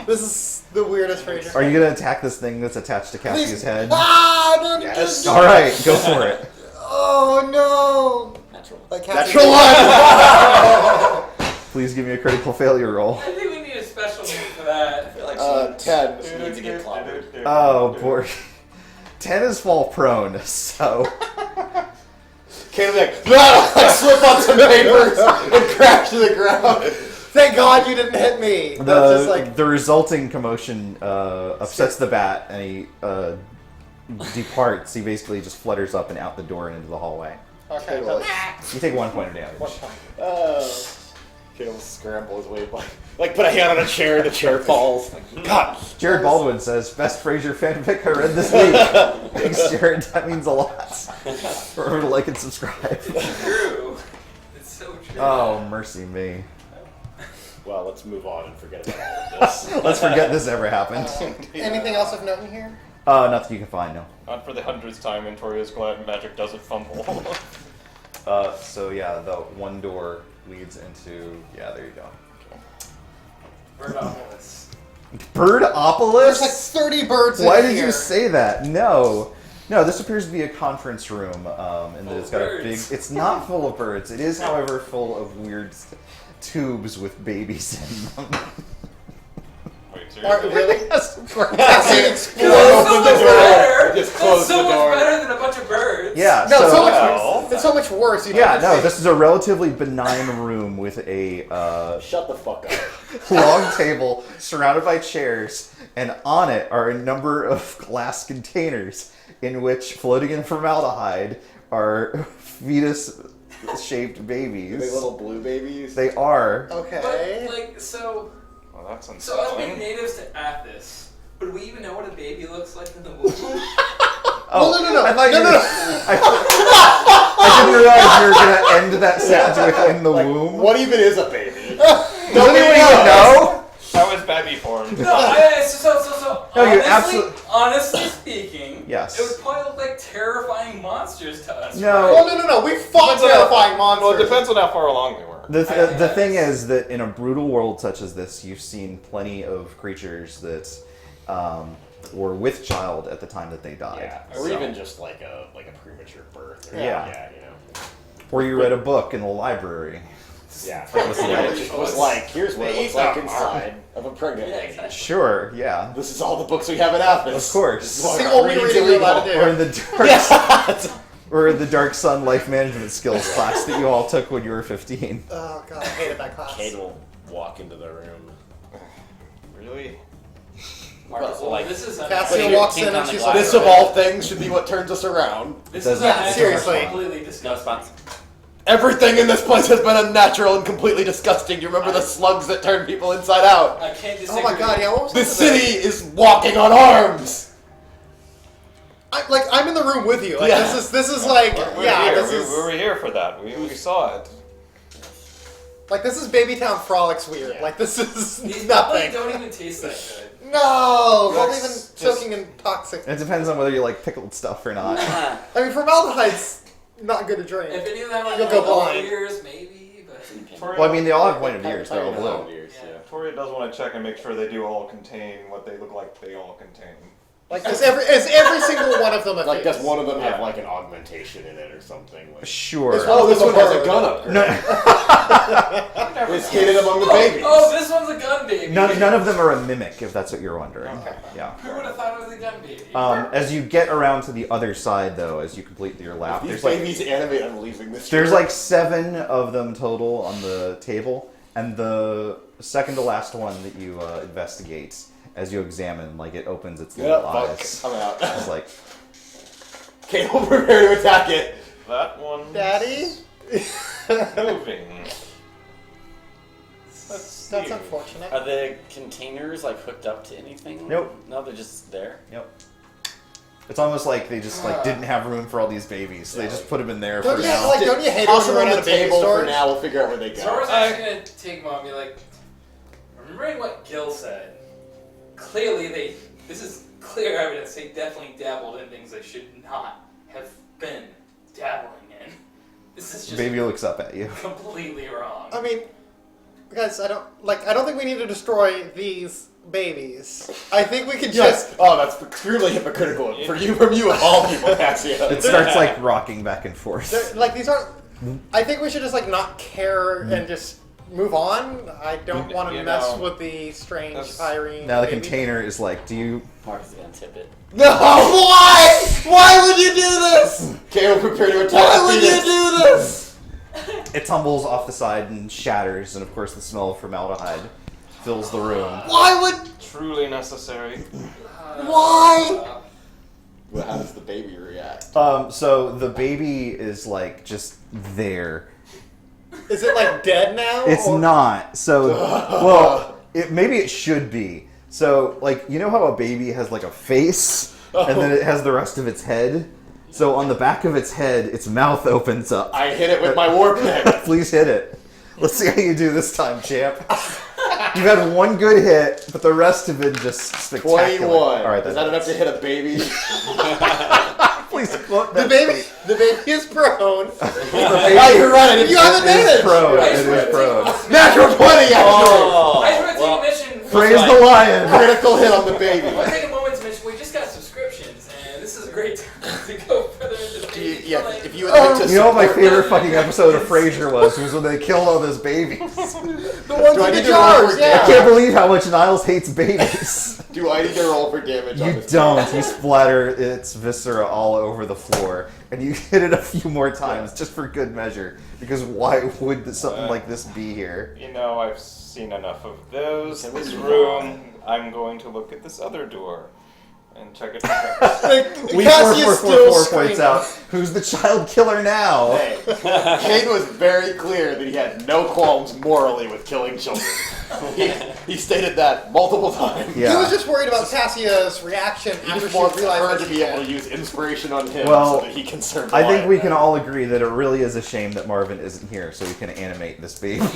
This is the weirdest Frasier. Are you gonna attack this thing that's attached to Cassie's Please. head? Ah! No, Yes. All right, go for it. Oh no! Natural. Like Natural one! Please give me a critical failure roll. I think we need a special move for that. I feel like 10. she needs to get clobbered. Oh, boy. 10 is fall prone, so. Caleb's like, I slip on some papers and crash to the ground. Thank God you didn't hit me. That's just like The resulting commotion upsets the bat, and he departs. He basically just flutters up and out the door and into the hallway. okay. Caleb, You take 1 point of damage. Caleb scrambles away, like put a hand on a chair and the chair falls. God. Jared Baldwin says, best Frasier fanfic I read this week. Thanks, Jared. That means a lot. Remember to like and subscribe. It's true. It's so true. Oh, mercy me. Well, let's move on and forget about all of this. Let's forget this ever happened. Anything else of note in here? Nothing you can find, no. Not for the 100th time, and Toria's glad magic doesn't fumble. So yeah, the one door leads into, yeah, there you go. Birdopolis. Birdopolis? There's like 30 birds Why in did here. you say that? No. No, this appears to be a conference room, and that it's got a big... birds. It's not full of birds. It is, however, full of weird tubes with babies in them. Wait, Are, seriously? really? Yes, of course. Cassie That's explodes. so much better. Just That's close so the much door. better than a bunch of birds. Yeah, No, so... so much. It's so much worse. You Yeah, have to no, say- this is a relatively benign room with a Shut the fuck up. long table surrounded by chairs, and on it are a number of glass containers in which, floating in formaldehyde, are fetus-shaped babies. Big little blue babies. They are. Okay. But like so. Well, that's So as unsettling. being natives to Athos, would we even know what a baby looks like in the womb? Oh, no. I thought No, you no, were- no. I didn't realize you were going to end that sentence within the Like, womb. what even is a baby? Does anyone even know? How is baby formed? No, so No, you honestly speaking, Yes. it would probably look like terrifying monsters to us. No. right? Oh no. We fought terrifying monsters. Well, it depends on how far along we were. The thing is that in a brutal world such as this, you've seen plenty of creatures that were with child at the time that they died. Yeah, or even just like a premature birth. Or, Yeah. you know. Or you read a book in the library. Yeah, That was the it was like, here's what it looks like inside of a pregnant lady. exactly. Sure, yeah. This is all the books we have in Athens. Of course. This is why It's the our only reading's reading you're allowed to illegal. Or in the or in the Dark Sun Life Management Skills class that you all took when you were 15. Oh god, I hated that class. Kate will walk into the room. Really? Marcus will Well, like this is Cassie Wait, walks tink in on and the she's glass. like, This of all things should be what turns us around. This Does is that- unnatural, seriously. completely no disgusting. response. Everything in this place has been unnatural and completely disgusting. You remember the slugs that turn people inside out? I can't oh disagree. my god, yeah, what was This that? city is walking on arms. I'm in the room with you. Like Yeah. this is like We yeah, were this here. is We were here for that. We saw it. like this is Babytown Frolics weird. Yeah. Like this is These nothing. don't even taste that good. No, not That's even just- soaking in toxic. It depends on whether you like pickled stuff or not. I mean, formaldehyde's not good to drink. If any of them are You'll go like blind. years, maybe, but Well, I mean, they all have point of views. They're all blue. Years, yeah. Victoria does want to check and make sure they do all contain what they look like they all contain. Like, is every single one of them a Like, face? does one of them have like an augmentation in it or something? Like, Sure. oh, this one has a gun upgrade. No, It's hidden among the babies. Oh, this one's a gun baby. none of them are a mimic, if that's what you're wondering. Okay. Yeah. Who would have thought it was a gun baby? As you get around to the other side, though, as you complete your lap, These there's like babies animate. I'm leaving this. there's room. like 7 of them total on the table, and the second to last one that you investigate, as you examine, like it opens its little eyes. I'm out. It's like, Okay, we'll prepare to attack it. That one. Daddy? Moving. Let's That's see. unfortunate. Are the containers like hooked up to anything? Nope. No, they're just there. yep. It's almost like they just like didn't have room for all these babies, so they just put them in there for Don't you, now. like, don't you hate it Toss when them you on run the out of baby table for storage? now. We'll figure out where they go. Zora's actually gonna take him on and be like, remembering what Gil said, clearly this is clear evidence they definitely dabbled in things they should not have been dabbling in. This is just Baby looks up at you. completely wrong. I mean, guys, I don't think we need to destroy these babies. I think we could just. Oh, that's extremely hypocritical from you of all people, Cassia. It starts like rocking back and forth. Like, these aren't. I think we should just like not care and just move on. I don't want to You mess know, with the strange that's- Irene. Now the baby. container is like, do you? Marcus is gonna tip it. No! Why? Why would you do this? Caleb, prepare to attack. Why would you do this? It tumbles off the side and shatters, and of course the smell of formaldehyde fills the room. Why would? Truly necessary. Why? Well, how does the baby react? So the baby is like just there. Is it like dead now? It's or- not. So, well, maybe it should be. So, like, you know how a baby has like a face, and then it has the rest of its head? So on the back of its head, its mouth opens up. I hit it with my warp pen. Please hit it. Let's see how you do this time, champ. You've had one good hit, but the rest have been just spectacular. 21. All right, Is that enough to hit a baby? Please quote The that baby is prone. Oh, you're right. You have It is advantage. prone. I It just is went prone. Natural 20, actually. Oh, I just want to well, take a mission. Praise the lion. Critical hit on the baby. I want to take a moment to mention we just got subscriptions, and this is a great time to go further into the Yeah, if you would like to You know what my support- favorite fucking episode of Frasier was when they killed all those babies. The ones Do I in need the to roll jars, for I yeah. can't believe how much Niles hates babies. Do I need to roll for damage on You this? don't. You splatter its viscera all over the floor, and you hit it a few more times just for good measure. Because why would something like this be here? You know, I've seen enough of those. This room. I'm going to look at this other door and check it out. We Cassia's still points screaming. out, who's the child killer now? Hey, Kane was very clear that he had no qualms morally with killing children. He stated that multiple times. He Yeah. was just worried about Cassia's reaction He after just she wants her realized to that be she able to had. use inspiration on him Well, so that he can serve I think lion. we can all agree that it really is a shame that Marvin isn't here, so we can animate this baby.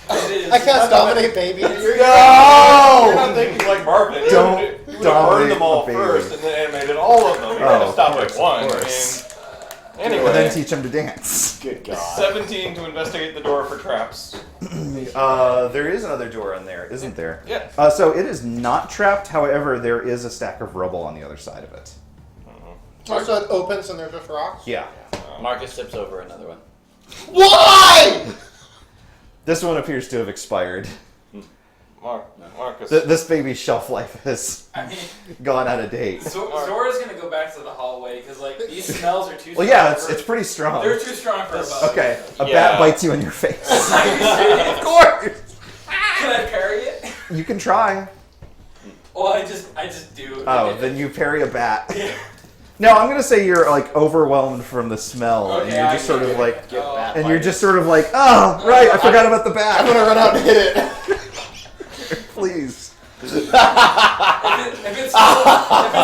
I cast dominate baby. You're not thinking like Marvin. Don't You would have dominate burned them all the baby. first and then animated all of them. You had Oh, to stop of at course, one. of I course. mean, And anyway, then teach him to dance. Good God. 17 to investigate the door for traps. There is another door in there, isn't there? Yeah. So it is not trapped. However, there is a stack of rubble on the other side of it. Oh, so it opens and there's just rocks? Yeah. Marcus tips over another one. Why? This one appears to have expired. Marcus. This baby's shelf life has I mean, gone out of date. Zora's gonna go back to the hallway because like these smells are too. Well, yeah, strong it's pretty strong. They're too strong for a bug. Okay, a Yeah. bat bites you in your face. Are you serious? Of course. Can I parry it? You can try. Well, I just do. Oh, then you parry a bat. No, I'm gonna say you're like overwhelmed from the smell, and Okay, you're I just sort get of it. like, Get bat and you're bites. just sort of like, oh, right, I forgot about the I'm bat. gonna run out and hit it. Please. If it's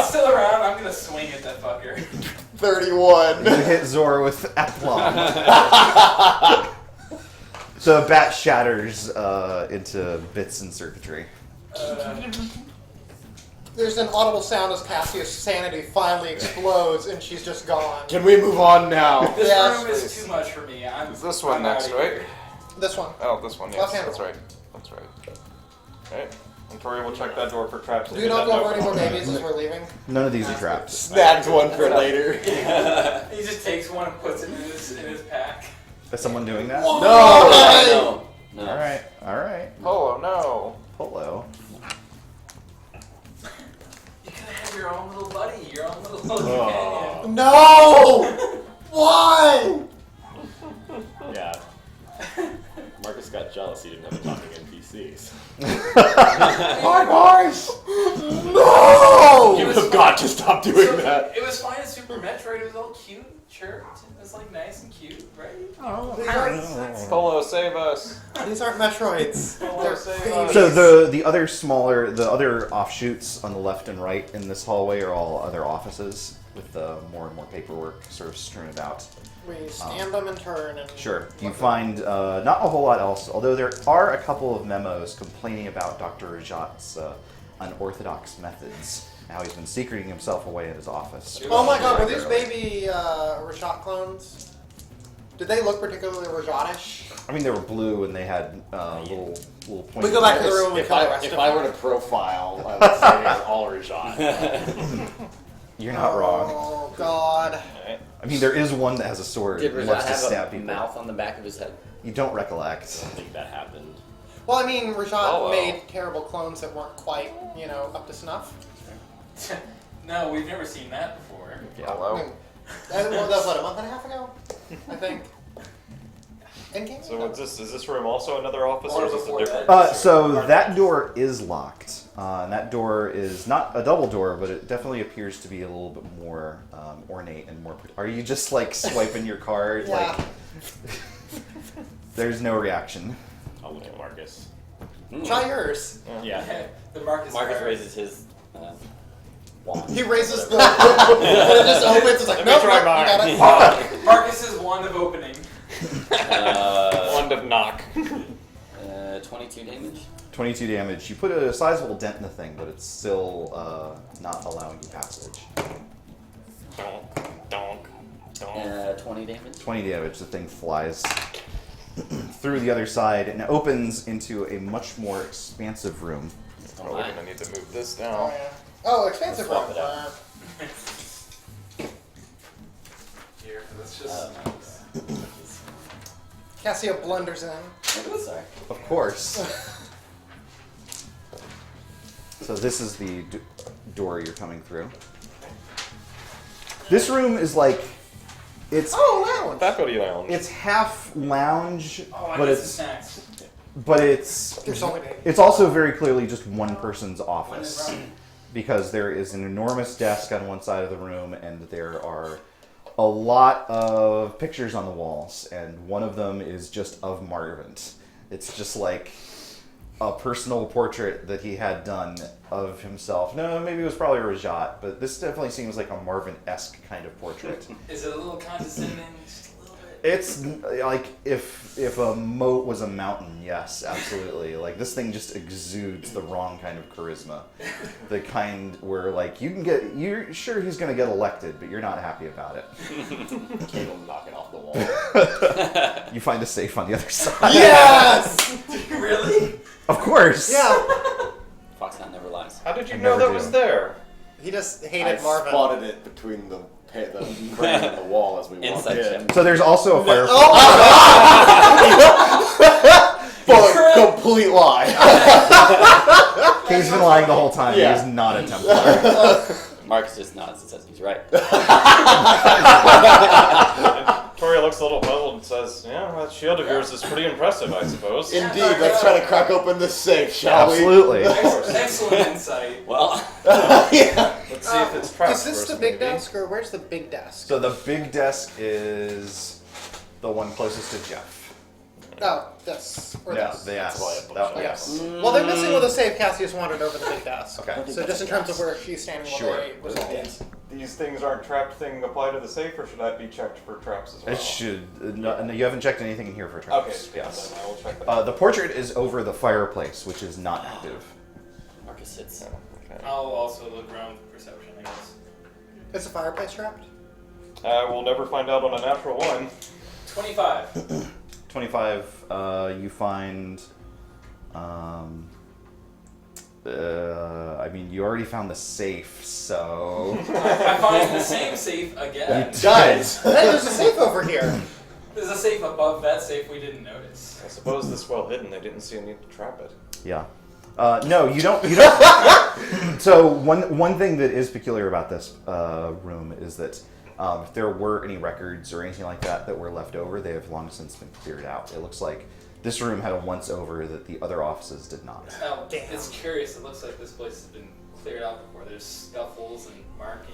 still around, I'm gonna swing at that fucker. 31. You hit Zora with aplomb. The bat shatters into bits and circuitry. There's an audible sound as Cassia's sanity finally explodes and she's just gone. Can we move on now? This Yes, room is too much for me. Is this one I'm next, outta right? here. This one. Oh, this one, yes, Left hand that's roll. right. That's right. Okay. And Tori will check that door for traps. Do you not go over any more babies as we're leaving? None of these are trapped. Snagged one for later. He just takes one and puts it in his pack. Is someone doing that? No. All right. All right. Oh no. Polo. You could have your own little buddy, your own little companion. No! Why? Yeah. Marcus got jealous he didn't have a talking NPCs. My gosh! No! You have got to stop doing that. It was fine in Super Metroid. It was all cute, sure. It was like nice and cute, right? Polo, save us. These aren't Metroids. They're save us. babies. So the other offshoots on the left and right in this hallway are all other offices with more and more paperwork sort of strewn about. We stand them and turn and... Sure. You find not a whole lot else, although there are a couple of memos complaining about Dr. Rajat's unorthodox methods. How he's been secreting himself away in his office. Oh my god, were these baby Rajat clones? Did they look particularly Rajatish? I mean, they were blue and they had little pointy. We go back to the room and If kill the rest if of I them. were to profile, I would say they're all Rajat. You're not wrong. Oh god. I mean, there is one that has a sword Did and Rajat loves to have stab a people. mouth on the back of his head? You don't recollect. I think that happened. Well, I mean, Rajat well. made terrible clones that weren't quite, up to snuff. No, we've never seen that before. I Hello. mean, that was what, a month and a half ago? I think. In-game? So is this room also another office, or is this a Or different? before So that door is locked. And that door is not a double door, but it definitely appears to be a little bit more ornate and more. Are you just like swiping your card? Yeah. Like, there's no reaction. I'll look at Marcus. Try yours. Yeah. The Marcus Marcus card. raises his wand. He raises the... and it just opens, it's like, Let me nope, try nope, you mine. got it. Marcus's wand of opening. Wand of knock. 22 damage. 22 damage. You put a sizable dent in the thing, but it's still not allowing you passage. Donk. 20 damage. 20 damage. The thing flies through the other side and opens into a much more expansive room. Oh, we're gonna need to move this Oh, down. yeah. Oh, expansive Swap room. it out. Here, let's just. Cassio blunders in. Sorry. Of course. So this is the door you're coming through. This room is like it's Oh, lounge. Faculty lounge. it's half lounge, Oh, I but need some it's snacks. There's only baby. it's also very clearly just one person's When office is running? because there is an enormous desk on one side of the room and there are a lot of pictures on the walls, and one of them is just of Marvin. It's just like a personal portrait that he had done of himself. No, maybe it was probably Rajat, but this definitely seems like a Marvin-esque kind of portrait. Is it a little condescending? Just a little bit? It's like if a moat was a mountain, yes, absolutely. Like this thing just exudes the wrong kind of charisma. The kind where like you're sure he's gonna get elected, but you're not happy about it. Can't even knock it off the wall. You find a safe on the other side. Yes! Really? Of course. Yeah. Foxhound never lies. How did you I know never that do. was there? He just I hated Marvin. spotted it between the frame and the wall as we walked Inside in. check. So there's also a fireplace. But complete lie. He's been lying the whole time. Yeah. He is not a Templar. Marcus just nods and says he's right. Tori looks a little puzzled and says, "Yeah, that shield of yours is pretty impressive, I suppose." Indeed, let's try to crack open this safe, shall Absolutely. Excellent insight. Well, we? Yeah. Let's see if it's trapped Is this first, the big maybe. desk, or where's the big desk? So the big desk is the one closest to Jeff. Oh, this. Or No, this. the yes. why I That booked one, it. yes. Well, they're missing with a safe. Cassius wandered over the big desk. Okay. So just in terms of where she's standing while Sure. they resolve. These things aren't trapped thing apply to the safe, or should that be checked for traps as well? It should. No, you haven't checked anything in here for traps. Okay, Yes. then I will check that. The portrait is over the fireplace, which is not active. Marcus sits. Okay. I'll also look around with perception, I guess. Is the fireplace trapped? We'll never find out on a natural one. 25. 25. You find I mean, you already found the safe, so... I find the same safe again. Guys! Hey, there's a safe over here. There's a safe above that safe we didn't notice. I suppose this well hidden, they didn't see a need to trap it. Yeah. No, you don't. You don't. So one thing that is peculiar about this room is that if there were any records or anything like that that were left over, they have long since been cleared out. It looks like this room had a once over that the other offices did not. Oh, Damn. it's curious. It looks like this place has been cleared out before. There's scuffles and markings,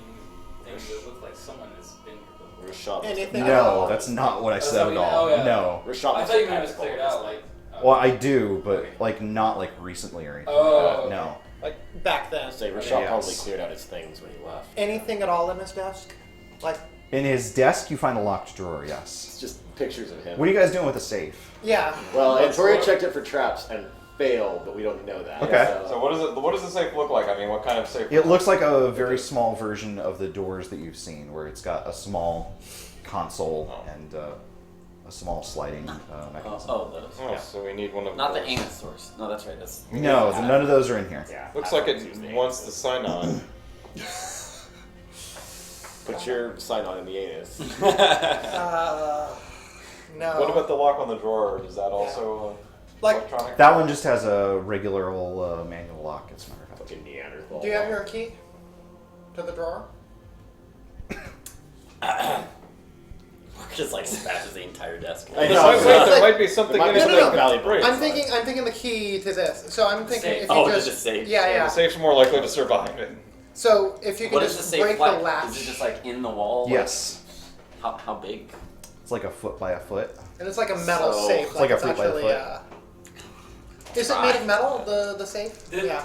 things that look like someone has been here before. Rashad. Anything- No, that's not what I That's said not at what you- all. oh, yeah. No. Rashad. I thought you meant it was cleared out, like. Well, I do, but like not like recently or anything. Oh, like that. okay. No. Like back then. Say Rashad Yes. probably cleared out his things when he left. Anything at all in his desk? Like, In his desk, you find a locked drawer. It's Yes. just pictures of him. What are you guys doing with the safe? yeah. Well, Antoria checked it for traps and failed, but we don't know that. Okay. So what does the safe look like? I mean, what kind of safe? It looks like a very small version of the doors that you've seen, where it's got a small console and a small sliding mechanism. Those. Oh, so we need one of Not the those. anus source. No, that's right. That's No, none of those are in here. Yeah. Looks that's like what it his wants name the is. sign on. Put your sign on in the anus. No. What about the lock on the drawer? Is that also Like, electronic? That one just has a regular old manual lock, as a matter of fact. Fucking Neanderthal. do you have your key to the drawer? just like smashes the entire desk. I There know. might, It's there like- might be something might in be it No, no, that no. Valley breaks. I'm thinking the key to this. So I'm thinking Safe. if you Oh, just to the safe. yeah, The yeah. safe's more likely to survive it. So if you can What is the just safe break like? the latch, Is it just like in the wall? Like, Yes. how big? It's like a foot by a foot. and it's like a metal So- safe. It's like a it's foot by a actually, foot. Is it made of metal? The safe? Did- Yeah.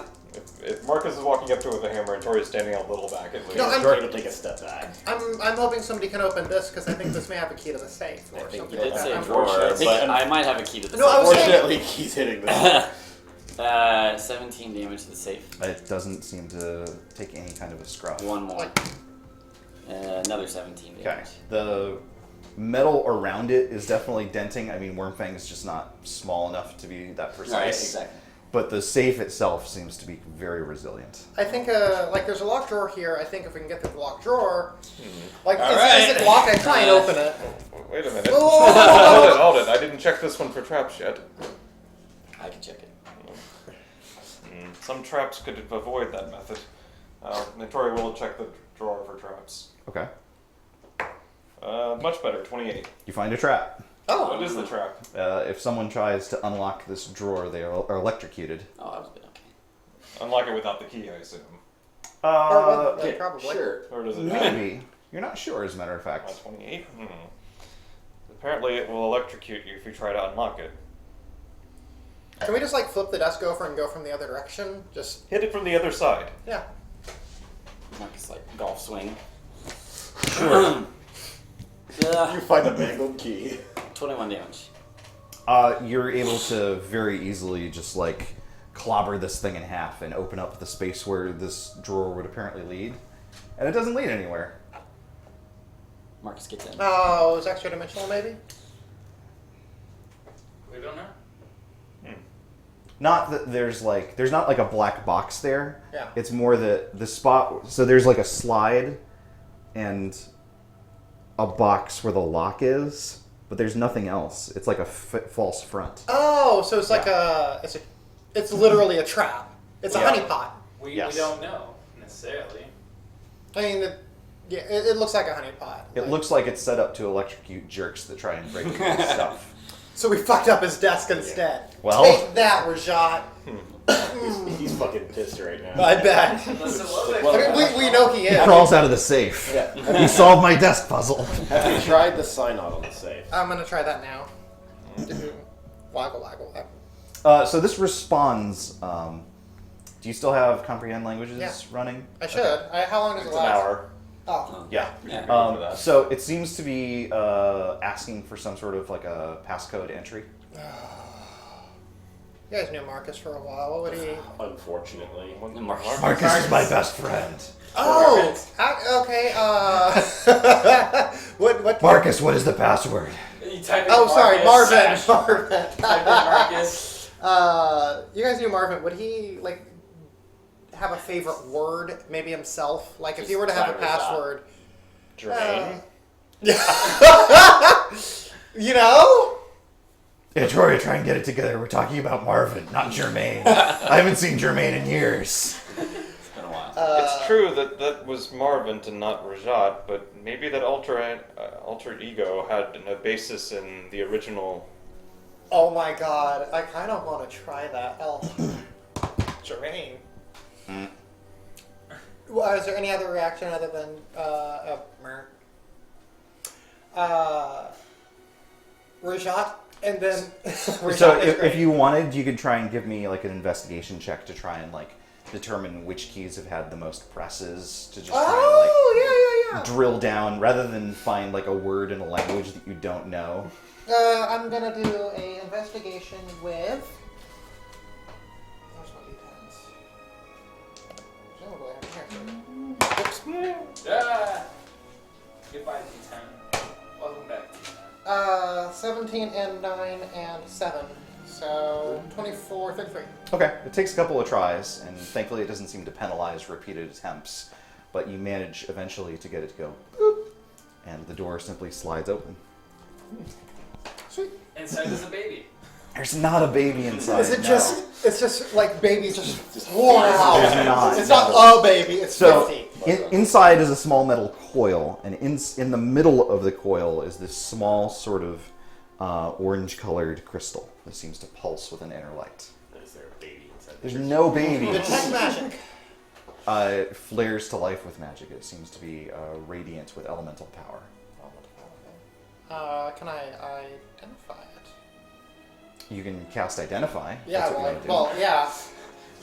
If Marcus is walking up to it with a hammer and Tori's standing a little back at least. No, I'm- Tori will take a step back. I'm hoping somebody can open this because I think this may have a key to the safe I or think something You did like that. say I'm- drawer, Unfortunately- but I might have a key to the No, I was saying- Unfortunately, he's hitting this. 17 damage to the safe. It doesn't seem to take any kind of a scruff. One more. Like- Another 17 Okay. damage. The metal around it is definitely denting. I mean, Wormfang is just not small enough to be that precise. Right, exactly. But the safe itself seems to be very resilient. I think like there's a locked drawer here. I think if we can get through the locked drawer, like All is right. it locked? I try and open it. Wait a minute. Oh! Hold it. I didn't check this one for traps yet. I can check it. Some traps could avoid that method. Tori will check the drawer for traps. Okay. Much better, 28. You find a trap. What is the trap? If someone tries to unlock this drawer, they are electrocuted. Oh, that was good. Okay. Unlock it without the key, I assume. Or with, Okay, probably. Sure. Or does it Maybe. You're not sure, as a matter of fact. 28? Apparently it will electrocute you if you try to unlock it. Can we just like flip the desk over and go from the other direction? Just Hit it from the other side. yeah. Marcus like golf swing. You find the mangled key. 21 damage. You're able to very easily just like clobber this thing in half and open up the space where this drawer would apparently lead. And it doesn't lead anywhere. Marcus gets in. Oh, is extra dimensional maybe? We don't know. Not that there's not like a black box there. Yeah. It's more the spot. So there's like a slide and a box where the lock is, but there's nothing else. It's like a false front. Oh, so it's like it's literally a trap. It's a Yeah. honeypot. We Yes. don't know necessarily. I mean, it looks like a honeypot. It Like- looks like it's set up to electrocute jerks that try and break into his stuff. So we fucked up his desk instead. Well- Take that, Rajat. He's fucking pissed right now. I bet. Unless it was Well, I mean, we know he He is. crawls out of the safe. Yeah. He solved my desk puzzle. Have you tried the sign on the safe? I'm gonna try that now. Waggle, waggle, waggle. So this responds. Do you still have comprehend languages Yeah. running? I should. How long does It's it an last? hour. Oh. Yeah. Yeah. So it seems to be asking for some sort of like a passcode entry. You guys knew Marcus for a while. What would he? Unfortunately. Marcus. Marcus is my best friend. Oh. Okay. What? Marcus, what is the password? You type in Oh, sorry, Marvin. Marcus. Marvin. Type in Marcus. You guys knew Marvin. Would he like have a favorite word? Maybe himself. Like if he were to have a password. Jermaine. You know? Yeah, Troy, try and get it together. We're talking about Marvin, not Jermaine. I haven't seen Jermaine in years. It's been a while. It's true that was Marvin and not Rajat, but maybe that alter ego had a basis in the original. Oh my god, I kind of want to try that. Oh, Jermaine. Well, is there any other reaction other than Rajat? And then Rajat So is if great. you wanted, you could try and give me like an investigation check to try and like determine which keys have had the most presses to just try and like Oh, yeah. drill down rather than find like a word in a language that you don't know. I'm gonna do a investigation with. Where's my d10s? Presumably I have them here. Oops. Yeah. Goodbye, D10. Welcome back, D10. 17 and 9 and 7. So 24, 33. Okay, it takes a couple of tries, and thankfully it doesn't seem to penalize repeated attempts, but you manage eventually to get it to go boop, and the door simply slides open. Sweet. Inside is a baby. There's not a baby inside. Is it no. just? It's just like babies just wow. There's not. It's not a baby. It's So 50. inside is a small metal coil, and in the middle of the coil is this small sort of orange-colored crystal that seems to pulse with an inner light. Is there a baby inside? There's no baby. Detect magic. It flares to life with magic. It seems to be radiant with elemental power. Can I identify it? You can cast Identify. Yeah. That's what you wanna do. Well, yeah.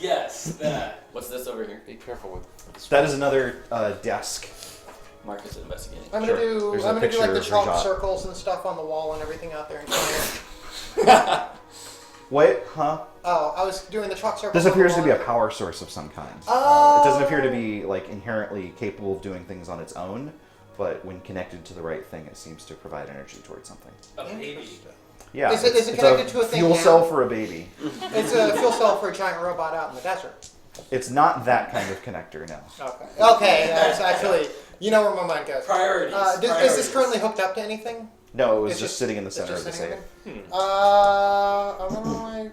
Yes, that. What's this over here? Be careful with. That is another desk. Marcus is investigating. I'm gonna Sure. do. There's a I'm gonna do like picture the of chalk Rajat. circles and stuff on the wall and everything out there. And What? Huh? oh, I was doing the chalk circles. This on the appears to wall. be a power source of some kind. Oh. It doesn't appear to be like inherently capable of doing things on its own, but when connected to the right thing, it seems to provide energy towards something. A baby. Interesting. Yeah. Is it it's connected to a thing fuel now? cell for a baby? It's a fuel cell for a giant robot out in the desert. It's not that kind of connector, no. Okay. Okay. It's actually, you know where my mind goes. Priorities. Is this Priorities. currently hooked up to anything? No, it was It's just sitting in the it's center of just the sitting safe. open? I'm gonna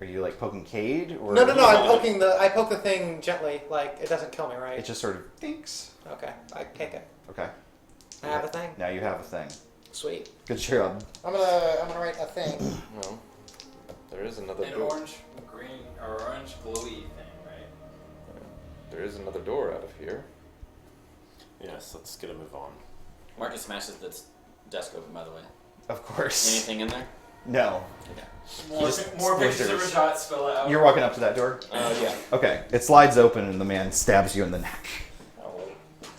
Are you like poking Cade, or No. I poke the thing gently, like it doesn't kill me, right? It just sort of thinks. Okay. I take it. Okay. I have a thing. Now you have a thing. Sweet. Good job. I'm gonna write a thing. Well, there is another An door. orange, green, or orange glowy thing, right? There is another door out of here. Yes, let's get a move on. Marcus smashes this desk open, by the way. Of course. Anything in there? No. More pictures of splinters. Rajat spell it out. You're walking up to that door? Yeah. Okay. It slides open and the man stabs you in the neck.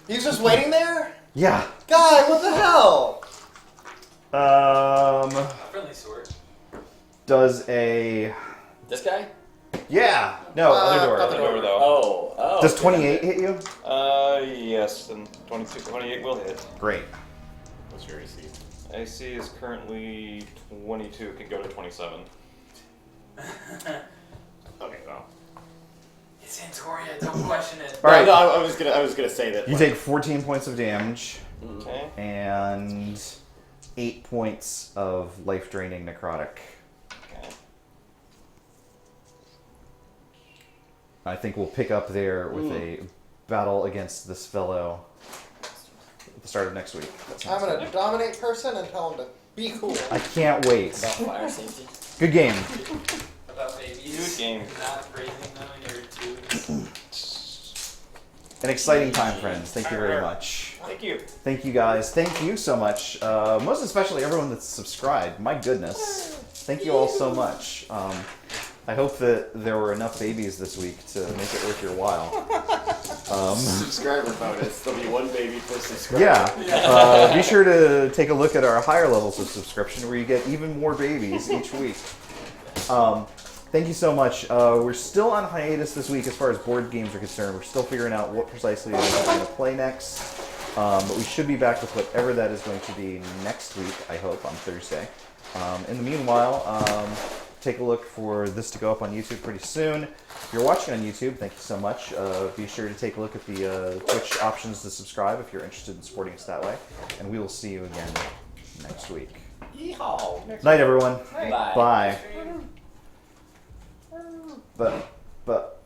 He's just waiting there? Yeah. God, what the hell? A friendly sword. Does a... This guy? Yeah. No, other door. other Door though. Oh. Does 28 hit you? Yes, and 28 will hit. Great. What's your AC? AC is currently 22. It could go to 27. Okay, well. It's Antoria, don't question it. All right. No, I was gonna say that. You like, take 14 points of damage Okay. and 8 points of life-draining necrotic. Okay. I think we'll pick up there with a battle against this fellow at the start of next week. That I'm sounds gonna good. dominate person and tell him to be cool. I can't wait. About fire safety. Good game. About babies. Good game. Not raising them in your tubes. An exciting time, friends. Thank you very much. Thank you. Thank you, guys. Thank you so much. Most especially everyone that's subscribed. My goodness. Thank you all so much. I hope that there were enough babies this week to make it worth your while. subscriber bonus. There'll be one baby per subscriber. Yeah. Be sure to take a look at our higher levels of subscription where you get even more babies each week. Thank you so much. We're still on hiatus this week as far as board games are concerned. We're still figuring out what precisely it is we're going to play next. But we should be back with whatever that is going to be next week, I hope, on Thursday. In the meanwhile, take a look for this to go up on YouTube pretty soon. If you're watching on YouTube, thank you so much. Be sure to take a look at the Twitch options to subscribe if you're interested in supporting us that way. And we will see you again next week. Yeehaw! Night, everyone. Bye. Bye. But.